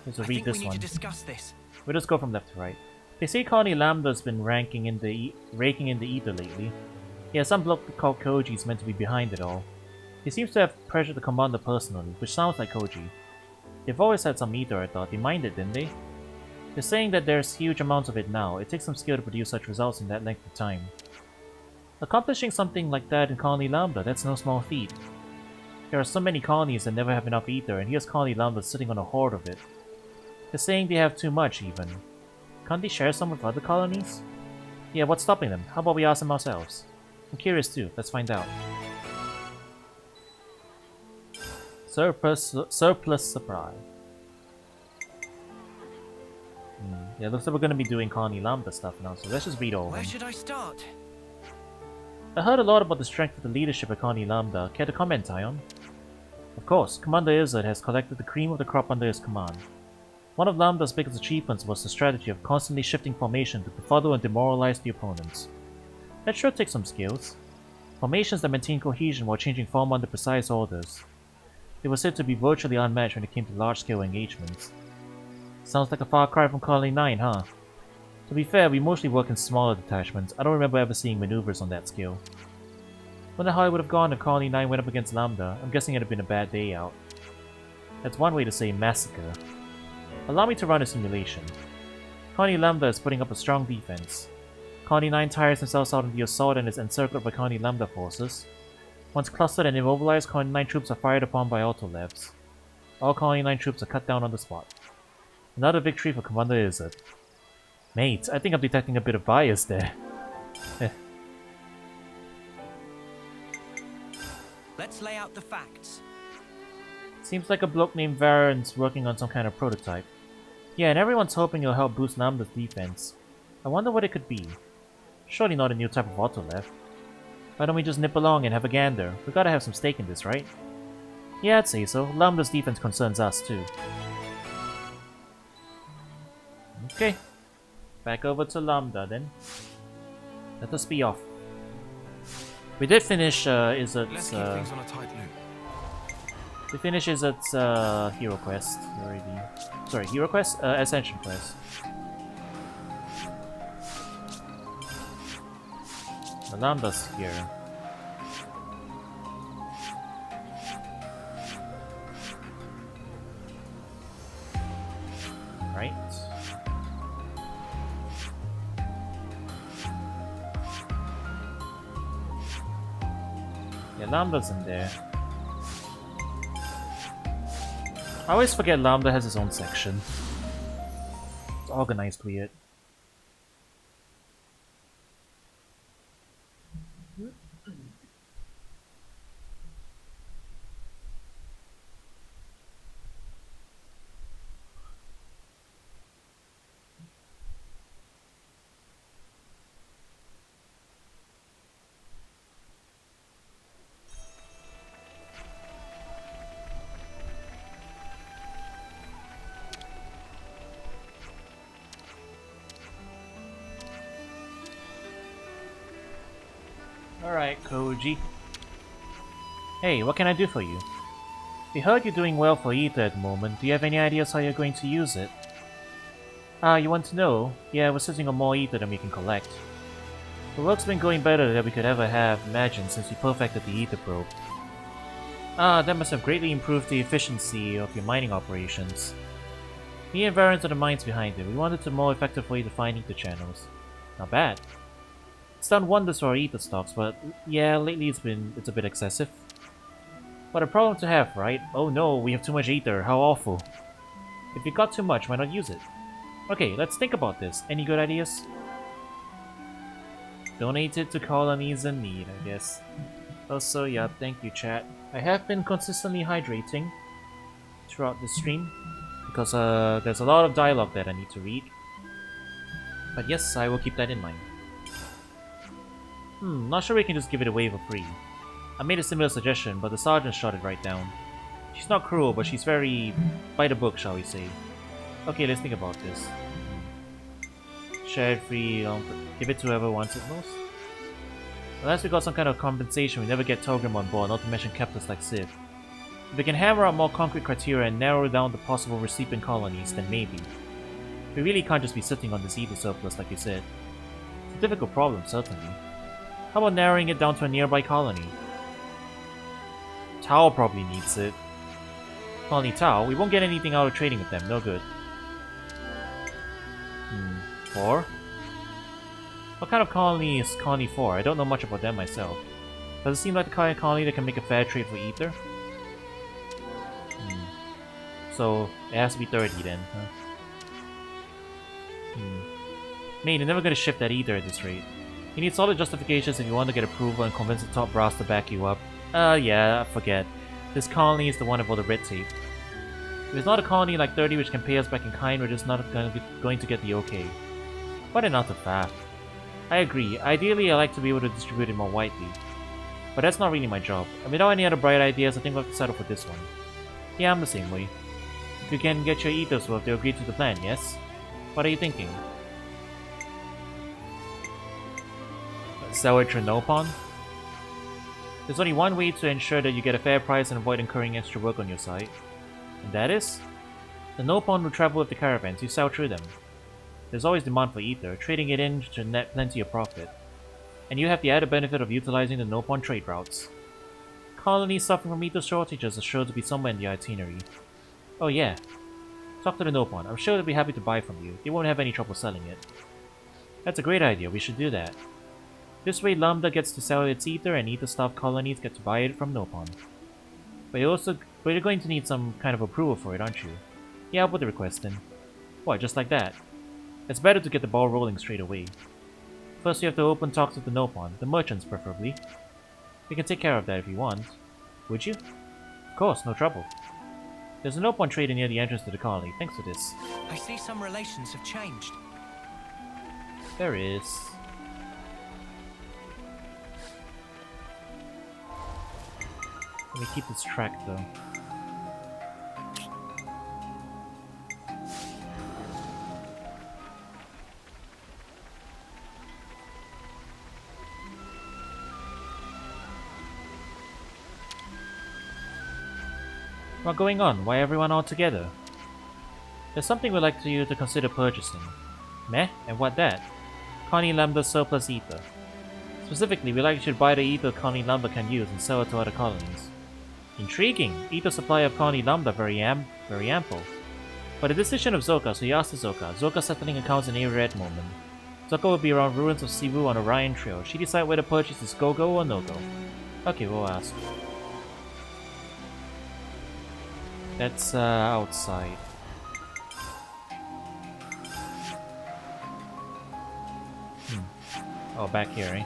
Let's read this one. We need to discuss this. We'll just go from left to right. They say Colony Lambda's been raking in the ether lately. Yeah, some bloke called Koji's meant to be behind it all. He seems to have pressured the commander personally, which sounds like Koji. They've always had some ether, I thought. They mined it, didn't they? They're saying that there's huge amounts of it now. It takes some skill to produce such results in that length of time. Accomplishing something like that in Colony Lambda, that's no small feat. There are so many colonies that never have enough ether, and here's Colony Lambda sitting on a hoard of it. They're saying they have too much, even. Can't they share some with other colonies? Yeah, what's stopping them? How about we ask them ourselves? I'm curious too. Let's find out. Surplus supply. Yeah, looks like we're gonna be doing Colony Lambda stuff now, so let's just read all of them. Where should I start? I heard a lot about the strength of the leadership at Colony Lambda. Care to comment, Ion? Of course, Commander Izzard has collected the cream of the crop under his command. One of Lambda's biggest achievements was the strategy of constantly shifting formation to befuddle and demoralize the opponents. That sure takes some skills. Formations that maintain cohesion while changing form under precise orders. They were said to be virtually unmatched when it came to large-scale engagements. Sounds like a far cry from Colony 9, huh? To be fair, we mostly work in smaller detachments. I don't remember ever seeing maneuvers on that scale. Wonder how it would have gone if Colony 9 went up against Lambda. I'm guessing it'd have been a bad day out. That's one way to say massacre. Allow me to run a simulation. Colony Lambda is putting up a strong defense. Colony 9 tires themselves out in the assault and is encircled by Colony Lambda forces. Once clustered and immobilized, Colony 9 troops are fired upon by auto-levs. All Colony 9 troops are cut down on the spot. Another victory for Commander Izzard. Mate, I think I'm detecting a bit of bias there. Let's lay out the facts. Seems like a bloke named Varen's working on some kind of prototype. Yeah, and everyone's hoping it'll help boost Lambda's defense. I wonder what it could be. Surely not a new type of auto-left. Why don't we just nip along and have a gander? We gotta have some stake in this, right? Yeah, I'd say so. Lambda's defense concerns us too. Okay. Back over to Lambda then. Let us be off. We did finish Izzard's Let's keep things on a tight loop. we finished Izzard's hero quest already. Sorry, hero quest? Ascension quest. The Lambda's here. Right. Yeah, Lambda's in there. I always forget Lambda has its own section. It's organized weird. Alright, Koji. Hey, what can I do for you? We heard you're doing well for Ether at the moment. Do you have any ideas how you're going to use it? Ah, you want to know? Yeah, we're sitting on more Ether than we can collect. The work's been going better than we could ever have imagined since we perfected the Ether probe. Ah, that must have greatly improved the efficiency of your mining operations. Me and Varens are the minds behind it. We wanted to more effective way to find Ether channels. Not bad. It's done wonders for our Ether stocks, but yeah, lately it's a bit excessive. But a problem to have, right? Oh no, we have too much Ether, how awful. If we got too much, why not use it? Okay, let's think about this. Any good ideas? Donate it to colonies in need, I guess. Also, yeah, thank you, chat. I have been consistently hydrating throughout the stream, because there's a lot of dialogue that I need to read. But yes, I will keep that in mind. Not sure we can just give it away for free. I made a similar suggestion, but the sergeant shot it right down. She's not cruel, but she's very by the book, shall we say. Okay, let's think about this. Share it free, give it to whoever wants it most. Unless we got some kind of compensation, we never get Togrim on board, not to mention captors like Civ. If we can hammer out more concrete criteria and narrow down the possible recipient colonies, then maybe. We really can't just be sitting on this Ether surplus like you said. It's a difficult problem, certainly. How about narrowing it down to a nearby colony? Tau probably needs it. Colony Tau? We won't get anything out of trading with them, no good. 4? What kind of colony is Colony 4? I don't know much about them myself. Does it seem like the kind of colony that can make a fair trade for Ether? So, it has to be 30 then, huh? Man, you're never gonna ship that Ether at this rate. You need solid justifications if you want to get approval and convince the top brass to back you up. Yeah, forget. This colony is the one with all the red tape. If it's not a colony like 30 which can pay us back in kind, we're just not going to get the okay. What an artifact. I agree, ideally I like to be able to distribute it more widely. But that's not really my job, and without any other bright ideas I think we'll have to settle for this one. Yeah, I'm the same way. If you can get your Ethos worth, they'll agree to the plan, yes? What are you thinking? Sell it to Nopon? There's only one way to ensure that you get a fair price and avoid incurring extra work on your side. And that is? The Nopon will travel with the caravans, you sell through them. There's always demand for Ether, trading it in to net plenty of profit. And you have the added benefit of utilizing the Nopon trade routes. Colonies suffering from Ether shortages are sure to be somewhere in the itinerary. Oh yeah. Talk to the Nopon, I'm sure they'll be happy to buy from you, they won't have any trouble selling it. That's a great idea, we should do that. This way Lambda gets to sell its Ether and Ether-staffed colonies get to buy it from Nopon. But you're going to need some kind of approval for it, aren't you? Yeah, I'll put the request in. What, just like that? It's better to get the ball rolling straight away. First you have to open talks with the Nopon, the merchants preferably. We can take care of that if you want. Would you? Of course, no trouble. There's a Nopon trader near the entrance to the colony, thanks to this. I see some relations have changed. There is. Let me keep this track though. What's going on? Why everyone all together? There's something we'd like you to consider purchasing. Meh? And what that? Colony Lambda surplus Ether. Specifically, we'd like you to buy the Ether Colony Lambda can use and sell it to other colonies. Intriguing! Ether supply of Colony Lambda very ample. But the decision of Zoka, so you asked Zoka. Zoka settling accounts in Area at the moment. Zoka will be around ruins of Sivu on Orion Trail. She decide whether to purchase is go-go or no-go. Okay, we'll ask. That's outside. Oh, back here, eh?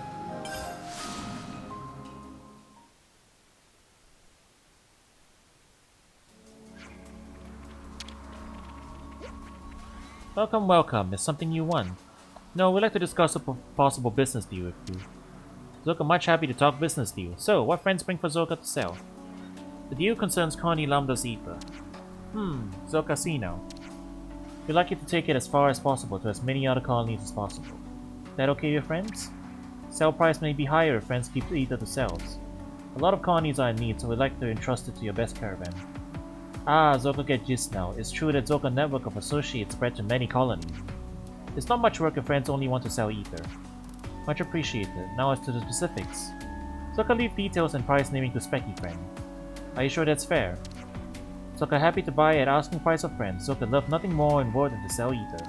Welcome, welcome. Is something you want? No, we'd like to discuss a possible business deal with you. Zoka much happy to talk business deal. So, what friends bring for Zoka to sell? The deal concerns Connie Lambda's ether. Zoka see now. We'd like you to take it as far as possible to as many other colonies as possible. That okay, your friends? Sell price may be higher if friends keep the ether themselves. A lot of colonies are in need, so we'd like to entrust it to your best caravan. Ah, Zoka get gist now. It's true that Zoka network of associates spread to many colonies. It's not much work if friends only want to sell ether. Much appreciated. Now as to the specifics. Zoka leave details and price naming to Specky friend. Are you sure that's fair? Zoka happy to buy at asking price of friends. Zoka love nothing more and more than to sell ether.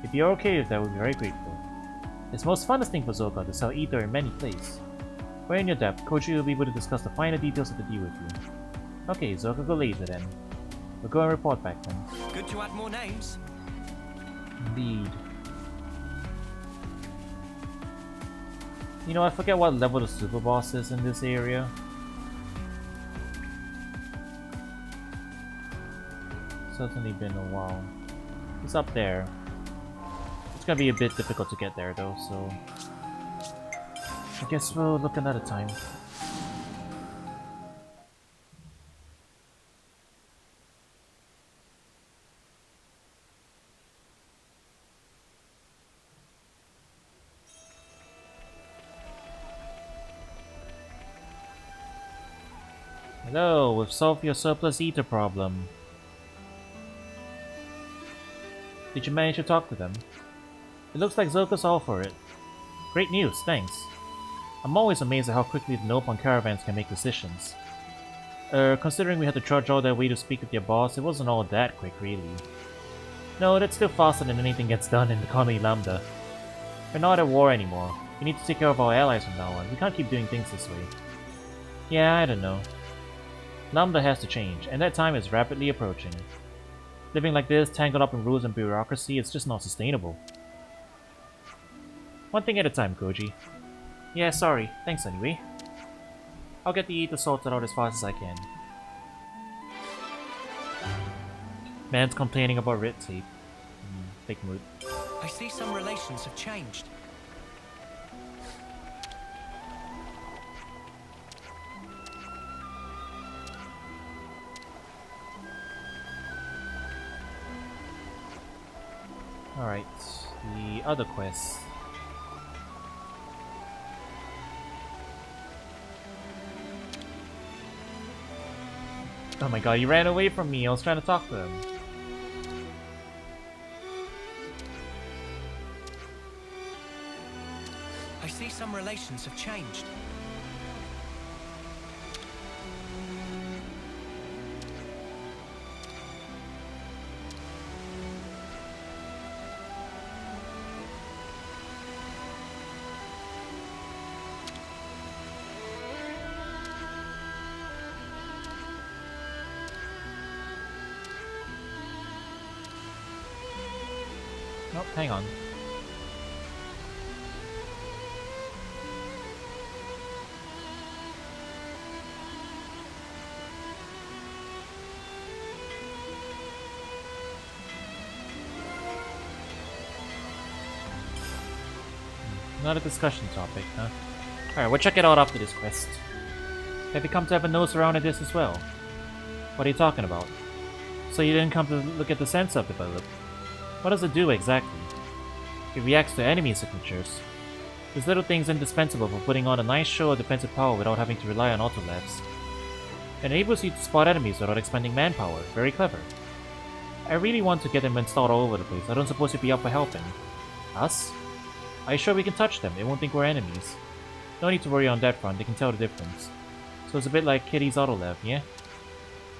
If you're okay with that, we'll be very grateful. It's most funnest thing for Zoka to sell ether in many places. Where in your depth, Koji will be able to discuss the finer details of the deal with you. Okay, Zoka go later then. We'll go and report back then. Good to add more names. Indeed. You know, I forget what level the super boss is in this area. Certainly been a while. It's up there. It's gonna be a bit difficult to get there though, so I guess we'll look another time. Hello, we've solved your surplus ether problem. Did you manage to talk to them? It looks like Zoka's all for it. Great news, thanks. I'm always amazed at how quickly the Nopon caravans can make decisions. Considering we had to trudge all that way to speak with your boss, it wasn't all that quick, really. No, that's still faster than anything gets done in the colony Lambda. We're not at war anymore. We need to take care of our allies from now on. We can't keep doing things this way. Yeah, I don't know. Lambda has to change, and that time is rapidly approaching. Living like this, tangled up in rules and bureaucracy, it's just not sustainable. One thing at a time, Koji. Yeah, sorry. Thanks anyway. I'll get the ether sorted out as fast as I can. Man's complaining about red tape. Big mood. I see some relations have changed. Alright, the other quest. Oh my god, he ran away from me. I was trying to talk to him. I see some relations have changed. Oh, hang on. Not a discussion topic, huh? Alright, we'll check it out after this quest. Have you come to have a nose around at this as well? What are you talking about? So you didn't come to look at the sense of develop? What does it do exactly? It reacts to enemy signatures. This little thing's indispensable for putting on a nice show of defensive power without having to rely on autolabs. It enables you to spot enemies without expending manpower. Very clever. I really want to get them installed all over the place. I don't suppose you'd be up for helping. Us? Are you sure we can touch them? They won't think we're enemies. No need to worry on that front, they can tell the difference. So it's a bit like Kitty's autolab, yeah?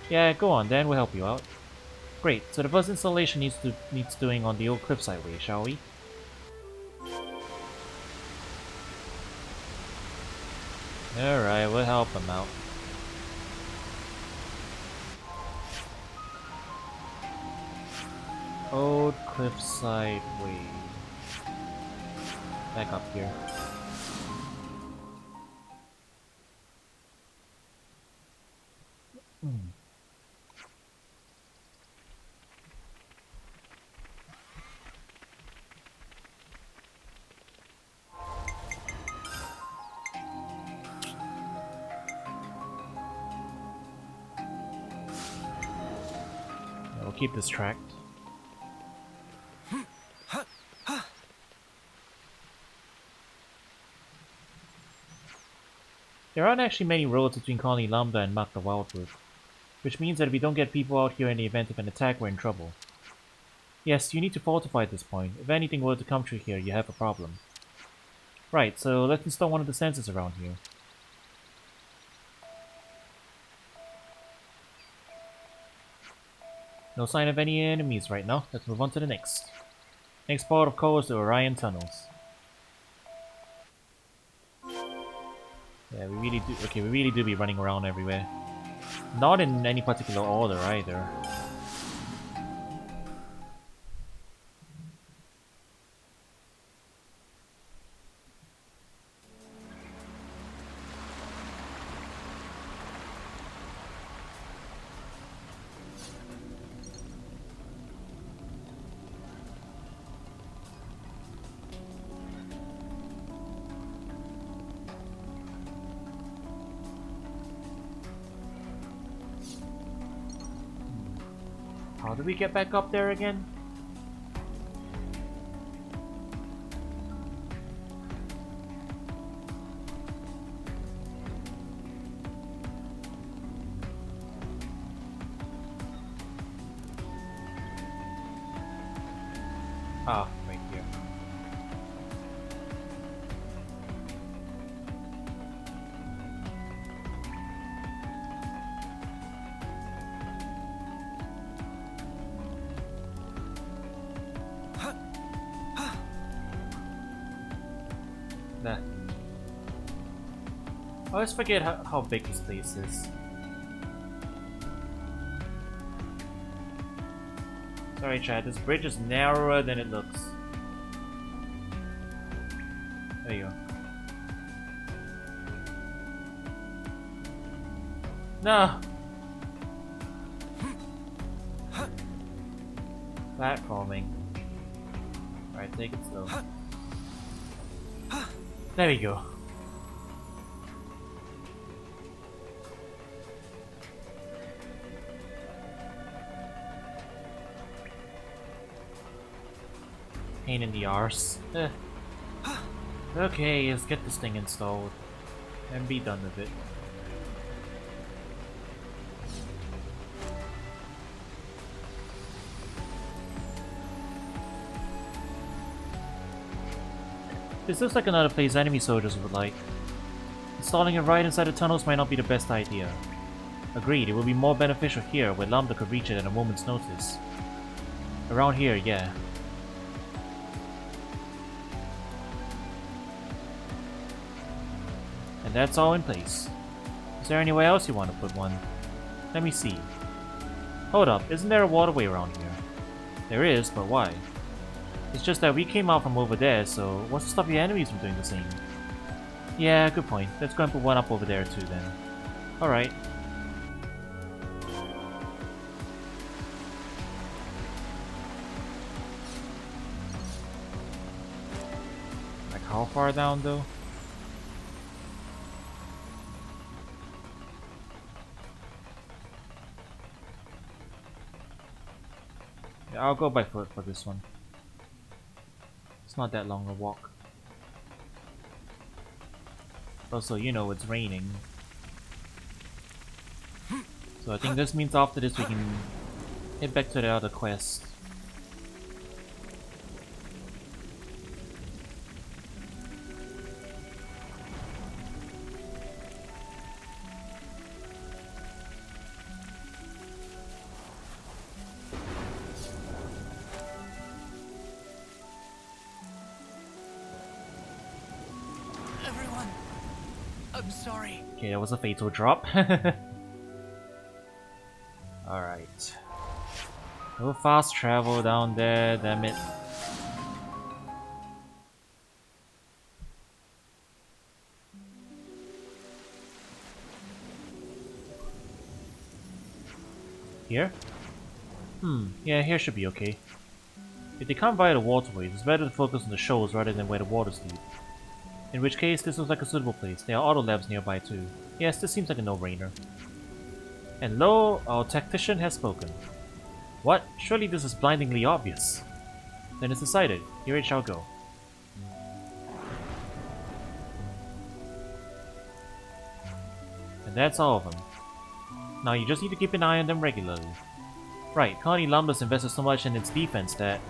Yeah, go on then, we'll help you out. Great, so the first installation needs doing on the old cliffside way, shall we? Alright, we'll help him out. Old cliffside way. Back up here. Yeah, we'll keep this tracked. There aren't actually many roads between Colony Lambda and Mach the Wildwood, which means that if we don't get people out here in the event of an attack, we're in trouble. Yes, you need to fortify this point. If anything were to come through here, you have a problem. Right, so let's install one of the sensors around here. No sign of any enemies right now. Let's move on to the next. Next part of call is the Orion Tunnels. Yeah, we really do. Okay, we really do be running around everywhere. Not in any particular order either. How do we get back up there again? Ah, right here. Nah. I always forget how big this place is. Sorry, Chad, this bridge is narrower than it looks. There you go. No! Platforming. Alright, take it slow. There we go. Pain in the arse. Okay, let's get this thing installed and be done with it. This looks like another place enemy soldiers would like. Installing it right inside the tunnels might not be the best idea. Agreed, it would be more beneficial here, where Lambda could reach it at a moment's notice. Around here, yeah. And that's all in place. Is there anywhere else you want to put one? Let me see. Hold up, isn't there a waterway around here? There is, but why? It's just that we came out from over there, so what's to stop your enemies from doing the same? Yeah, good point. Let's go and put one up over there too then. Alright. Like how far down though? Yeah, I'll go by foot for this one. It's not that long a walk. Also, you know, it's raining. So I think this means after this we can head back to the other quest. I'm sorry. Okay, that was a fatal drop. Alright. No fast travel down there, damn it. Here? Yeah, here should be okay. If they come via the waterways, it's better to focus on the shoals rather than where the water's deep. In which case, this looks like a suitable place. There are auto labs nearby too. Yes, this seems like a no-brainer. And lo, our tactician has spoken. What? Surely this is blindingly obvious. Then it's decided. Here it shall go. And that's all of them. Now you just need to keep an eye on them regularly. Right, Colony Lambda's invested so much in its defense that...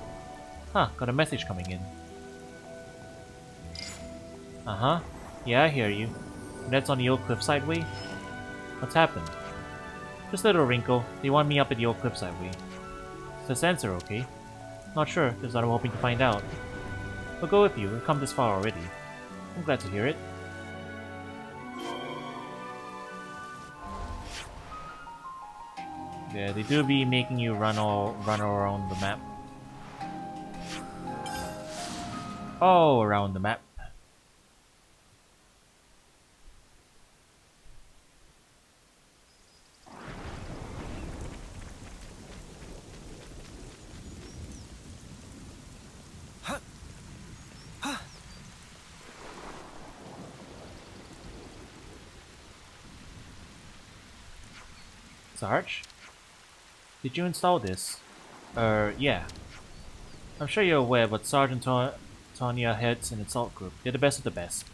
Huh, got a message coming in. Uh-huh. Yeah, I hear you. And that's on the old cliffside way? What's happened? Just a little wrinkle. They want me up at the old cliffside way. Is the sensor okay? Not sure, that's what I'm hoping to find out. We'll go with you, we've come this far already. I'm glad to hear it. Yeah, they do be making you run around the map. All around the map. Sarge? Did you install this? Yeah. I'm sure you're aware, but Sergeant Tanya heads an assault group. They're the best of the best.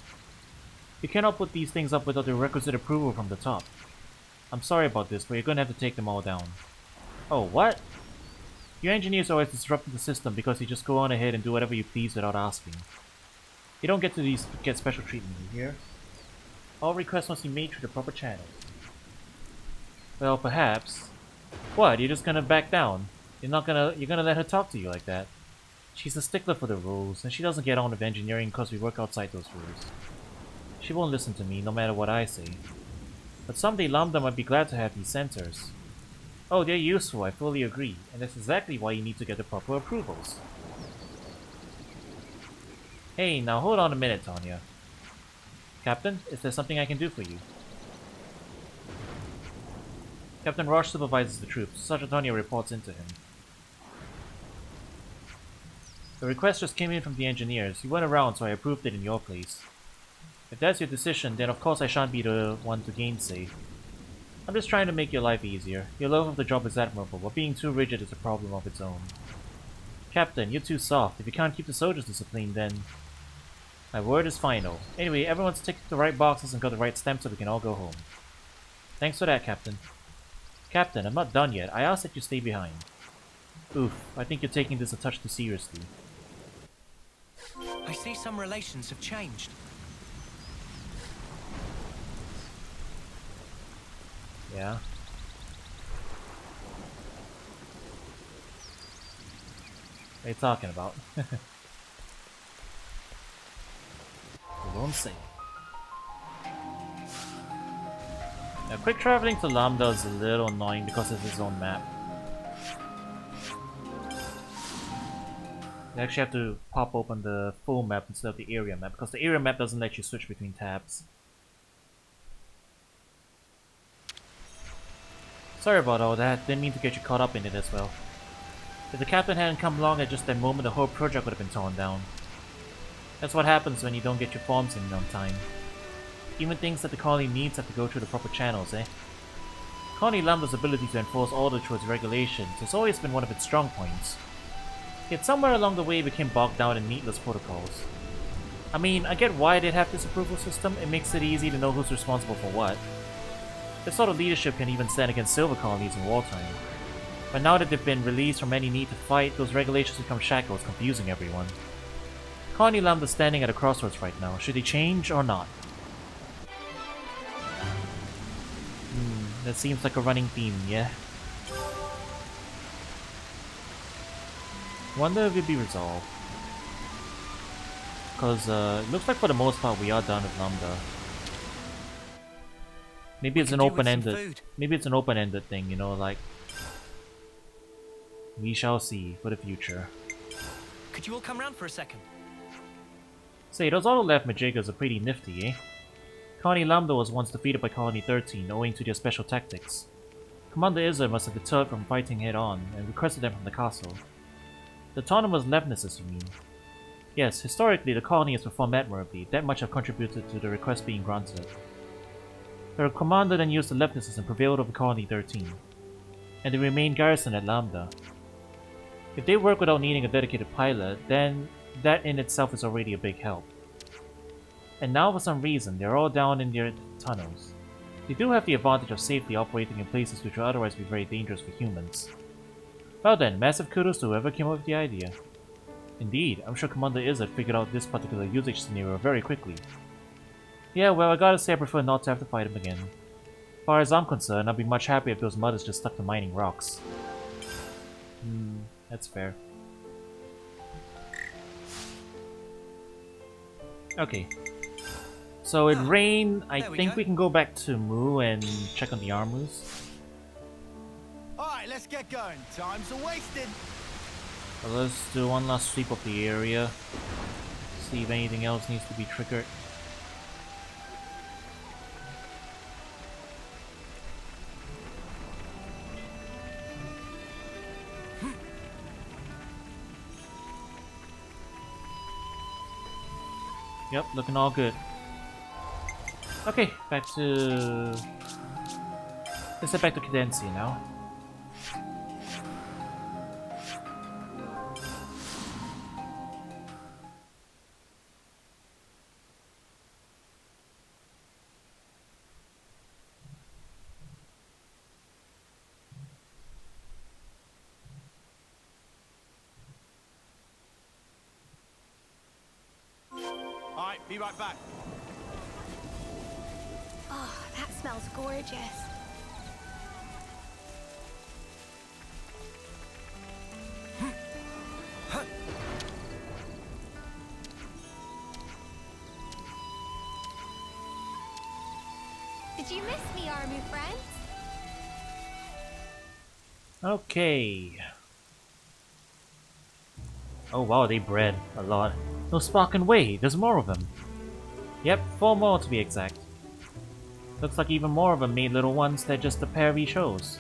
You cannot put these things up without the requisite approval from the top. I'm sorry about this, but you're gonna have to take them all down. Oh, what? Your engineers always disrupting the system because you just go on ahead and do whatever you please without asking. You don't get special treatment, you hear? All requests must be made through the proper channels. Well, perhaps. What? You're just gonna back down? You're gonna let her talk to you like that? She's a stickler for the rules, and she doesn't get on with engineering because we work outside those rules. She won't listen to me, no matter what I say. But someday Lambda might be glad to have these sensors. Oh, they're useful, I fully agree, and that's exactly why you need to get the proper approvals. Hey, now hold on a minute, Tanya. Captain, is there something I can do for you? Captain Roche supervises the troops. Sergeant Tanya reports into him. The request just came in from the engineers. You went around, so I approved it in your place. If that's your decision, then of course I shan't be the one to gainsay. I'm just trying to make your life easier. Your love of the job is admirable, but being too rigid is a problem of its own. Captain, you're too soft. If you can't keep the soldiers disciplined, then... My word is final. Anyway, everyone's ticked the right boxes and got the right stamp so we can all go home. Thanks for that, Captain. Captain, I'm not done yet. I asked that you stay behind. Oof, I think you're taking this a touch too seriously. I see some relations have changed. Yeah. What are you talking about? You won't say. Now, quick traveling to Lambda is a little annoying because it's its own map. You actually have to pop open the full map instead of the area map, because the area map doesn't let you switch between tabs. Sorry about all that, didn't mean to get you caught up in it as well. If the captain hadn't come along at just that moment, the whole project would have been torn down. That's what happens when you don't get your forms in on time. Even things that the colony needs have to go through the proper channels, eh? Colony Lambda's ability to enforce order through its regulations has always been one of its strong points. Yet somewhere along the way it became bogged down in needless protocols. I mean, I get why they'd have this approval system, it makes it easy to know who's responsible for what. This sort of leadership can even stand against silver colonies in wartime. But now that they've been released from any need to fight, those regulations become shackles, confusing everyone. Colony Lambda's standing at a crossroads right now. Should they change or not? That seems like a running theme, yeah? Wonder if it'll be resolved. Because it looks like for the most part we are done with Lambda. Maybe it's an open-ended. Maybe it's an open-ended thing, you know, like we shall see for the future. Could you all come round for a second? Say, those auto-left Majigas are pretty nifty, eh? Colony Lambda was once defeated by Colony 13 owing to their special tactics. Commander Izzard must have deterred from fighting head-on and requested them from the castle. The autonomous leftnesses, you mean? Yes, historically the colony has performed admirably, that much have contributed to the request being granted. Their commander then used the leftnesses and prevailed over Colony 13, and they remained garrisoned at Lambda. If they work without needing a dedicated pilot, then that in itself is already a big help. And now for some reason, they're all down in their tunnels. They do have the advantage of safely operating in places which would otherwise be very dangerous for humans. Well then, massive kudos to whoever came up with the idea. Indeed, I'm sure Commander Izzard figured out this particular usage scenario very quickly. Yeah, well, I gotta say I prefer not to have to fight him again. As far as I'm concerned, I'd be much happier if those mothers just stuck to mining rocks. That's fair. Okay. So it rained. I think we can go back to Mu and check on the armors. Alright, let's get going. Time's a wasted. So let's do one last sweep of the area. See if anything else needs to be triggered. Yep, looking all good. Okay, back to... Let's head back to Cadencia now. Alright, be right back. Oh, that smells gorgeous. Did you miss me, army friends? Okay. Oh wow, they bred a lot. No sparking way, there's more of them. Yep, 4 more to be exact. Looks like even more of them made little ones that just the pair we chose.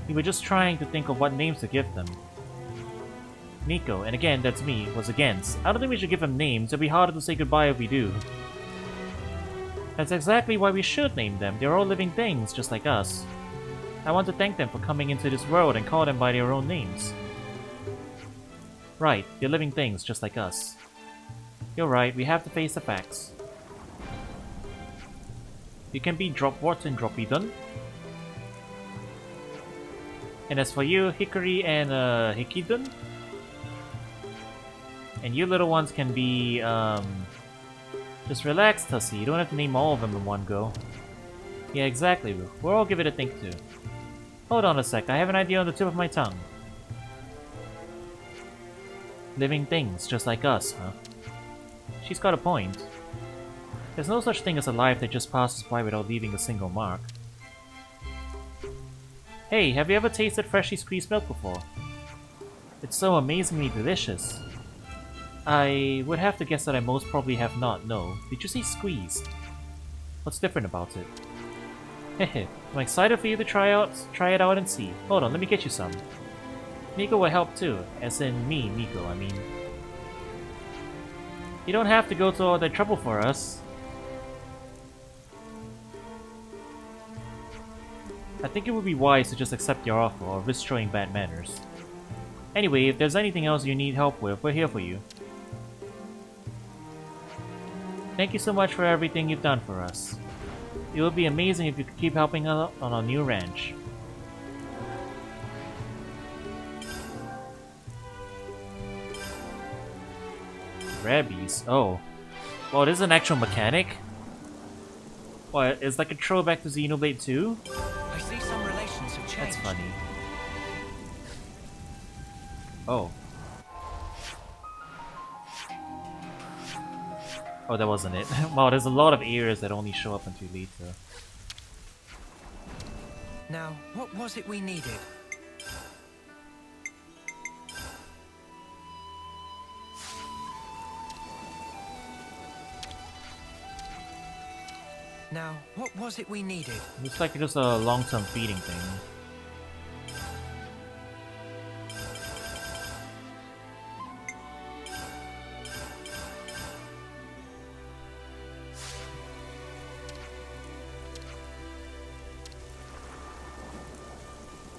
We were just trying to think of what names to give them. Nico, and again that's me, was against. I don't think we should give them names, it'll be harder to say goodbye if we do. That's exactly why we should name them, they're all living things just like us. I want to thank them for coming into this world and call them by their own names. Right, they're living things just like us. You're right, we have to face the facts. You can be Dropwort and Dropidon. And as for you, Hickory and Hickidon. And you little ones can be, just relax, Tussie, you don't have to name all of them in one go. Yeah, exactly, we'll all give it a think too. Hold on a sec, I have an idea on the tip of my tongue. Living things, just like us, huh? She's got a point. There's no such thing as a life that just passes by without leaving a single mark. Hey, have you ever tasted freshly squeezed milk before? It's so amazingly delicious. I would have to guess that I most probably have not, no. Did you say squeezed? What's different about it? Hehe, I'm excited for you to try it out and see. Hold on, let me get you some. Nico will help too, as in me, Nico, I mean. You don't have to go to all that trouble for us. I think it would be wise to just accept your offer or risk showing bad manners. Anyway, if there's anything else you need help with, we're here for you. Thank you so much for everything you've done for us. It would be amazing if you could keep helping us on our new ranch. Rabbies? Oh. Well, this is an actual mechanic? What, it's like a throwback to Xenoblade 2? I see some relations have changed. That's funny. Oh. Oh, that wasn't it. Wow, there's a lot of areas that only show up until later. Now, what was it we needed? Now, what was it we needed? Looks like just a long-term feeding thing.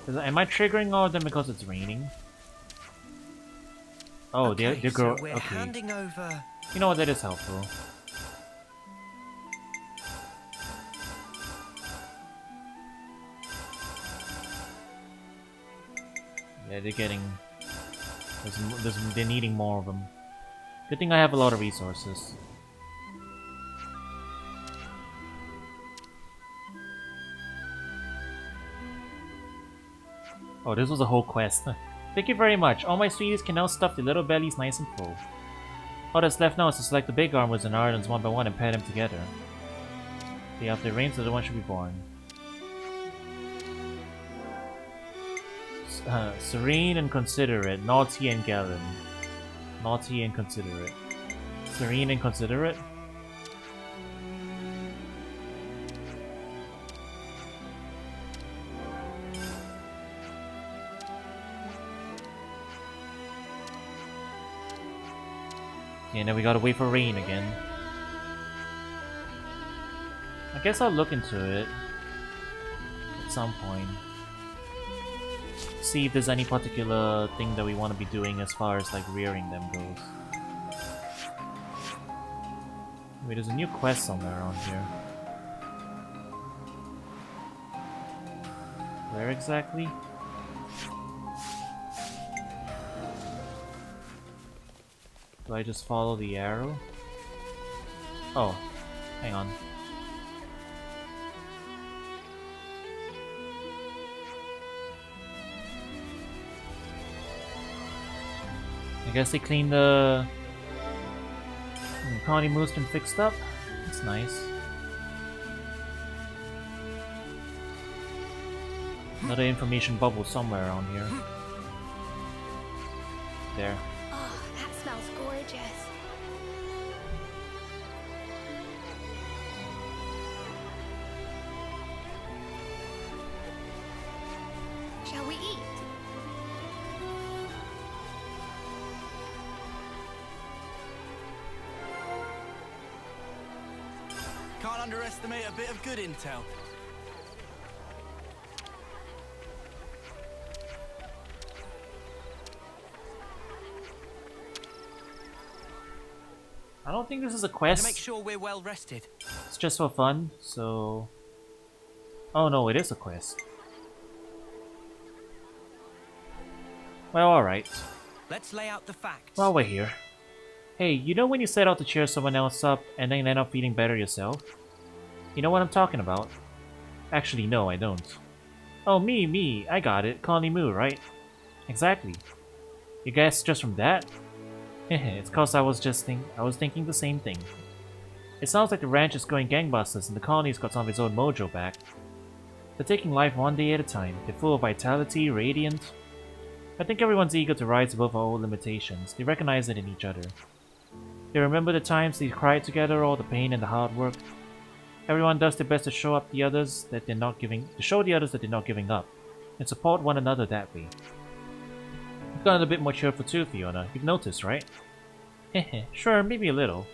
Am I triggering all of them because it's raining? Oh, Okay, they're so we're okay. handing over. You know what? That is helpful. Yeah, they're getting. They're needing more of them. Good thing I have a lot of resources. Oh, this was a whole quest. Thank you very much. All my sweeties can now stuff their little bellies nice and full. All that's left now is to select the big armors and islands one by one and pair them together. The after it rains, the other one should be born. Serene and considerate, naughty and gallant. Naughty and considerate. Serene and considerate? Okay, now we gotta wait for rain again. I guess I'll look into it at some point. See if there's any particular thing that we want to be doing as far as like rearing them goes. Wait, there's a new quest somewhere around here. Where exactly? Do I just follow the arrow? Oh, hang on. I guess they cleaned the colony move's been fixed up. That's nice. Another information bubble somewhere around here. There. Oh, that smells gorgeous. Shall we eat? Can't underestimate a bit of good intel. I don't think this is a To quest. make sure we're well rested. It's just for fun, so... Oh no, it is a quest. Well, alright. Let's lay out the facts. While we're here. Hey, you know when you set out to cheer someone else up and then end up feeling better yourself? You know what I'm talking about? Actually, no, I don't. Oh, me, I got it. Colony Moo, right? Exactly. You guessed just from that? It's cause I was thinking the same thing. It sounds like the ranch is going gangbusters and the colony's got some of its own mojo back. They're taking life one day at a time. They're full of vitality, radiant. I think everyone's eager to rise above our old limitations. They recognize it in each other. They remember the times they cried together, all the pain and the hard work. Everyone does their best to show the others that they're not giving up, and support one another that way. You've gotten a bit more cheerful too, Fiona. You've noticed, right? Sure, maybe a little.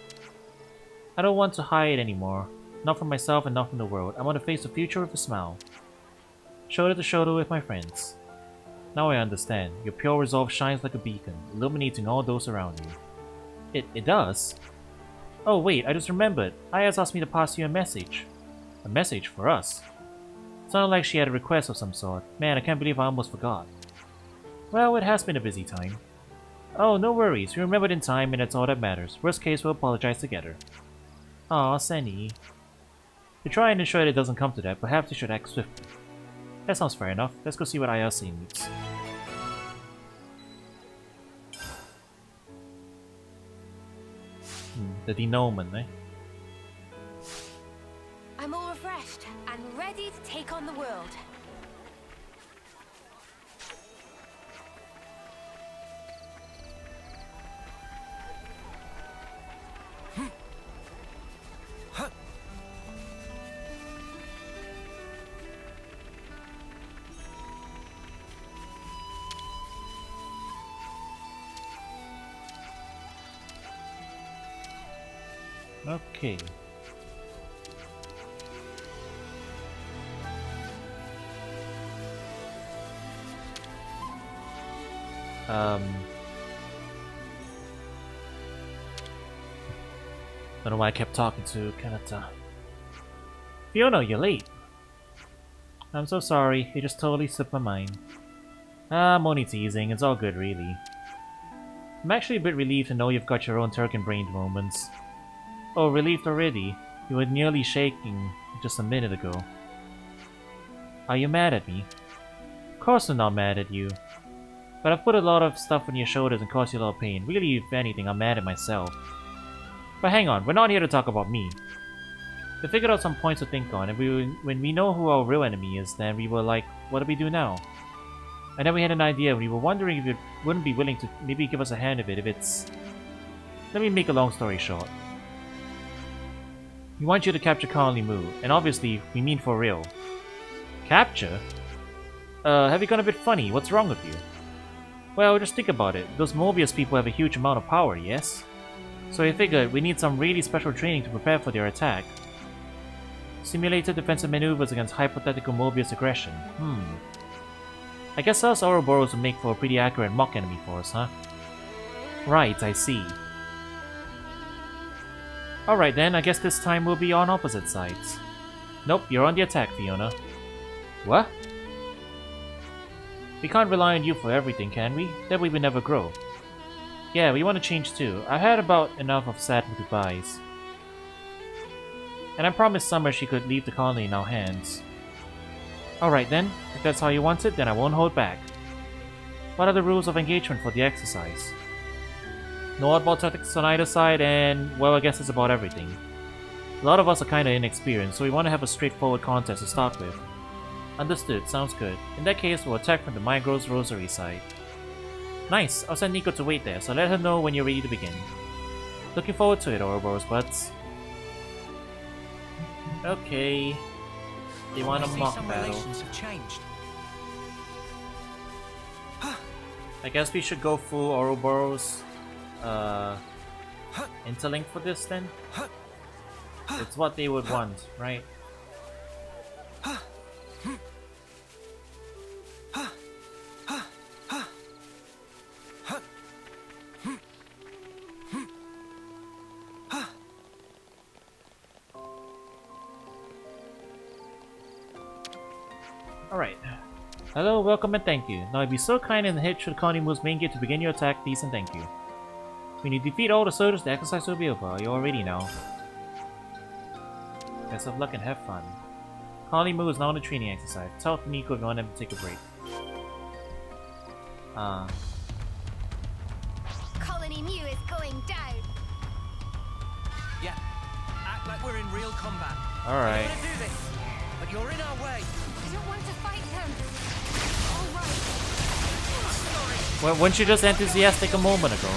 I don't want to hide anymore. Not from myself and not from the world. I want to face the future with a smile. Shoulder to shoulder with my friends. Now I understand. Your pure resolve shines like a beacon, illuminating all those around you. It does? Oh wait, I just remembered. Aya's asked me to pass you a message. A message for us? Sounded like she had a request of some sort. Man, I can't believe I almost forgot. Well, it has been a busy time. Oh, no worries. We remembered in time and that's all that matters. Worst case, we'll apologize together. Aw, Senny. To try and ensure that it doesn't come to that, perhaps you should act swiftly. That sounds fair enough. Let's go see what Ayase needs. The denouement, eh? I'm all refreshed and ready to take on the world. Okay. Don't know why I kept talking to Kanata. Fiona, you're late. I'm so sorry, it just totally slipped my mind. I'm only teasing, it's all good really. I'm actually a bit relieved to know you've got your own Turkin-brained moments. Oh, relieved already? You were nearly shaking just a minute ago. Are you mad at me? Of course I'm not mad at you. But I've put a lot of stuff on your shoulders and caused you a lot of pain. Really, if anything, I'm mad at myself. But hang on, we're not here to talk about me. We figured out some points to think on, and when we know who our real enemy is, then we were like, what do we do now? And then we had an idea, and we were wondering if you wouldn't be willing to maybe give us a hand of it if it's... Let me make a long story short. We want you to capture Colony Moo, and obviously, we mean for real. Capture? Have you gone a bit funny? What's wrong with you? Well, just think about it. Those Mobius people have a huge amount of power, yes? So we figured we need some really special training to prepare for their attack. Simulated defensive maneuvers against hypothetical Mobius aggression. I guess us Ouroboros would make for a pretty accurate mock enemy for us, huh? Right, I see. Alright then, I guess this time we'll be on opposite sides. Nope, you're on the attack, Fiona. What? We can't rely on you for everything, can we? That way we never grow. Yeah, we want to change too. I've had about enough of sad goodbyes. And I promised Summer she could leave the colony in our hands. Alright then, if that's how you want it, then I won't hold back. What are the rules of engagement for the exercise? No oddball tactics on either side, and, well, I guess it's about everything. A lot of us are kinda inexperienced, so we want to have a straightforward contest to start with. Understood, sounds good. In that case, we'll attack from the Migros Rosary side. Nice, I'll send Nico to wait there, so let her know when you're ready to begin. Looking forward to it, Ouroboros buds. Okay. They want a mock battle. Have changed. I guess we should go full Ouroboros interlink for this then? It's what they would want, right? Alright. Hello, welcome and thank you. Now be so kind and head to the Colony Moo's main gate to begin your attack, please and thank you. When you defeat all the soldiers, the exercise will be over. You're all ready now. Best of luck and have fun. Colony Moo is now on the training exercise. Tell Nico if you want them to take a break. Colony Mew is going down. Yeah, act like we're in real combat. Alright. We want to do this, but you're in our way. I don't want to fight them. All right. Well, weren't you just enthusiastic a moment ago?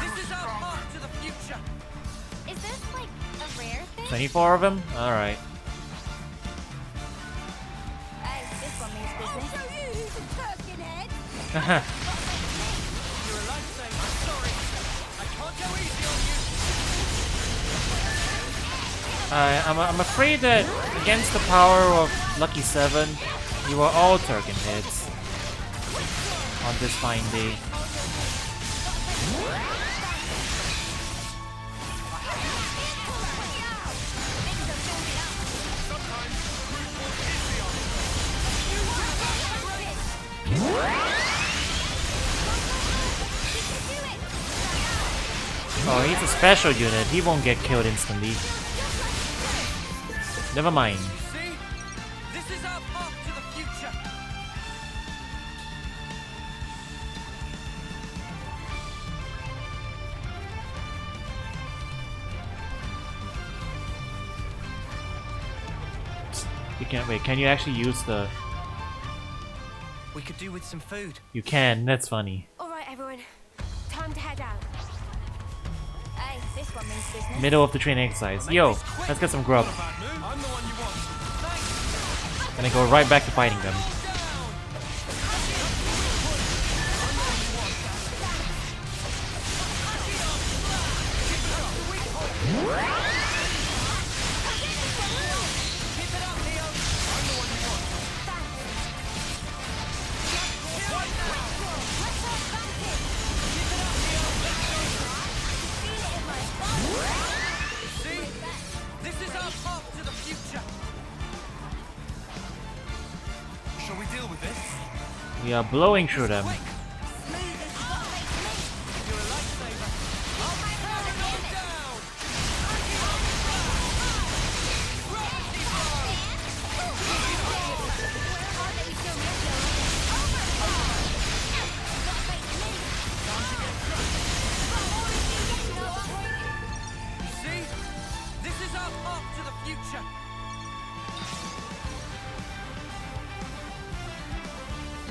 This is our path to the future. Is this like a rare thing? 24 of them? Alright. This one means business. So you who's a Turkin head? You're allowed to say I'm sorry. I can't go easy on you. I'm afraid that against the power of Lucky 7, you are all Turkin heads on this fine day. Oh, he's a special unit. He won't get killed instantly. Never mind. See? This is our path to the future. You can't wait. Can you actually use the... We could do with some food. You can. That's funny. All right, everyone. Time to head out. Hey, business. Middle of the training exercise. Yo, let's get some grub. And then go right back to fighting them. We are blowing through them.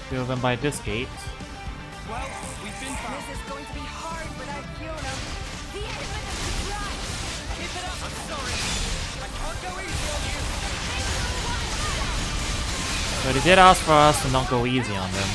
Kill them by this gate. Well, we've been found. This is going to be hard without Fiona. The element of surprise. Keep it up. I'm sorry. I can't go easy on you. But he did ask for us to not go easy on them.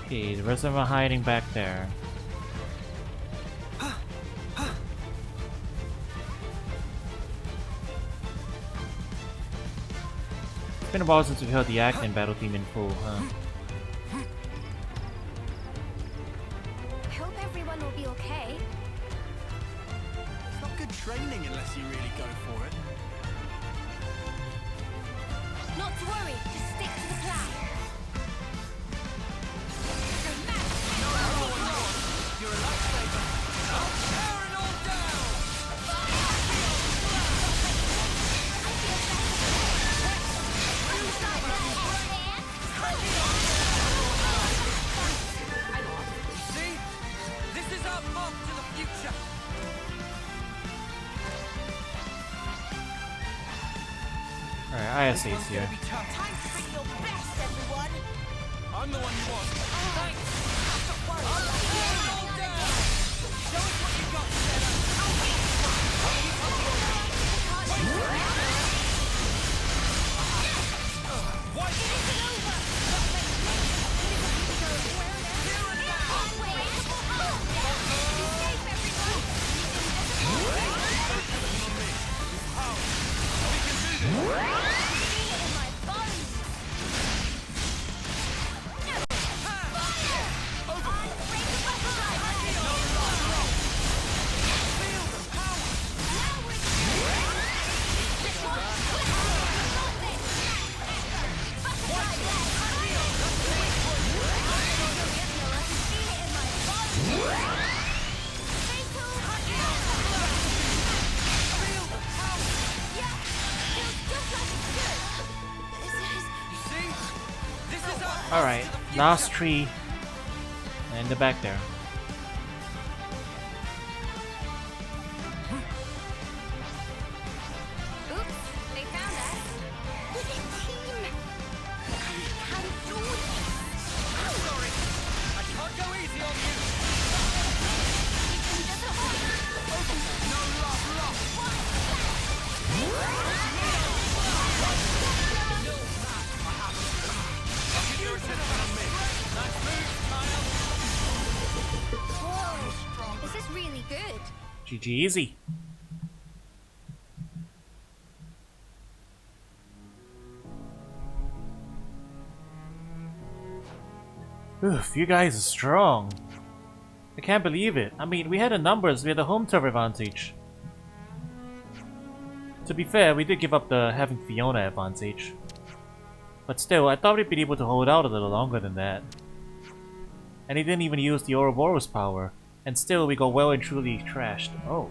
Okay, the rest of them are hiding back there. It's been a while since we've heard the Acton battle theme in full, huh? I hope everyone will be okay. It's not good training unless you really go for it. Not to worry, just stick to the plan. You're a lifesaver. I'll tear it all down. See? This is our path to the future. Alright, ISA's here. Time to bring your best, everyone. I'm the one you want. Thanks. Stop worrying. I'll tear it all down. Show us what you got, Senna. What? It isn't over. Alright, last tree. And in the back there. Oops, they found us. We're a team. I can do this. I'm sorry. I can't go easy on you. No love lost. Whoa, this is really good. GG easy. Oof, you guys are strong. I can't believe it. I mean, we had the numbers, we had the home turf advantage. To be fair, we did give up the having Fiona advantage. But still, I thought we'd be able to hold out a little longer than that. And he didn't even use the Ouroboros power, and still we got well and truly trashed. Oh.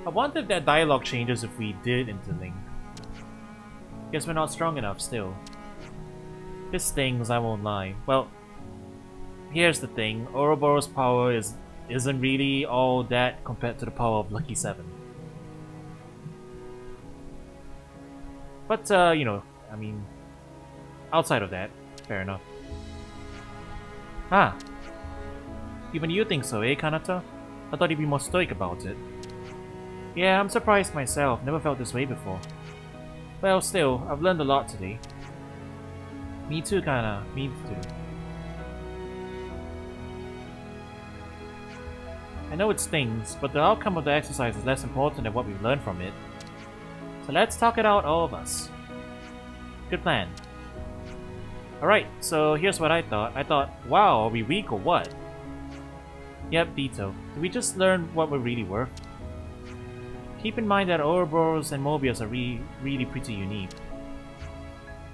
I wonder if that dialogue changes if we did interlink. Guess we're not strong enough still. This stings, I won't lie. Well, here's the thing. Ouroboros' power isn't really all that compared to the power of Lucky 7. But, you know, I mean, outside of that, fair enough. Ah. Even you think so, eh, Kanata? I thought you'd be more stoic about it. Yeah, I'm surprised myself. Never felt this way before. Well, still, I've learned a lot today. Me too, kinda. Me too. I know it stings, but the outcome of the exercise is less important than what we've learned from it. So let's talk it out, all of us. Good plan. Alright, so here's what I thought. I thought, wow, are we weak or what? Yep, Dito. Did we just learn what we're really worth? Keep in mind that Ouroboros and Mobius are really pretty unique.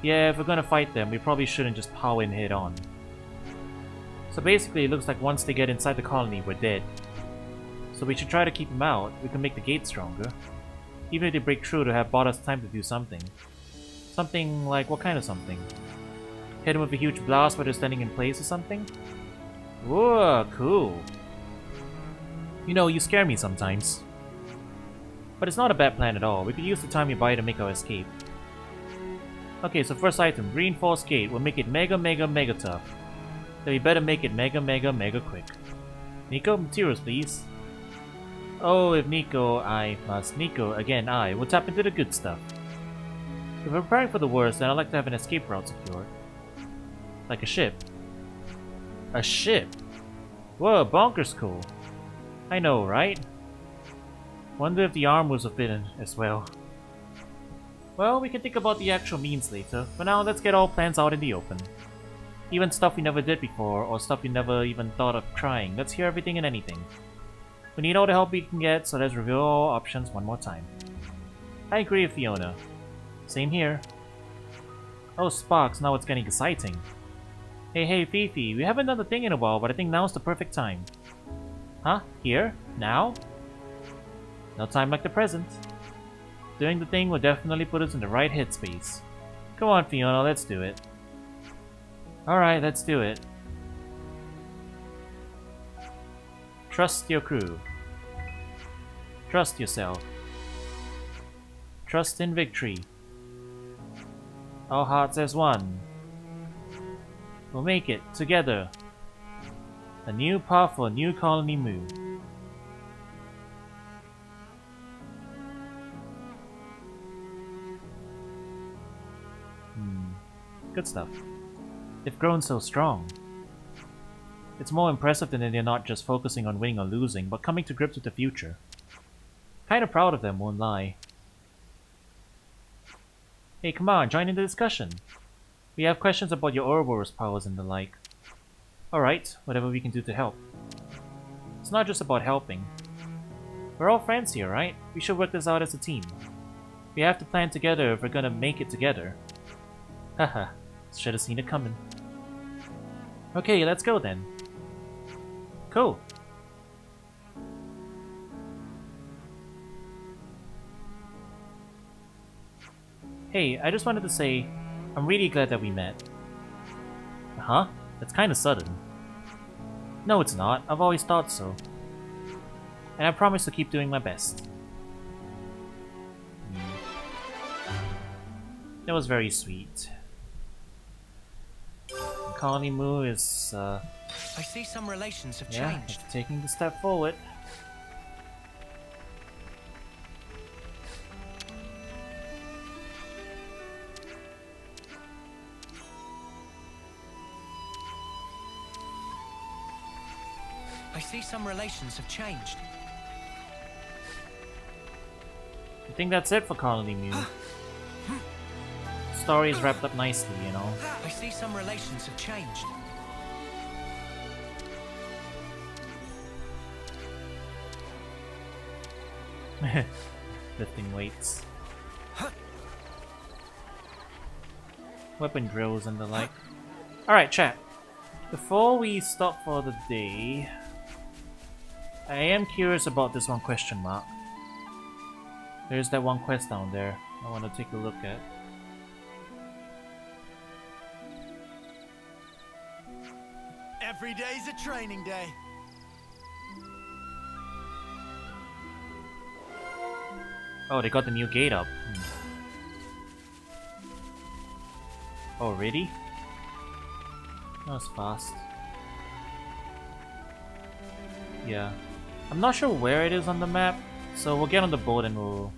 Yeah, if we're gonna fight them, we probably shouldn't just power in head on. So basically, it looks like once they get inside the colony, we're dead. So we should try to keep them out. We can make the gate stronger. Even if they break through, to have bought us time to do something. Something like, what kind of something? Hit them with a huge blast while they're standing in place or something? Whoa, cool. You know, you scare me sometimes. But it's not a bad plan at all. We could use the time we buy to make our escape. Okay, so first item, reinforced gate. We'll make it mega tough. Then we better make it mega quick. Nico, materials please. Oh, if Nico, I must. Nico, again, we'll tap into the good stuff. If we're preparing for the worst, then I'd like to have an escape route secured. Like a ship. A ship? Whoa, bonkers cool. I know, right? Wonder if the armors will fit in as well. Well, we can think about the actual means later. For now, let's get all plans out in the open. Even stuff we never did before, or stuff we never even thought of trying. Let's hear everything and anything. We need all the help we can get, so let's review all options one more time. I agree with Fiona. Same here. Oh, Sparks, now it's getting exciting. Hey, Fifi, we haven't done the thing in a while, but I think now's the perfect time. Huh? Here? Now? No time like the present. Doing the thing will definitely put us in the right headspace. Come on, Fiona, let's do it. Alright, let's do it. Trust your crew. Trust yourself. Trust in victory. All hearts as one. We'll make it, together. A new path for a new colony move. Good stuff. They've grown so strong. It's more impressive than they're not just focusing on winning or losing, but coming to grips with the future. Kinda proud of them, won't lie. Hey, come on, join in the discussion. We have questions about your Ouroboros powers and the like. Alright, whatever we can do to help. It's not just about helping. We're all friends here, right? We should work this out as a team. We have to plan together if we're gonna make it together. Haha, should have seen it coming. Okay, let's go then. Cool. Hey, I just wanted to say, I'm really glad that we met. Huh? That's kinda sudden. No, it's not. I've always thought so. And I promise to keep doing my best. That was very sweet. Colony Moo is, I see some relations have changed. It's taking the step forward. I see some relations have changed. I think that's it for Colony Moo. Story is wrapped up nicely, you know. I see some relations have changed. Lifting weights. weapon drills and the like. Alright, chat. Before we stop for the day, I am curious about this one question mark. There's that one quest down there I want to take a look at. Every day's a training day. Oh, they got the new gate up. Oh, really? That was fast. Yeah. I'm not sure where it is on the map, so we'll get on the boat and we'll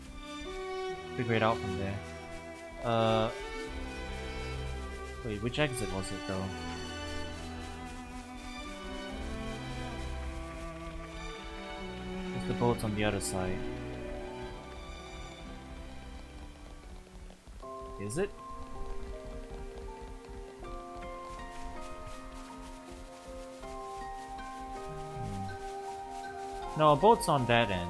figure it out from there. Wait, which exit was it though? The boat's on the other side. Is it? No, a boat's on that end.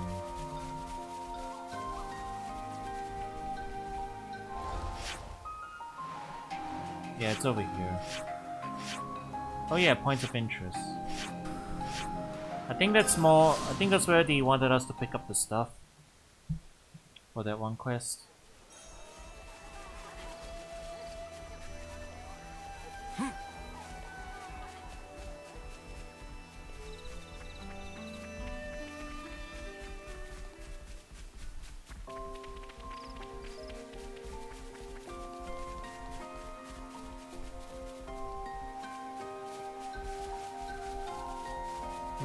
Yeah, it's over here. Oh yeah, points of interest. I think that's more. I think that's where they wanted us to pick up the stuff for that one quest.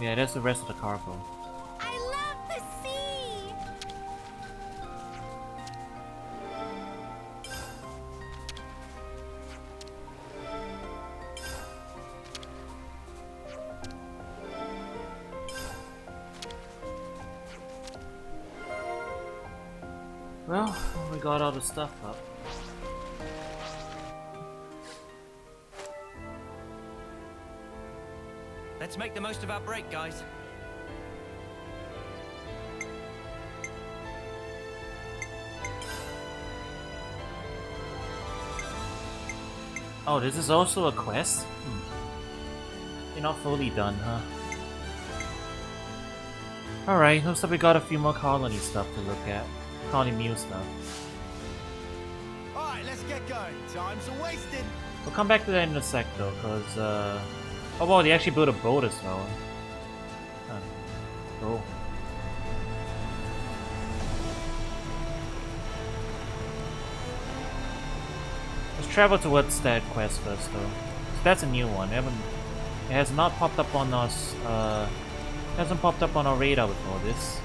Yeah, that's the rest of the cargo. I love the sea! Well, we got all the stuff up. Let's make the most of our break, guys. Oh, this is also a quest? You're not fully done, huh? Alright, looks like we got a few more colony stuff to look at. Colony Mew stuff. Alright, let's get going. Time's a wasting. We'll come back to that in a sec though, cause oh wow, they actually built a boat as well. Huh. Cool. Let's travel towards that quest first though. So that's a new one. It has not popped up on us, hasn't popped up on our radar before this.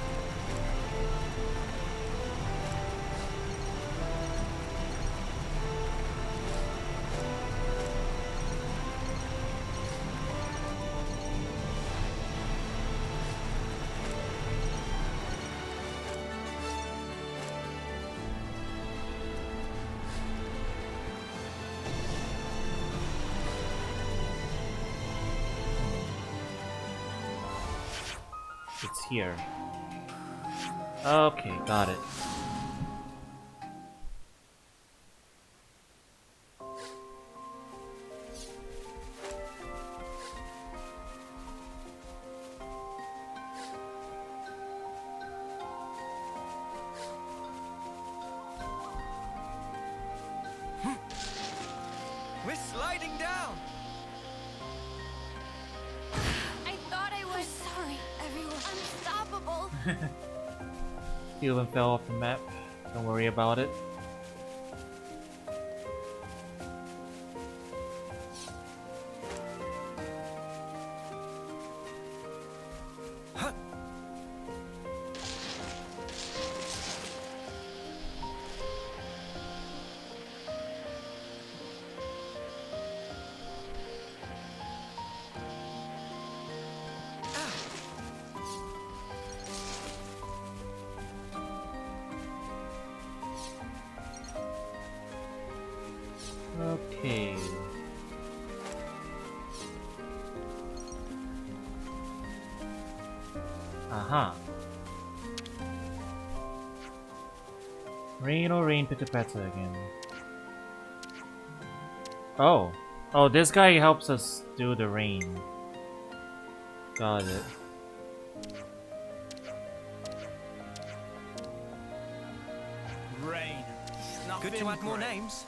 It's here. Okay, got it. We're sliding down! I thought I was sorry, everyone. Unstoppable. Few of them fell off the map. Don't worry about it. Okay. Aha. Rain or rain pitter patter again. Oh. Oh, this guy helps us do the rain. Got it. Rain. Good to add more names.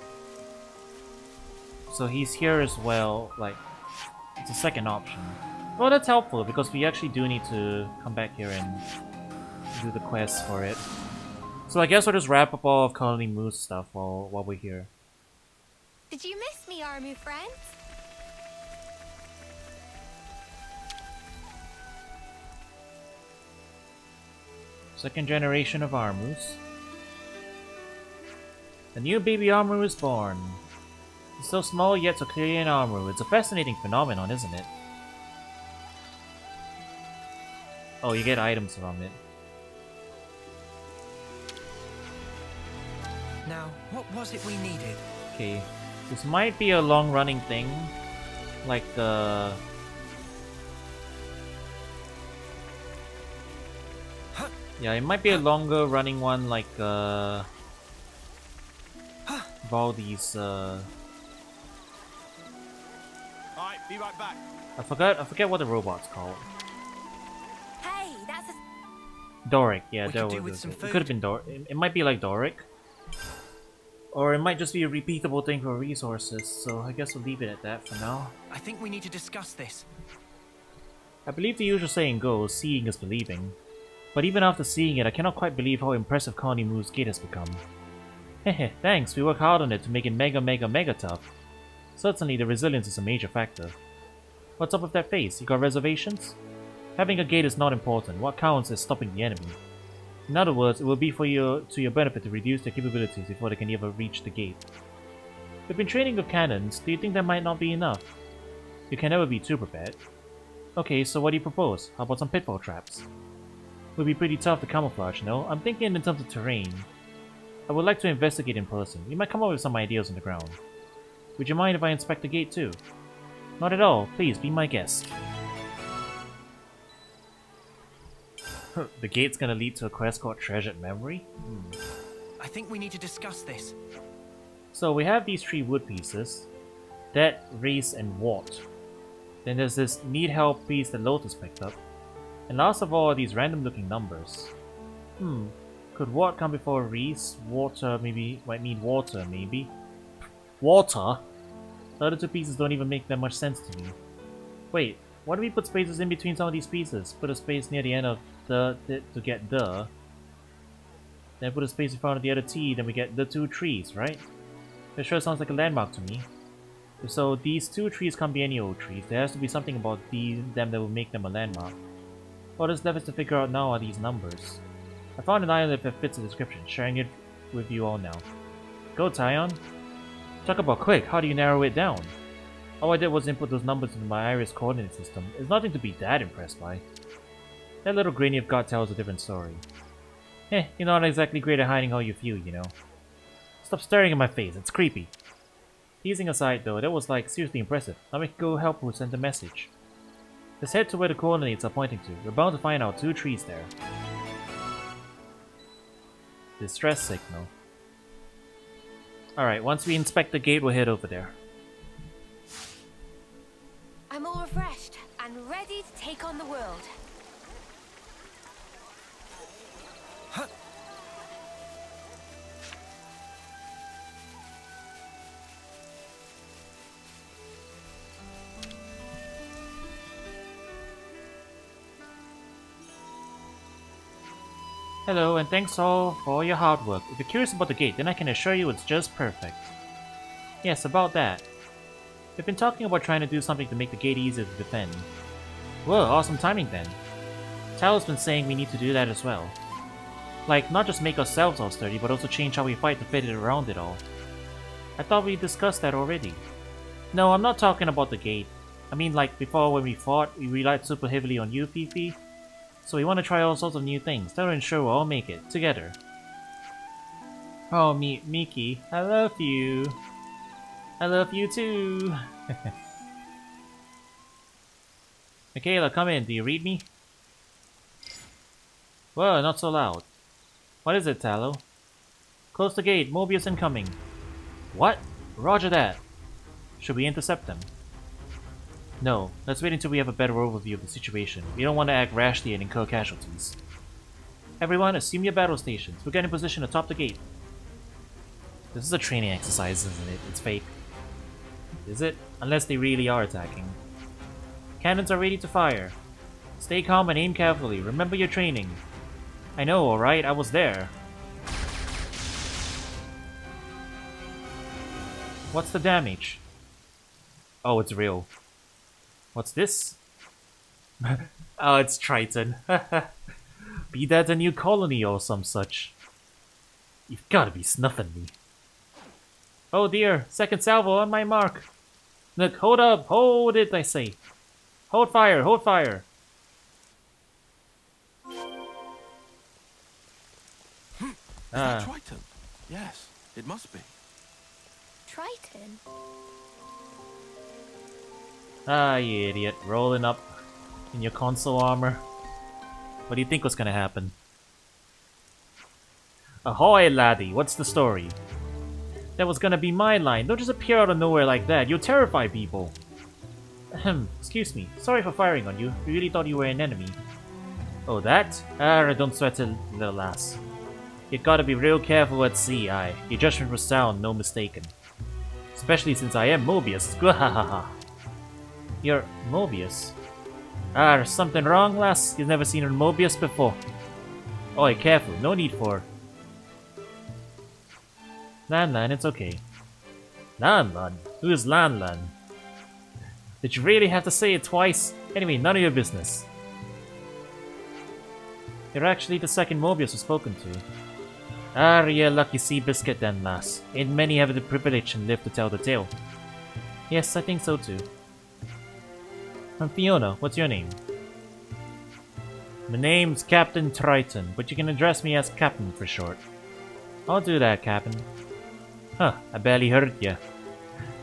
So he's here as well, like, it's a second option. Well, that's helpful, because we actually do need to come back here and do the quest for it. So I guess we'll just wrap up all of Colony Moose stuff while we're here. Did you miss me, Armu friends? Second generation of Armus. A new baby Armu is born. It's so small yet so clearly an Armu. It's a fascinating phenomenon, isn't it? Oh, you get items from it. Now, what was it we needed? Okay, this might be a long-running thing, like the... Yeah, it might be a longer running one, like Valdi's Alright, be right back. I forget what the robot's called. Hey, that's a... Doric, yeah, We that could do was with some it. It food. could have been Doric. It might be like Doric. Or it might just be a repeatable thing for resources, so I guess we'll leave it at that for now. I think we need to discuss this. I believe the usual saying goes, seeing is believing. But even after seeing it, I cannot quite believe how impressive Colony Moo's gate has become. Hehe, thanks, we worked hard on it to make it mega tough. Certainly the resilience is a major factor. What's up with that face? You got reservations? Having a gate is not important, what counts is stopping the enemy. In other words, it will be to your benefit to reduce their capabilities before they can ever reach the gate. We've been training with cannons, do you think that might not be enough? You can never be too prepared. Okay, so what do you propose? How about some pitfall traps? Would be pretty tough to camouflage, no? I'm thinking in terms of terrain. I would like to investigate in person. You might come up with some ideas on the ground. Would you mind if I inspect the gate too? Not at all. Please, be my guest. The gate's gonna lead to a quest called Treasured Memory? I think we need to discuss this. So we have these 3 wood pieces. That, Race, and Wart. Then there's this Need Help piece that Lotus picked up. And last of all are these random looking numbers. Could Wart come before Reese? Water maybe might mean water, maybe. Water? The other 2 pieces don't even make that much sense to me. Wait, why do we put spaces in between some of these pieces? Put a space near the end of the to get the. Then put a space in front of the other T, then we get the 2 trees, right? That sure sounds like a landmark to me. So these 2 trees can't be any old trees. There has to be something about them that will make them a landmark. All that's left is to figure out now are these numbers. I found an island that fits the description, sharing it with you all now. Go, Tyon. Talk about quick, how do you narrow it down? All I did was input those numbers into my iris coordinate system. It's nothing to be that impressed by. That little grainy of God tells a different story. You're not exactly great at hiding how you feel, you know. Stop staring at my face, it's creepy. Teasing aside though, that was like seriously impressive. Now we can go help who sent the message. Let's head to where the coordinates are pointing to. We're bound to find out 2 trees there. Distress signal. Alright, once we inspect the gate, we'll head over there. I'm all refreshed and ready to take on the world. Hello, and thanks all for all your hard work. If you're curious about the gate, then I can assure you it's just perfect. Yes, about that. We've been talking about trying to do something to make the gate easier to defend. Whoa, awesome timing then. Tal's been saying we need to do that as well. Like, not just make ourselves all sturdy, but also change how we fight to fit it around it all. I thought we discussed that already. No, I'm not talking about the gate. I mean, like, before when we fought, we relied super heavily on you, Fifi. So we want to try all sorts of new things. That'll ensure we'll all make it, together. Oh, Miki, I love you. I love you too. Michaela, come in. Do you read me? Whoa, not so loud. What is it, Tallow? Close the gate. Mobius incoming. What? Roger that. Should we intercept them? No, let's wait until we have a better overview of the situation. We don't want to act rashly and incur casualties. Everyone, assume your battle stations. We'll get in position atop the gate. This is a training exercise, isn't it? It's fake. Is it? Unless they really are attacking. Cannons are ready to fire. Stay calm and aim carefully. Remember your training. I know, alright? I was there. What's the damage? Oh, it's real. What's this? Oh, it's Triton. Be that a new colony or some such. You've gotta be snuffing me. Oh dear, second salvo on my mark. Look, hold up, hold it, I say. Hold fire, hold fire. Is that Triton? Yes, it must be. Triton? Ah, you idiot, rolling up in your console armor. What do you think was gonna happen? Ahoy, laddie, what's the story? That was gonna be my line. Don't just appear out of nowhere like that. You'll terrify people. Ahem, excuse me. Sorry for firing on you. We really thought you were an enemy. Oh, that? Ah, don't sweat it, little lass. You gotta be real careful at sea, aye. Your judgment was sound, no mistaken. Especially since I am Mobius. Gwahahaha. You're Mobius? Ah, there's something wrong, lass? You've never seen a Mobius before. Oi, careful. No need for... Lan, it's okay. Lan? Who is Lan? Did you really have to say it twice? Anyway, none of your business. You're actually the second Mobius I've spoken to. Ah, you lucky sea biscuit then, lass. Ain't many have the privilege and live to tell the tale. Yes, I think so too. I'm Fiona. What's your name? My name's Captain Triton, but you can address me as Captain for short. I'll do that, Captain. Huh, I barely heard ya.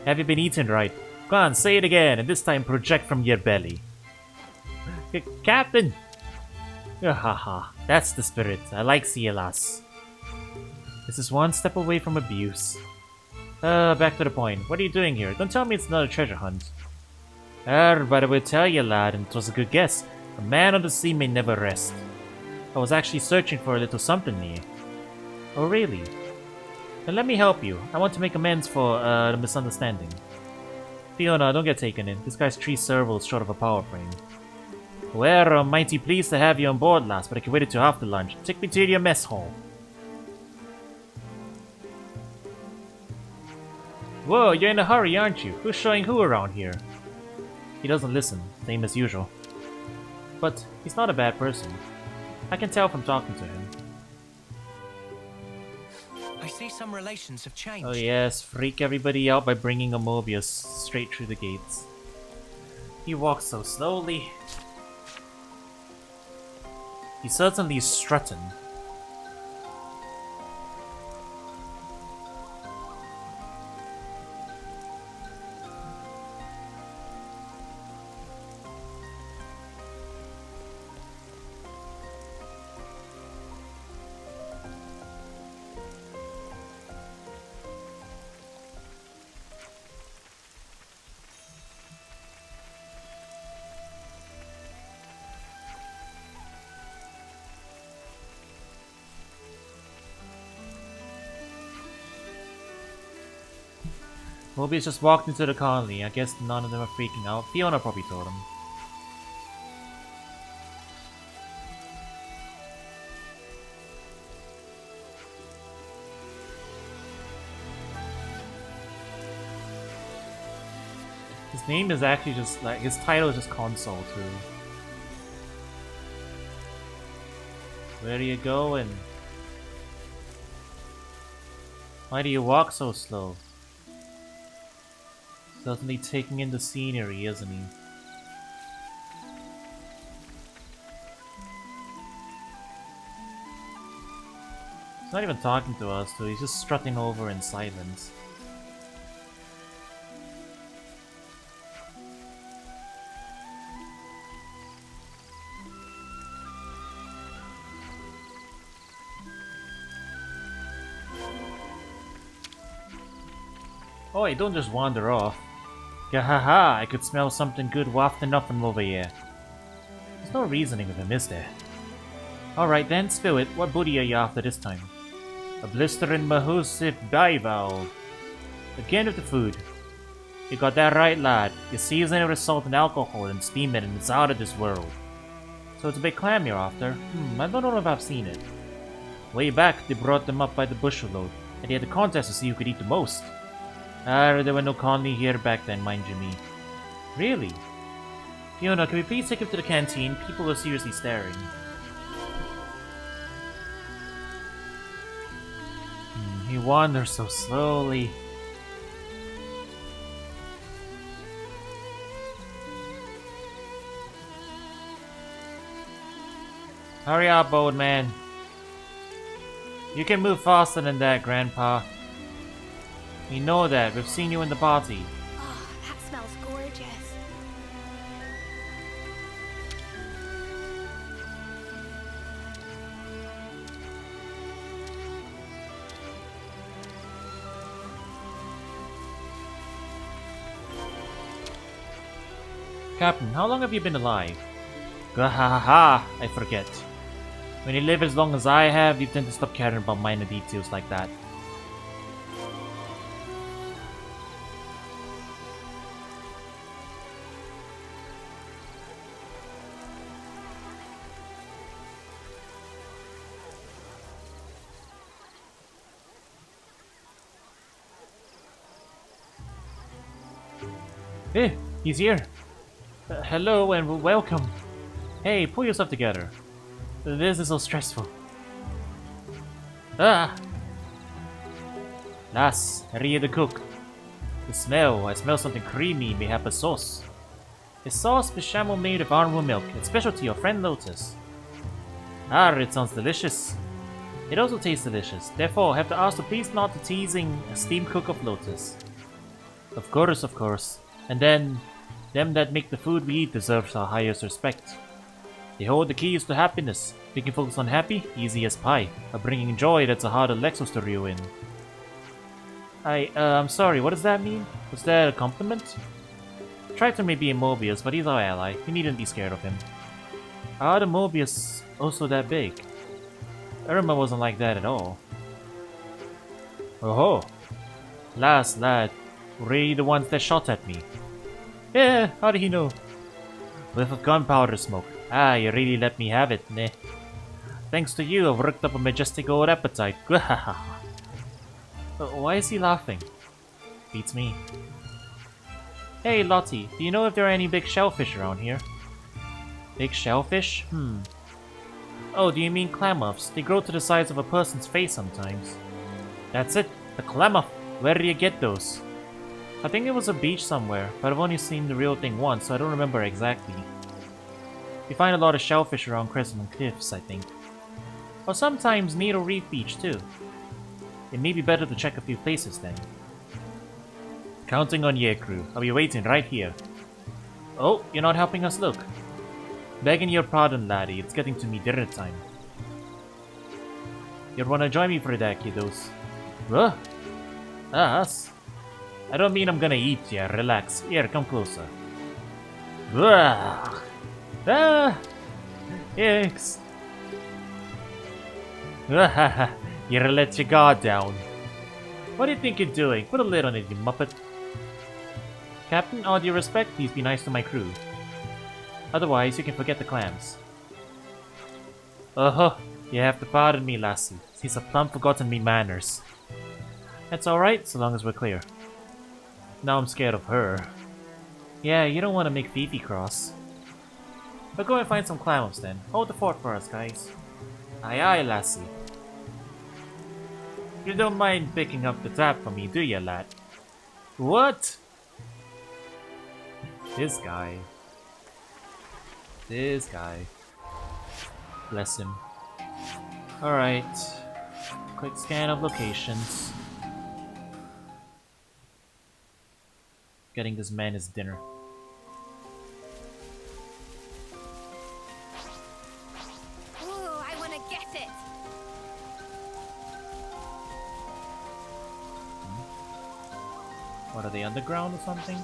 Have you been eating right? Go on, say it again, and this time project from your belly. Captain! Haha, that's the spirit. I like CLS. This is one step away from abuse. Back to the point. What are you doing here? Don't tell me it's not a treasure hunt. But I will tell you, lad, and it was a good guess. A man on the sea may never rest. I was actually searching for a little something near. Oh, really? Then let me help you. I want to make amends for, the misunderstanding. Fiona, don't get taken in. This guy's 3 servos short of a power frame. We're mighty pleased to have you on board, lass, but I can wait until after lunch. Take me to your mess hall. Whoa, you're in a hurry, aren't you? Who's showing who around here? He doesn't listen, same as usual. But he's not a bad person. I can tell from talking to him. I see some relations have changed. Oh yes, freak everybody out by bringing a Mobius straight through the gates. He walks so slowly. He certainly is strutting. Mobius just walked into the colony. I guess none of them are freaking out. Fiona probably told him. His name is actually just like, his title is just Console too. Where are you going? Why do you walk so slow? Certainly taking in the scenery, isn't he? He's not even talking to us, too. He's just strutting over in silence. Oi, don't just wander off. Gahaha, I could smell something good wafting up from over here. There's no reasoning with him, is there? Alright then, spill it. What booty are you after this time? A blistering mahusif bivalve. Again with the food. You got that right, lad. You season it with salt and alcohol and steam it and it's out of this world. So it's a big clam you're after? I don't know if I've seen it. Way back, they brought them up by the bushel load, and they had a contest to see who could eat the most. There were no colony here back then, mind you me. Really? Fiona, can we please take him to the canteen? People are seriously staring. He wanders so slowly. Hurry up, old man. You can move faster than that, Grandpa. We know that. We've seen you in the party. Oh, that smells gorgeous. Captain, how long have you been alive? Gahaha, I forget. When you live as long as I have, you tend to stop caring about minor details like that. Hey, he's here. Hello and welcome. Hey, pull yourself together. This is so stressful. Ah! Lass, ready to cook. I smell something creamy, mayhap a sauce. A sauce bechamel made of armor milk, a specialty of friend Lotus. It sounds delicious. It also tastes delicious, therefore I have to ask to please not to teasing a steam cook of Lotus. Of course. And then, them that make the food we eat deserves our highest respect. They hold the keys to happiness. Making folks unhappy, easy as pie. But bringing joy, that's a harder Lexus to reel in. I'm sorry, what does that mean? Was that a compliment? Triton may be a Mobius, but he's our ally. You needn't be scared of him. Are the Mobius also that big? Irma wasn't like that at all. Oh-ho! Last lad, really the ones that shot at me. Yeah, how did he know? Whiff of gunpowder smoke. You really let me have it, neh. Thanks to you, I've worked up a majestic old appetite. Why is he laughing? Beats me. Hey, Lottie, do you know if there are any big shellfish around here? Big shellfish? Oh, do you mean clamuffs? They grow to the size of a person's face sometimes. That's it, the clamuff. Where do you get those? I think it was a beach somewhere, but I've only seen the real thing once, so I don't remember exactly. You find a lot of shellfish around Crescent Cliffs, I think. Or sometimes Needle Reef Beach, too. It may be better to check a few places then. Counting on you, crew. I'll be waiting right here. Oh, you're not helping us look. Begging your pardon, laddie. It's getting to me dinner time. You'll wanna join me for that, kiddos. Huh? Us? I don't mean I'm gonna eat ya. Relax. Here, come closer. Ugh. Yikes. You let your guard down. What do you think you're doing? Put a lid on it, you muppet. Captain, all due respect, please be nice to my crew. Otherwise, you can forget the clams. You have to pardon me, lassie. She's a plumb forgotten me manners. That's alright, so long as we're clear. Now I'm scared of her. Yeah, you don't want to make Fifi cross. But go and find some clams then. Hold the fort for us, guys. Aye aye, lassie. You don't mind picking up the tab for me, do ya, lad? What? This guy. Bless him. Alright. Quick scan of locations. Getting this man his dinner. Ooh, I want to get it. What are they, underground or something?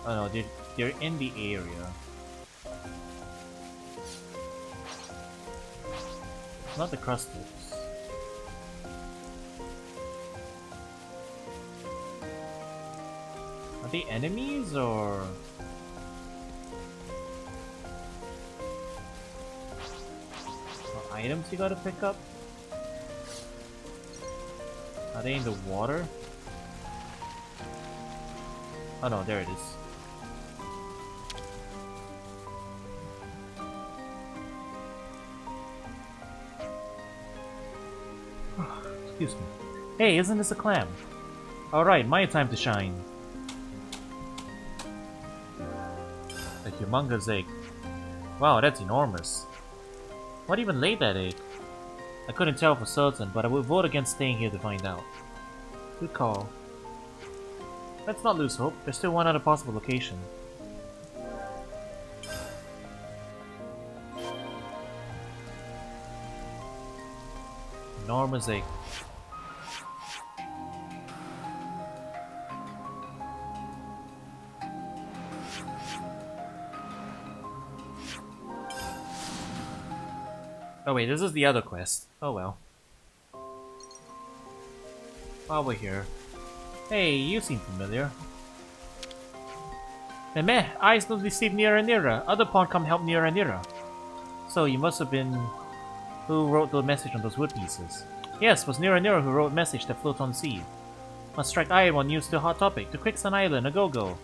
Oh no, they're in the area. Not the Crustics. Are they enemies or? Or items you gotta pick up? Are they in the water? Oh no, there it is. Excuse me. Hey, isn't this a clam? Alright, my time to shine. A humongous egg. Wow, that's enormous. What even laid that egg? I couldn't tell for certain, but I would vote against staying here to find out. Good call. Let's not lose hope. There's still one other possible location. Enormous egg. Oh wait, this is the other quest. Oh well. While we're here. Hey, you seem familiar. Meh, I don't receive Nira Nira. Other pawn come help Nira Nira. So you must have been who wrote the message on those wood pieces. Yes, it was Nira Nira who wrote message that float on sea. Must strike iron when news to hot topic. To Quicksand Island, a go-go.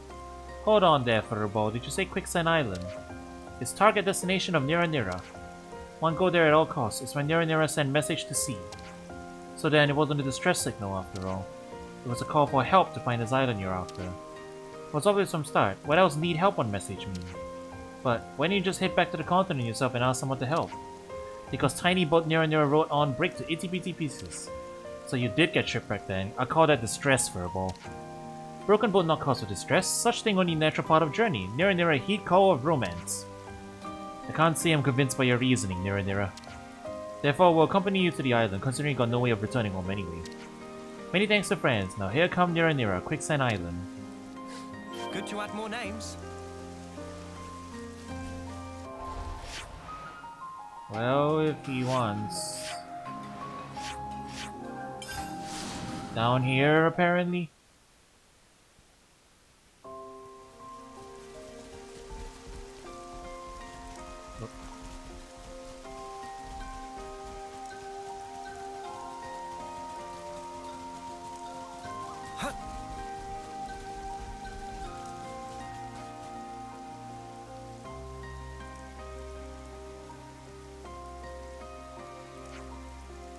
Hold on there, Furball. Did you say Quicksand Island? It's target destination of Nira Nira. One go there at all costs. It's when Nira Nira sent message to sea. So then it wasn't a distress signal after all. It was a call for help to find this island you're after. It was obvious from start. What else need help on message mean? But why don't you just head back to the continent yourself and ask someone to help? Because tiny boat Nira Nira wrote on break to itty bitty pieces. So you did get shipwrecked then. I call that distress, Furball. Broken boat not cause of distress. Such thing only natural part of journey. Nira Nira heat call of romance. I can't say I'm convinced by your reasoning, Nira Nira. Therefore, we'll accompany you to the island, considering you got no way of returning home anyway. Many thanks to friends. Now here come Nira Nira, Quicksand Island. Good to add more names. Well, if he wants. Down here, apparently.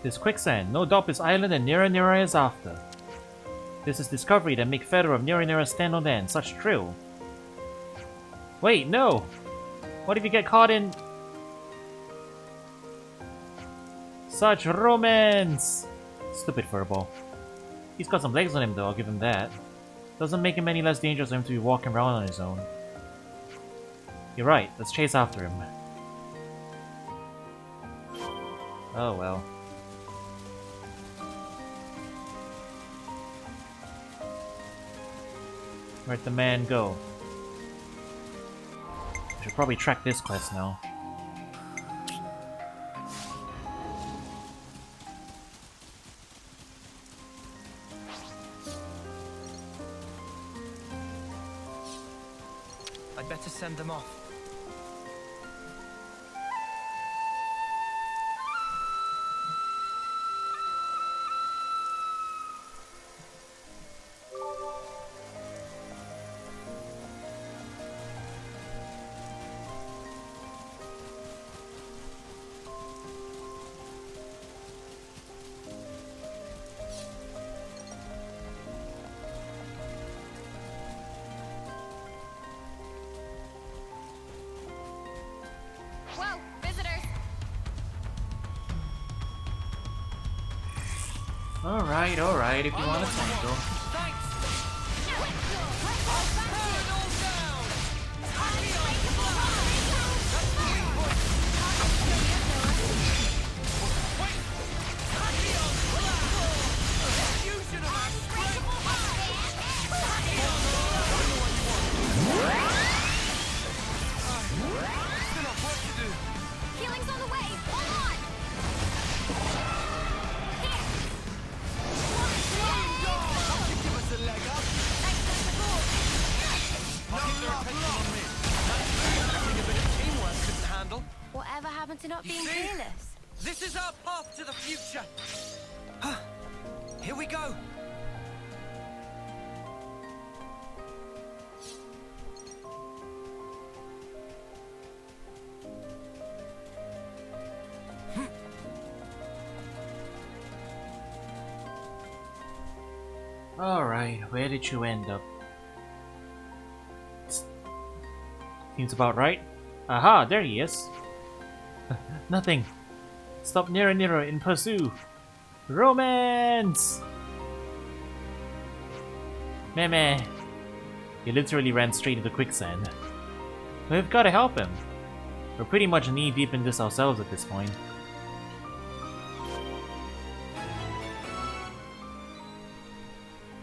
This quicksand, no doubt this island and Nira Nira is after. This is discovery that make Federer of Nira Nira stand on end, such thrill. Wait, no! What if you get caught in... such romance! Stupid furball. He's got some legs on him though, I'll give him that. Doesn't make him any less dangerous for him to be walking around on his own. You're right, let's chase after him. Oh well. Where'd the man go? I should probably track this quest now. I'd better send them off. Whoa, visitors! Alright, if you want to tangle. not You being see? careless. This is our path to the future. Here we go. Alright, where did you end up? Seems about right. Aha, there he is. Nothing. Stop nearer nearer in pursue. Romance! Meh. He literally ran straight into quicksand. We've gotta help him. We're pretty much knee deep in this ourselves at this point.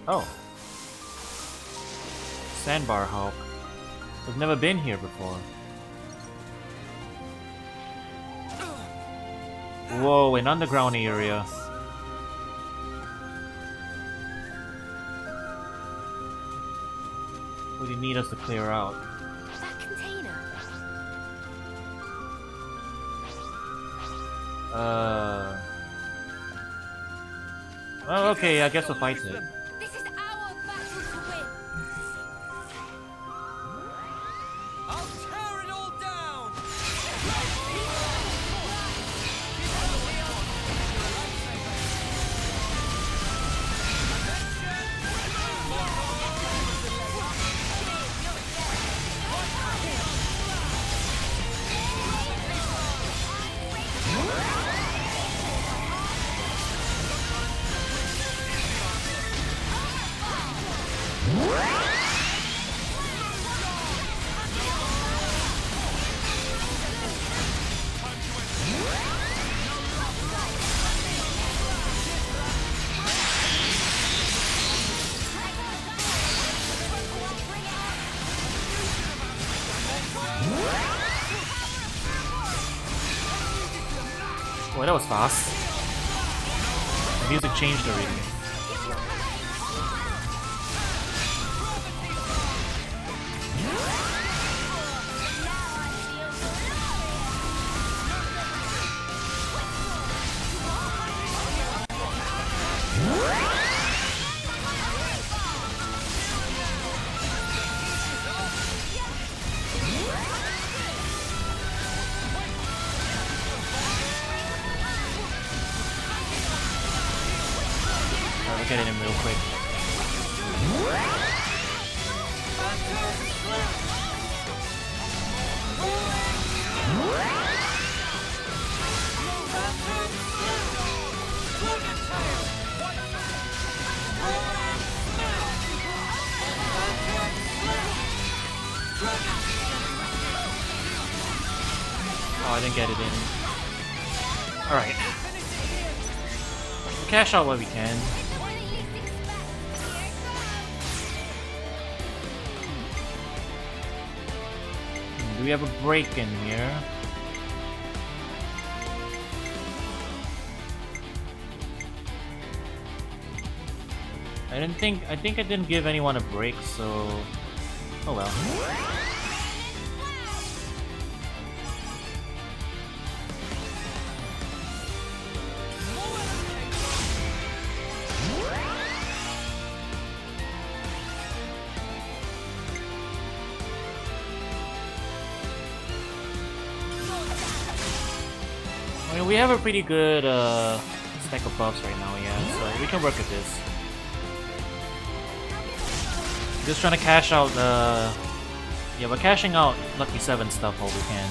Oh. Sandbar Hulk. We've never been here before. Whoa, an underground area. What do you need us to clear out? That container. Oh, okay, I guess we'll fight it. This is our battle to win. I'll tear it all down! Boy, that was fast. The music changed already. We'll get it in real quick. Oh, I didn't get it in. Alright. We'll cash out what we can. Do we have a break in here? I think I didn't give anyone a break, so oh well. I mean, we have a pretty good stack of buffs right now, yeah, so we can work with this. Just trying to cash out yeah, we're cashing out Lucky 7 stuff while we can.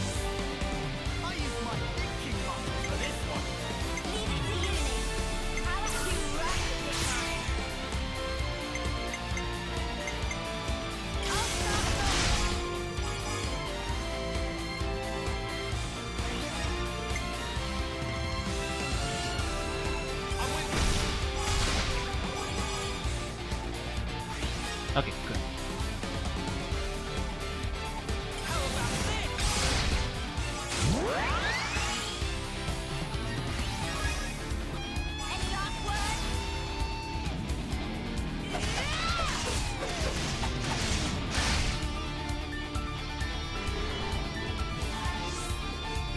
Okay, good.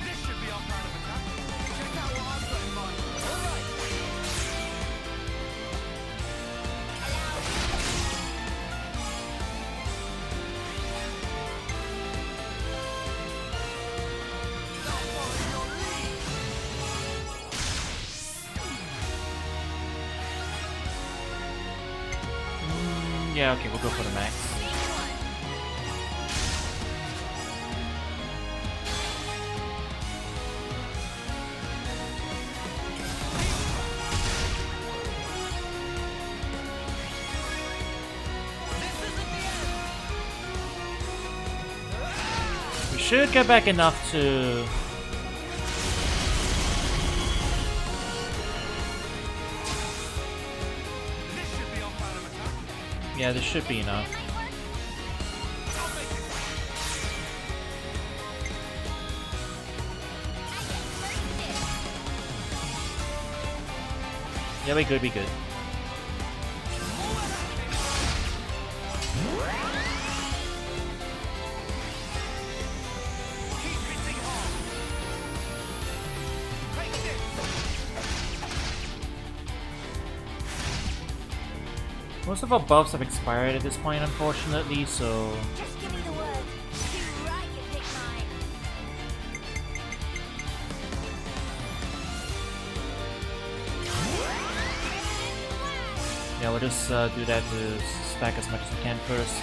This should be our plan of Yeah, okay, we'll go for the max. We should get back enough to... Yeah, this should be enough. Yeah, we good, we good. Most of our buffs have expired at this point, unfortunately, so... Just give me the word. Do right, you pick mine. Yeah, we'll just do that to stack as much as we can first.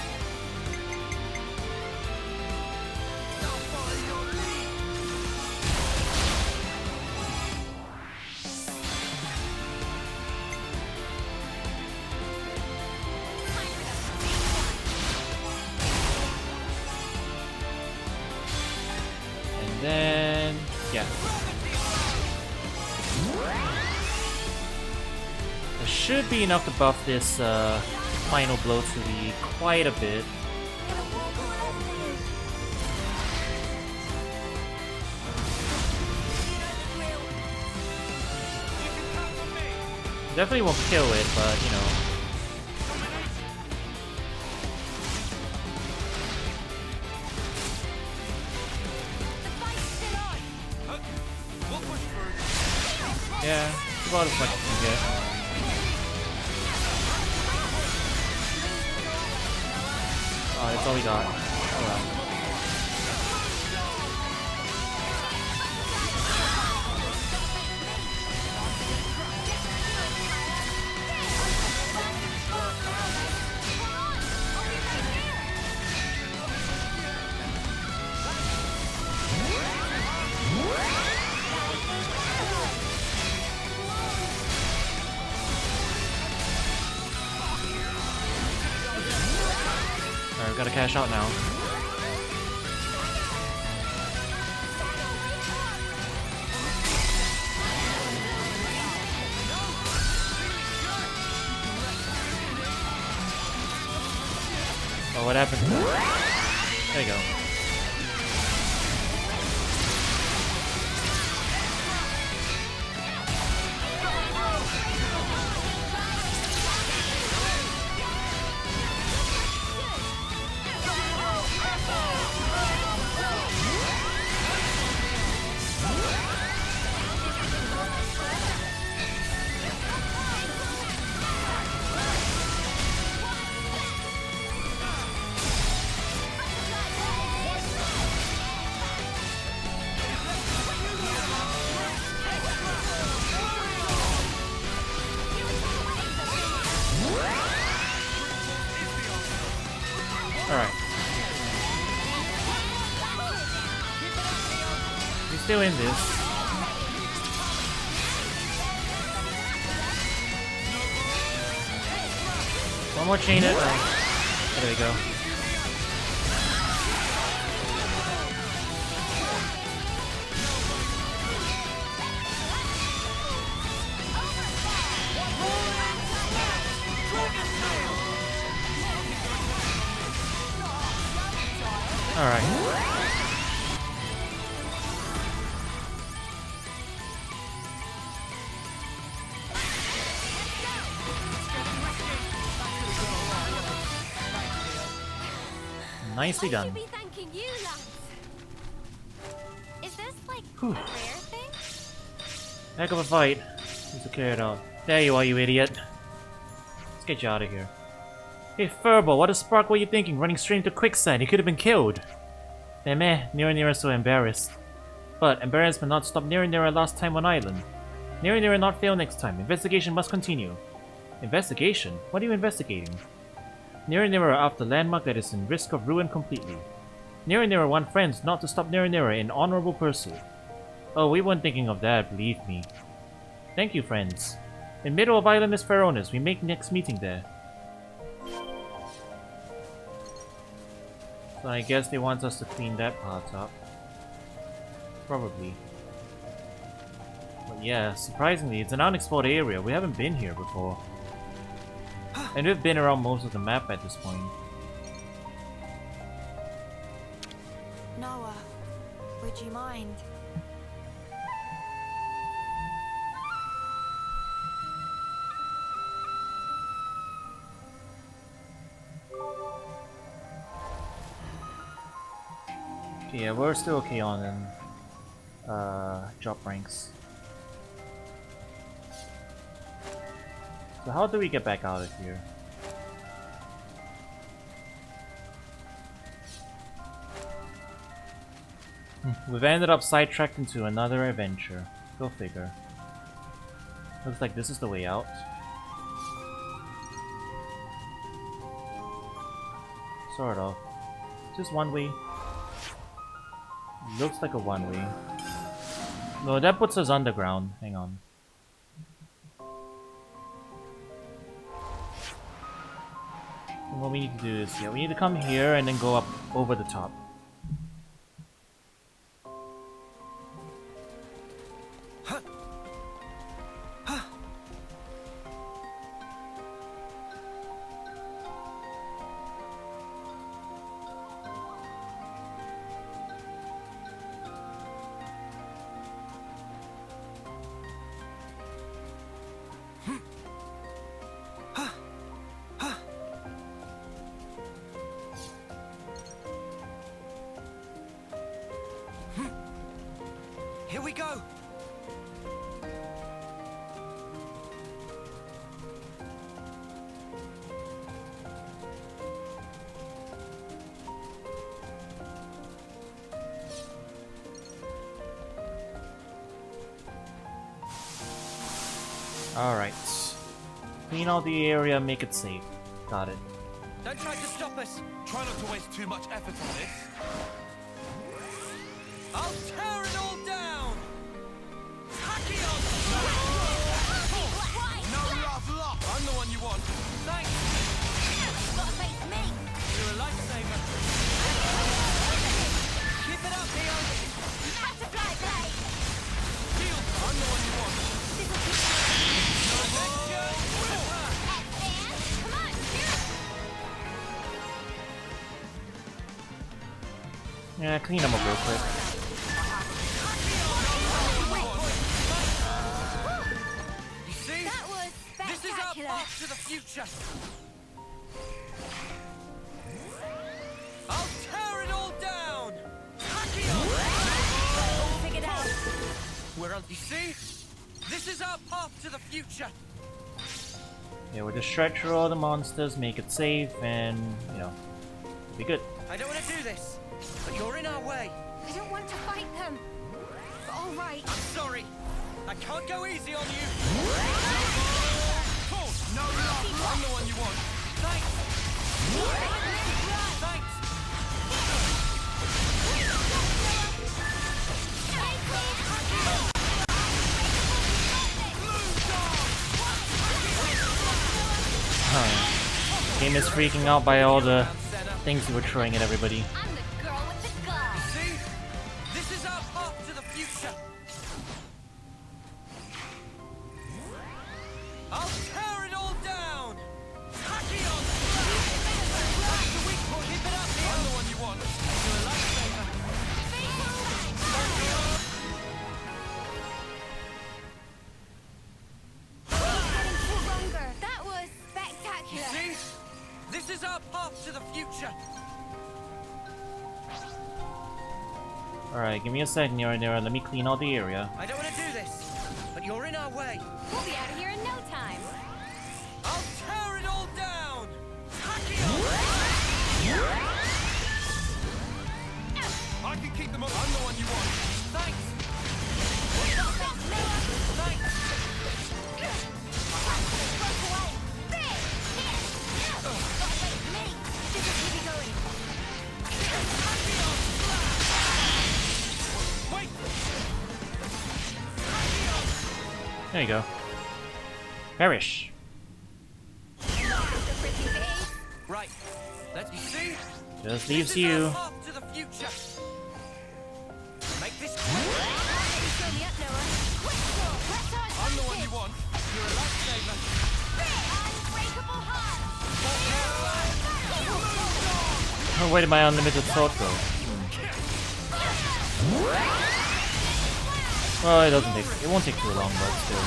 And then... yeah. There should be enough to buff this final blow to be quite a bit. Definitely won't kill it, but you know. Yeah, about as much as you can get. Oh, that's all we got. Alright. Alright, we gotta cash out now. Oh, what happened? There you go. Alright. We're still in this. One more chain it. There we go. Alright. Nicely done. Be thanking you, Lance. Is this like Whew. a rare thing? Heck of a fight. Need to clear it out. There you are, you idiot. Let's get you out of here. Hey, Furball, what a spark were you thinking? Running straight into quicksand, he could have been killed. Damn Nira Nira so embarrassed. But embarrassment not stop Nira Nira last time on island. Nira Nira not fail next time. Investigation must continue. Investigation? What are you investigating? Nira off the landmark that is in risk of ruin completely. Nira want friends not to stop Nira in honorable pursuit. Oh, we weren't thinking of that, believe me. Thank you, friends. In middle of Island is Feronis. We make next meeting there. So I guess they want us to clean that part up. Probably. But yeah, surprisingly, it's an unexplored area. We haven't been here before. And we've been around most of the map at this point. Noah, would you mind? Okay, yeah, we're still okay on job ranks. So how do we get back out of here? We've ended up sidetracked into another adventure. Go figure. Looks like this is the way out. Sort of. Just one way. Looks like a one-way. No, that puts us underground. Hang on. And what we need to do is, yeah, we need to come here and then go up over the top. Here we go! Alright. Clean out the area, make it safe. Got it. Don't try to stop us! Try not to waste too much effort on this. I'll tear it all down! Tachyon! No love lost! I'm the one you want. Thanks! Gotta face me! You're a lifesaver. Keep it up, Leon! Butterfly blade! Shield! I'm the one you want. Come on, Yeah, clean them up real quick. You see? that was This is our spectacular! path to the future! I'll tear it all down! All figured out. We're on. You see? This is our path to the future! Yeah, we'll just shred through all the monsters, make it safe, and, you know, it'll be good. I don't want to do this, but you're in our way. I don't want to fight them. But all right. I'm sorry. I can't go easy on you. Cool! No love! I'm the one you want. Thanks. Thanks. Game is freaking out by all the things you were throwing at everybody. I'm the girl with the gun! See? This is our path to the future. I'll tear it all down. Tachyon! That's the weak point. Keep it up, Leon. I'm the one you want. You're a lifesaver. That was spectacular! See? This is our path to the future. Alright, give me a sec, Nira. Let me clean out the area. I don't want to do this, but you're in our way. We'll be out of here in no time! I'll tear it all down. Tachyon! I can keep them up. I'm the one you want. Thanks. Broke away! Big! Here! Gotta face me! There you go. Perish. Right. Let's see. Just leaves you. To the future. Make this I'm the one you want. You're a lifesaver. Oh, where did my unlimited sword go? Well, it doesn't take. It won't take too long, but still.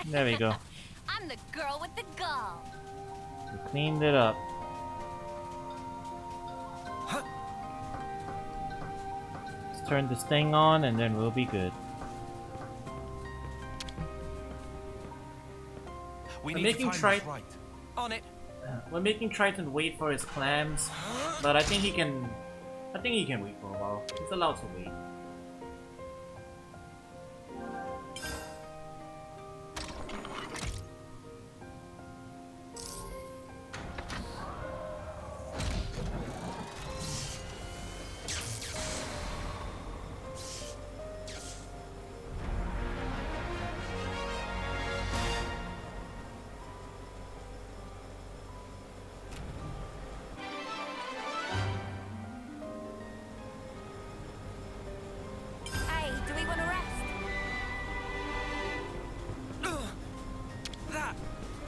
There we go. I'm the girl with the gall. We cleaned it up. Let's turn this thing on and then we'll be good. We We're need making to time Tri- this right. On it. We're making Triton wait for his clams, but I think he can. I think he can wait for a while. He's allowed to wait.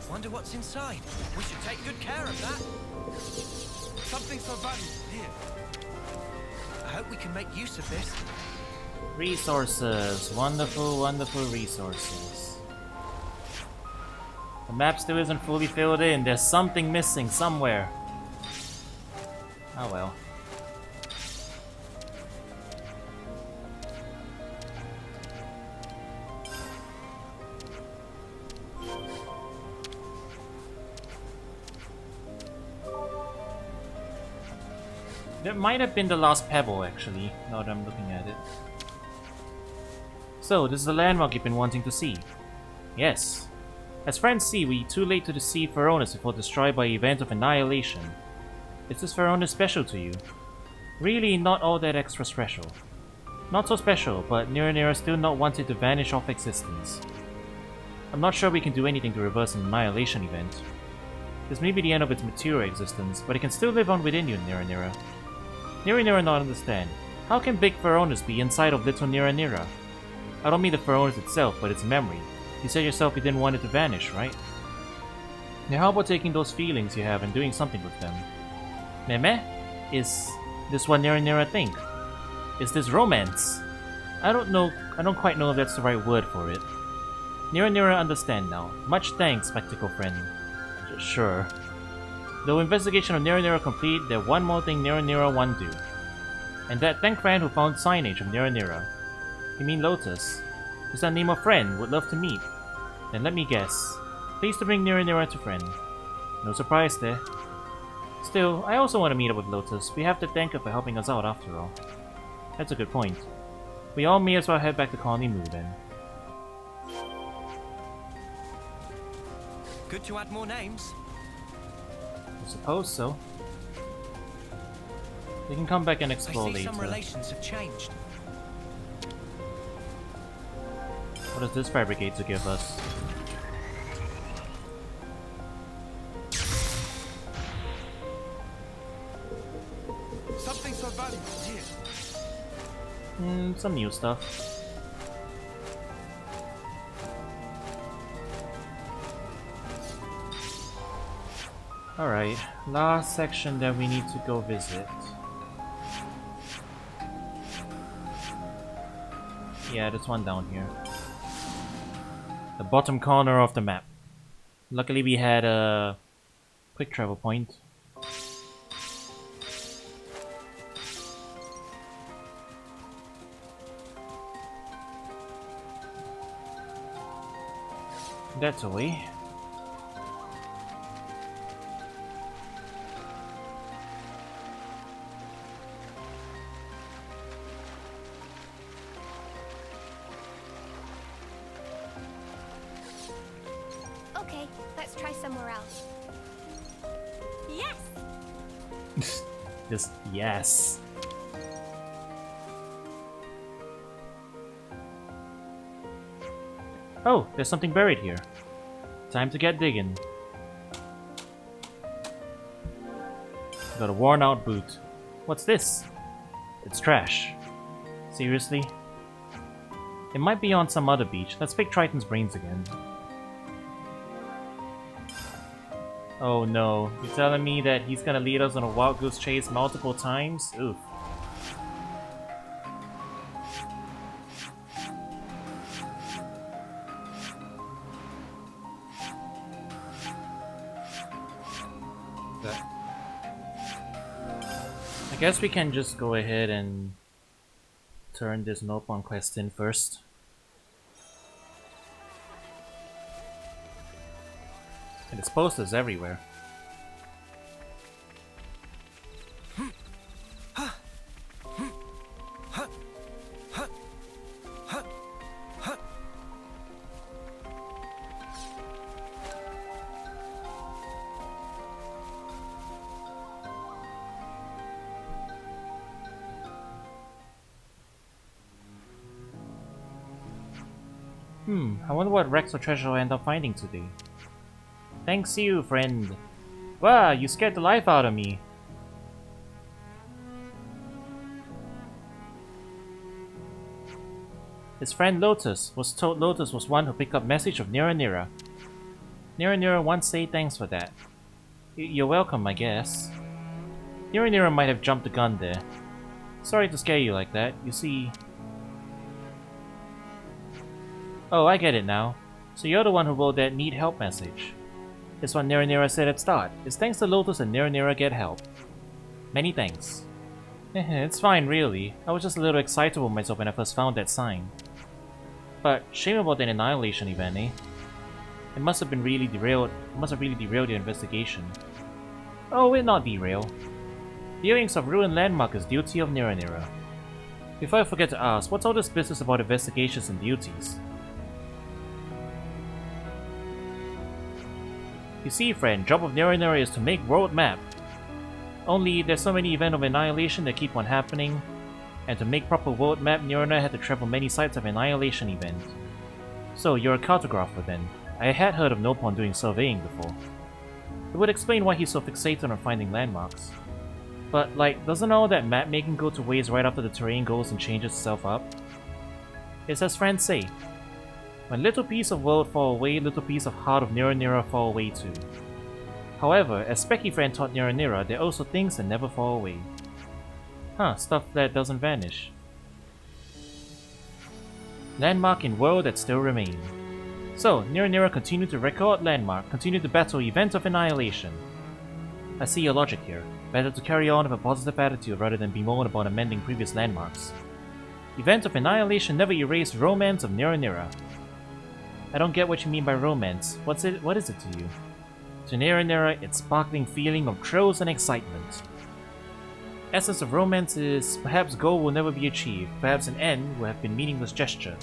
Wonder what's inside. We should take good care of that. Something so valuable here. I hope we can make use of this. Resources. Wonderful, wonderful resources. The map still isn't fully filled in. There's something missing somewhere. Oh well. That might have been the last pebble, actually, now that I'm looking at it. So, this is the landmark you've been wanting to see. Yes. As friends see, we too late to deceive Feronis before destroyed by event of annihilation. Is this Feronis special to you? Really not all that extra special. Not so special, but Nira still not wanted to vanish off existence. I'm not sure we can do anything to reverse an annihilation event. This may be the end of its material existence, but it can still live on within you, Nira. Nira not understand. How can Big Feronis be inside of little Nira? I don't mean the Feronis itself, but its memory. You said yourself you didn't want it to vanish, right? Now how about taking those feelings you have and doing something with them? Meme? Is this what Nira think? Is this romance? I don't quite know if that's the right word for it. Nira understand now. Much thanks, spectacle friend. Sure. Though investigation of Nira complete, there's one more thing Nira want do. And that thank friend who found signage of Nira. You mean Lotus? Is that name of friend would love to meet? Then let me guess. Pleased to bring Nira to friend. No surprise there. Still, I also want to meet up with Lotus. We have to thank her for helping us out after all. That's a good point. We all may as well head back to Colony Moo then. Good to add more names. I suppose so. We can come back and explore I see later. some relations have changed. What does this fabricator give us? Something so valuable here. Some new stuff. Alright, last section that we need to go visit. Yeah, this one down here. The bottom corner of the map. Luckily we had a quick travel point. That's a way. Let's try somewhere else. Yes! Just yes. Oh, there's something buried here. Time to get digging. Got a worn out boot. What's this? It's trash. Seriously? It might be on some other beach. Let's pick Triton's brains again. Oh no, you're telling me that he's gonna lead us on a wild goose chase multiple times? Oof. I guess we can just go ahead and turn this Nopon quest in first. And it's posters everywhere. I wonder what Rex or Treasure will end up finding today. Thanks you, friend. Wow, you scared the life out of me. His friend Lotus was told Lotus was one who picked up message of Nira. Nira once say thanks for that. You're welcome, I guess. Nira might have jumped the gun there. Sorry to scare you like that. You see... Oh, I get it now. So you're the one who wrote that need help message. It's what Nira said at start. It's thanks to Lotus and Nira get help. Many thanks. It's fine, really. I was just a little excited with myself when I first found that sign. But shame about that annihilation event, eh? It must have really derailed your investigation. Oh, it not derail. The Viewings of ruined landmark is duty of Nira. Before I forget to ask, what's all this business about investigations and duties? You see, friend, job of Nira is to make world map. Only there's so many events of annihilation that keep on happening, and to make proper world map, Nira had to travel many sites of annihilation event. So you're a cartographer then. I had heard of Nopon doing surveying before. It would explain why he's so fixated on finding landmarks. But, like, doesn't all that map making go to waste right after the terrain goes and changes itself up? It's as friends say, when little piece of world fall away, little piece of heart of Nira fall away too. However, as Specky friend taught Nira, there are also things that never fall away. Huh, stuff that doesn't vanish. Landmark in world that still remain. So, Nira continued to record landmark, continued to battle event of annihilation. I see your logic here. Better to carry on with a positive attitude rather than bemoan about amending previous landmarks. Event of annihilation never erased romance of Nira. I don't get what you mean by romance. What is it to you? To Nira, it's sparkling feeling of thrills and excitement. Essence of romance is perhaps goal will never be achieved, perhaps an end will have been meaningless gesture.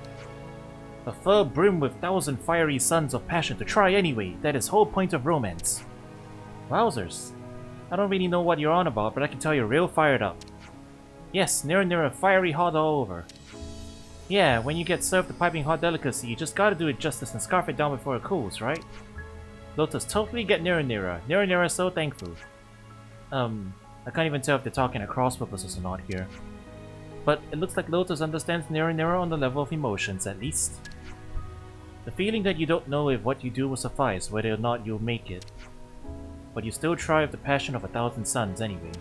A fur brim with 1,000 fiery suns of passion to try anyway, that is whole point of romance. Wowzers. I don't really know what you're on about, but I can tell you're real fired up. Yes, Nira fiery hot all over. Yeah, when you get served a piping hot delicacy, you just gotta do it justice and scarf it down before it cools, right? Lotus totally get Nira. Nira is so thankful. I can't even tell if they're talking at cross purposes or not here. But it looks like Lotus understands Nira on the level of emotions, at least. The feeling that you don't know if what you do will suffice, whether or not you'll make it. But you still try with the passion of 1,000 suns anyway.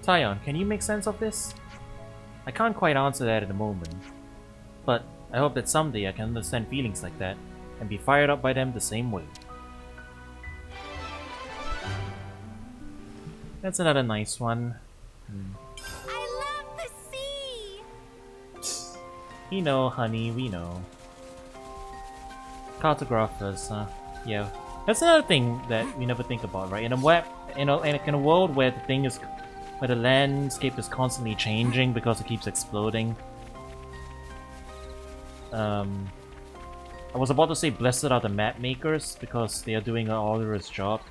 Tyon, can you make sense of this? I can't quite answer that at the moment. But I hope that someday I can understand feelings like that, and be fired up by them the same way. That's another nice one. I love the sea! We know, honey, we know. Cartographers, yeah. That's another thing that we never think about, right? In a world where the landscape is constantly changing because it keeps exploding. I was about to say blessed are the map makers because they are doing an arduous job.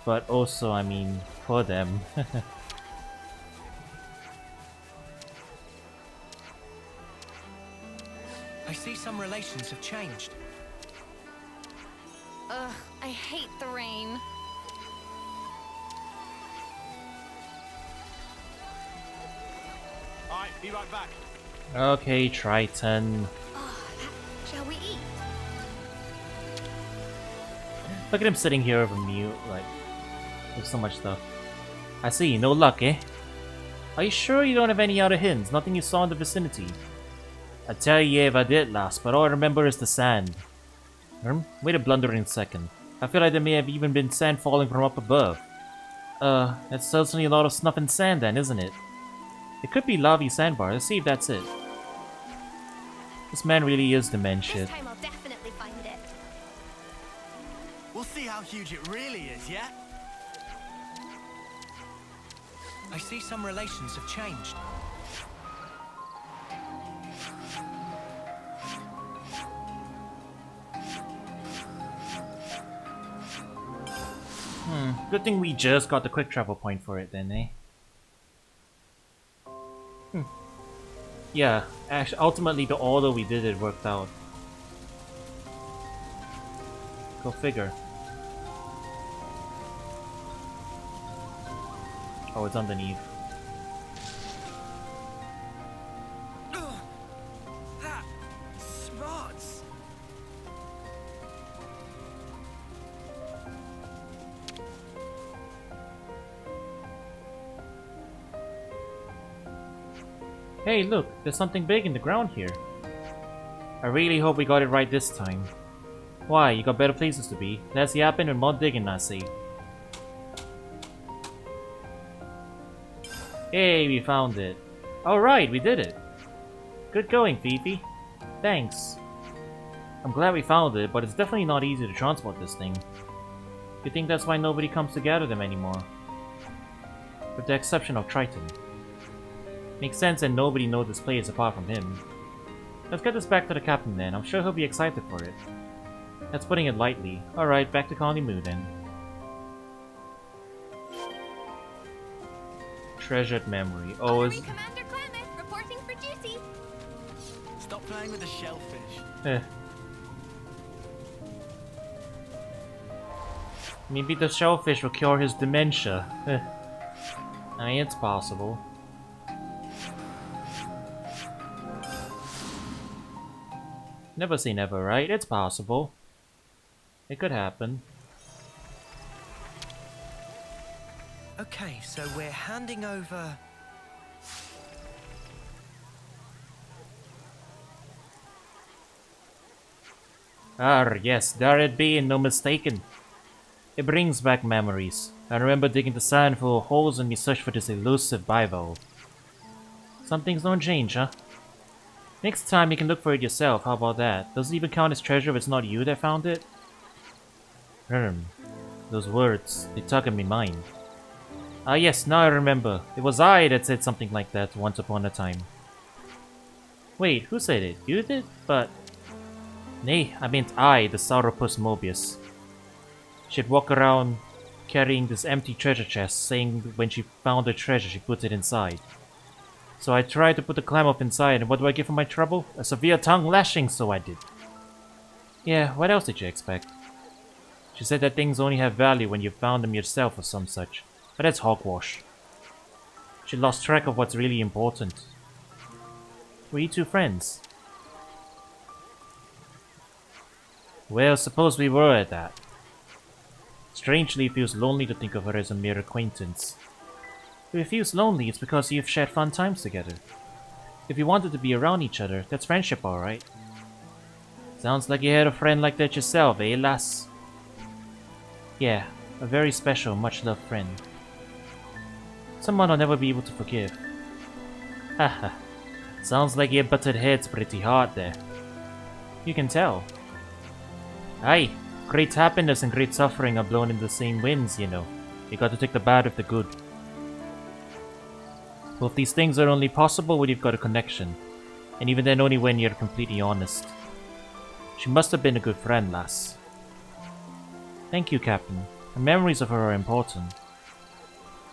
But also, I mean, for them. I see some relations have changed. Ugh, I hate the rain. Alright, be right back. Okay, Triton. Shall we eat? Look at him sitting here over mute, like, there's so much stuff. I see, no luck, eh? Are you sure you don't have any other hints? Nothing you saw in the vicinity? I tell you if I did last, but all I remember is the sand. Wait a blundering second. I feel like there may have even been sand falling from up above. That's certainly a lot of snuff and sand then, isn't it? It could be Lavi sandbar. Let's see if that's it. This man really is dementia. This time I'll definitely find it. We'll see how huge it really is, yeah? I see some relations have changed. Good thing we just got the quick travel point for it then, eh? Yeah, actually, ultimately the order we did it worked out. Go figure. Oh, it's underneath. Smarts. Hey, look, there's something big in the ground here. I really hope we got it right this time. Why, you got better places to be. Less yapping and more digging, I see. Hey, we found it. Alright, we did it. Good going, Fifi. Thanks. I'm glad we found it, but it's definitely not easy to transport this thing. You think that's why nobody comes to gather them anymore? With the exception of Triton. Makes sense that nobody knows this place apart from him. Let's get this back to the captain then. I'm sure he'll be excited for it. That's putting it lightly. Alright, back to Colony Moo then. Treasured memory. Oh, is... Commander Clement, reporting for duty. Stop playing with the shellfish. Maybe the shellfish will cure his dementia. I mean, it's possible. Never say never, right? It's possible. It could happen. Okay, so we're handing over... Ah, yes, there it be, and no mistaken. It brings back memories. I remember digging the sand full of holes in me search for this elusive bivalve. Some things don't change, huh? Next time you can look for it yourself, how about that? Does it even count as treasure if it's not you that found it? Those words, they tug at me mind. Ah yes, now I remember. It was I that said something like that once upon a time. Wait, who said it? You did? But... Nay, I meant I, the Sauropus Mobius. She'd walk around carrying this empty treasure chest, saying when she found a treasure she put it inside. So I tried to put the clam up inside, and what do I get for my trouble? A severe tongue lashing, so I did. Yeah, what else did you expect? She said that things only have value when you've found them yourself or some such, but that's hogwash. She lost track of what's really important. Were you two friends? Well, suppose we were at that. Strangely, it feels lonely to think of her as a mere acquaintance. If it feels lonely, it's because you've shared fun times together. If you wanted to be around each other, that's friendship, alright. Sounds like you had a friend like that yourself, eh, lass? Yeah, a very special, much-loved friend. Someone I'll never be able to forgive. Haha, sounds like you butted heads pretty hard there. You can tell. Aye, great happiness and great suffering are blown in the same winds, you know. You got to take the bad with the good. Both these things are only possible when you've got a connection, and even then only when you're completely honest. She must have been a good friend, lass. Thank you, Captain. The memories of her are important.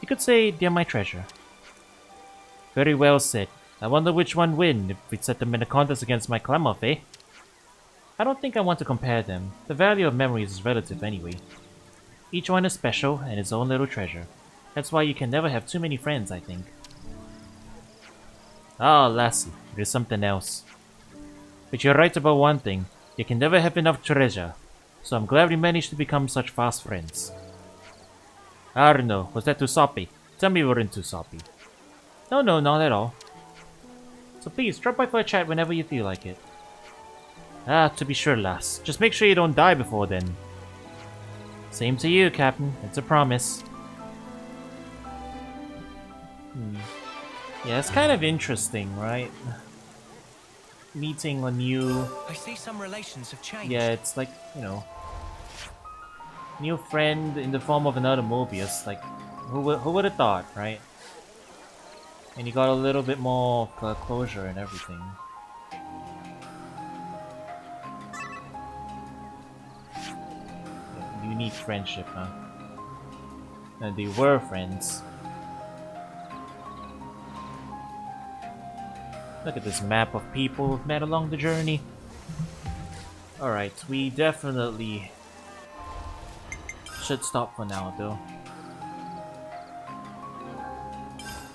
You could say they're my treasure. Very well said. I wonder which one win if we set them in a contest against my Klemoth, eh? I don't think I want to compare them. The value of memories is relative anyway. Each one is special and its own little treasure. That's why you can never have too many friends, I think. Ah, lassie, there's something else. But you're right about one thing. You can never have enough treasure. So I'm glad we managed to become such fast friends. I don't know, was that too soppy? Tell me we weren't too soppy. No, not at all. So please, drop by for a chat whenever you feel like it. Ah, to be sure, lass. Just make sure you don't die before then. Same to you, Captain. It's a promise. Yeah, it's kind of interesting, right? Meeting a new... I see some relations have changed. Yeah, it's like, you know... new friend in the form of another Mobius. Like, who would have thought, right? And you got a little bit more closure and everything. Yeah, unique friendship, huh? And they were friends. Look at this map of people we've met along the journey. Alright, we definitely should stop for now, though.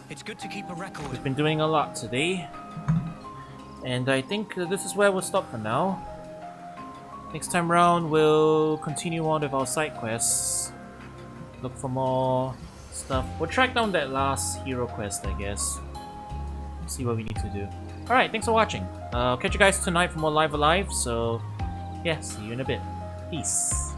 It's good to keep a record. We've been doing a lot today, and I think this is where we'll stop for now. Next time round, we'll continue on with our side quests. Look for more stuff. We'll track down that last hero quest, I guess. See what we need to do. Alright, thanks for watching. I'll catch you guys tonight for more Live Alive, so yeah, see you in a bit. Peace.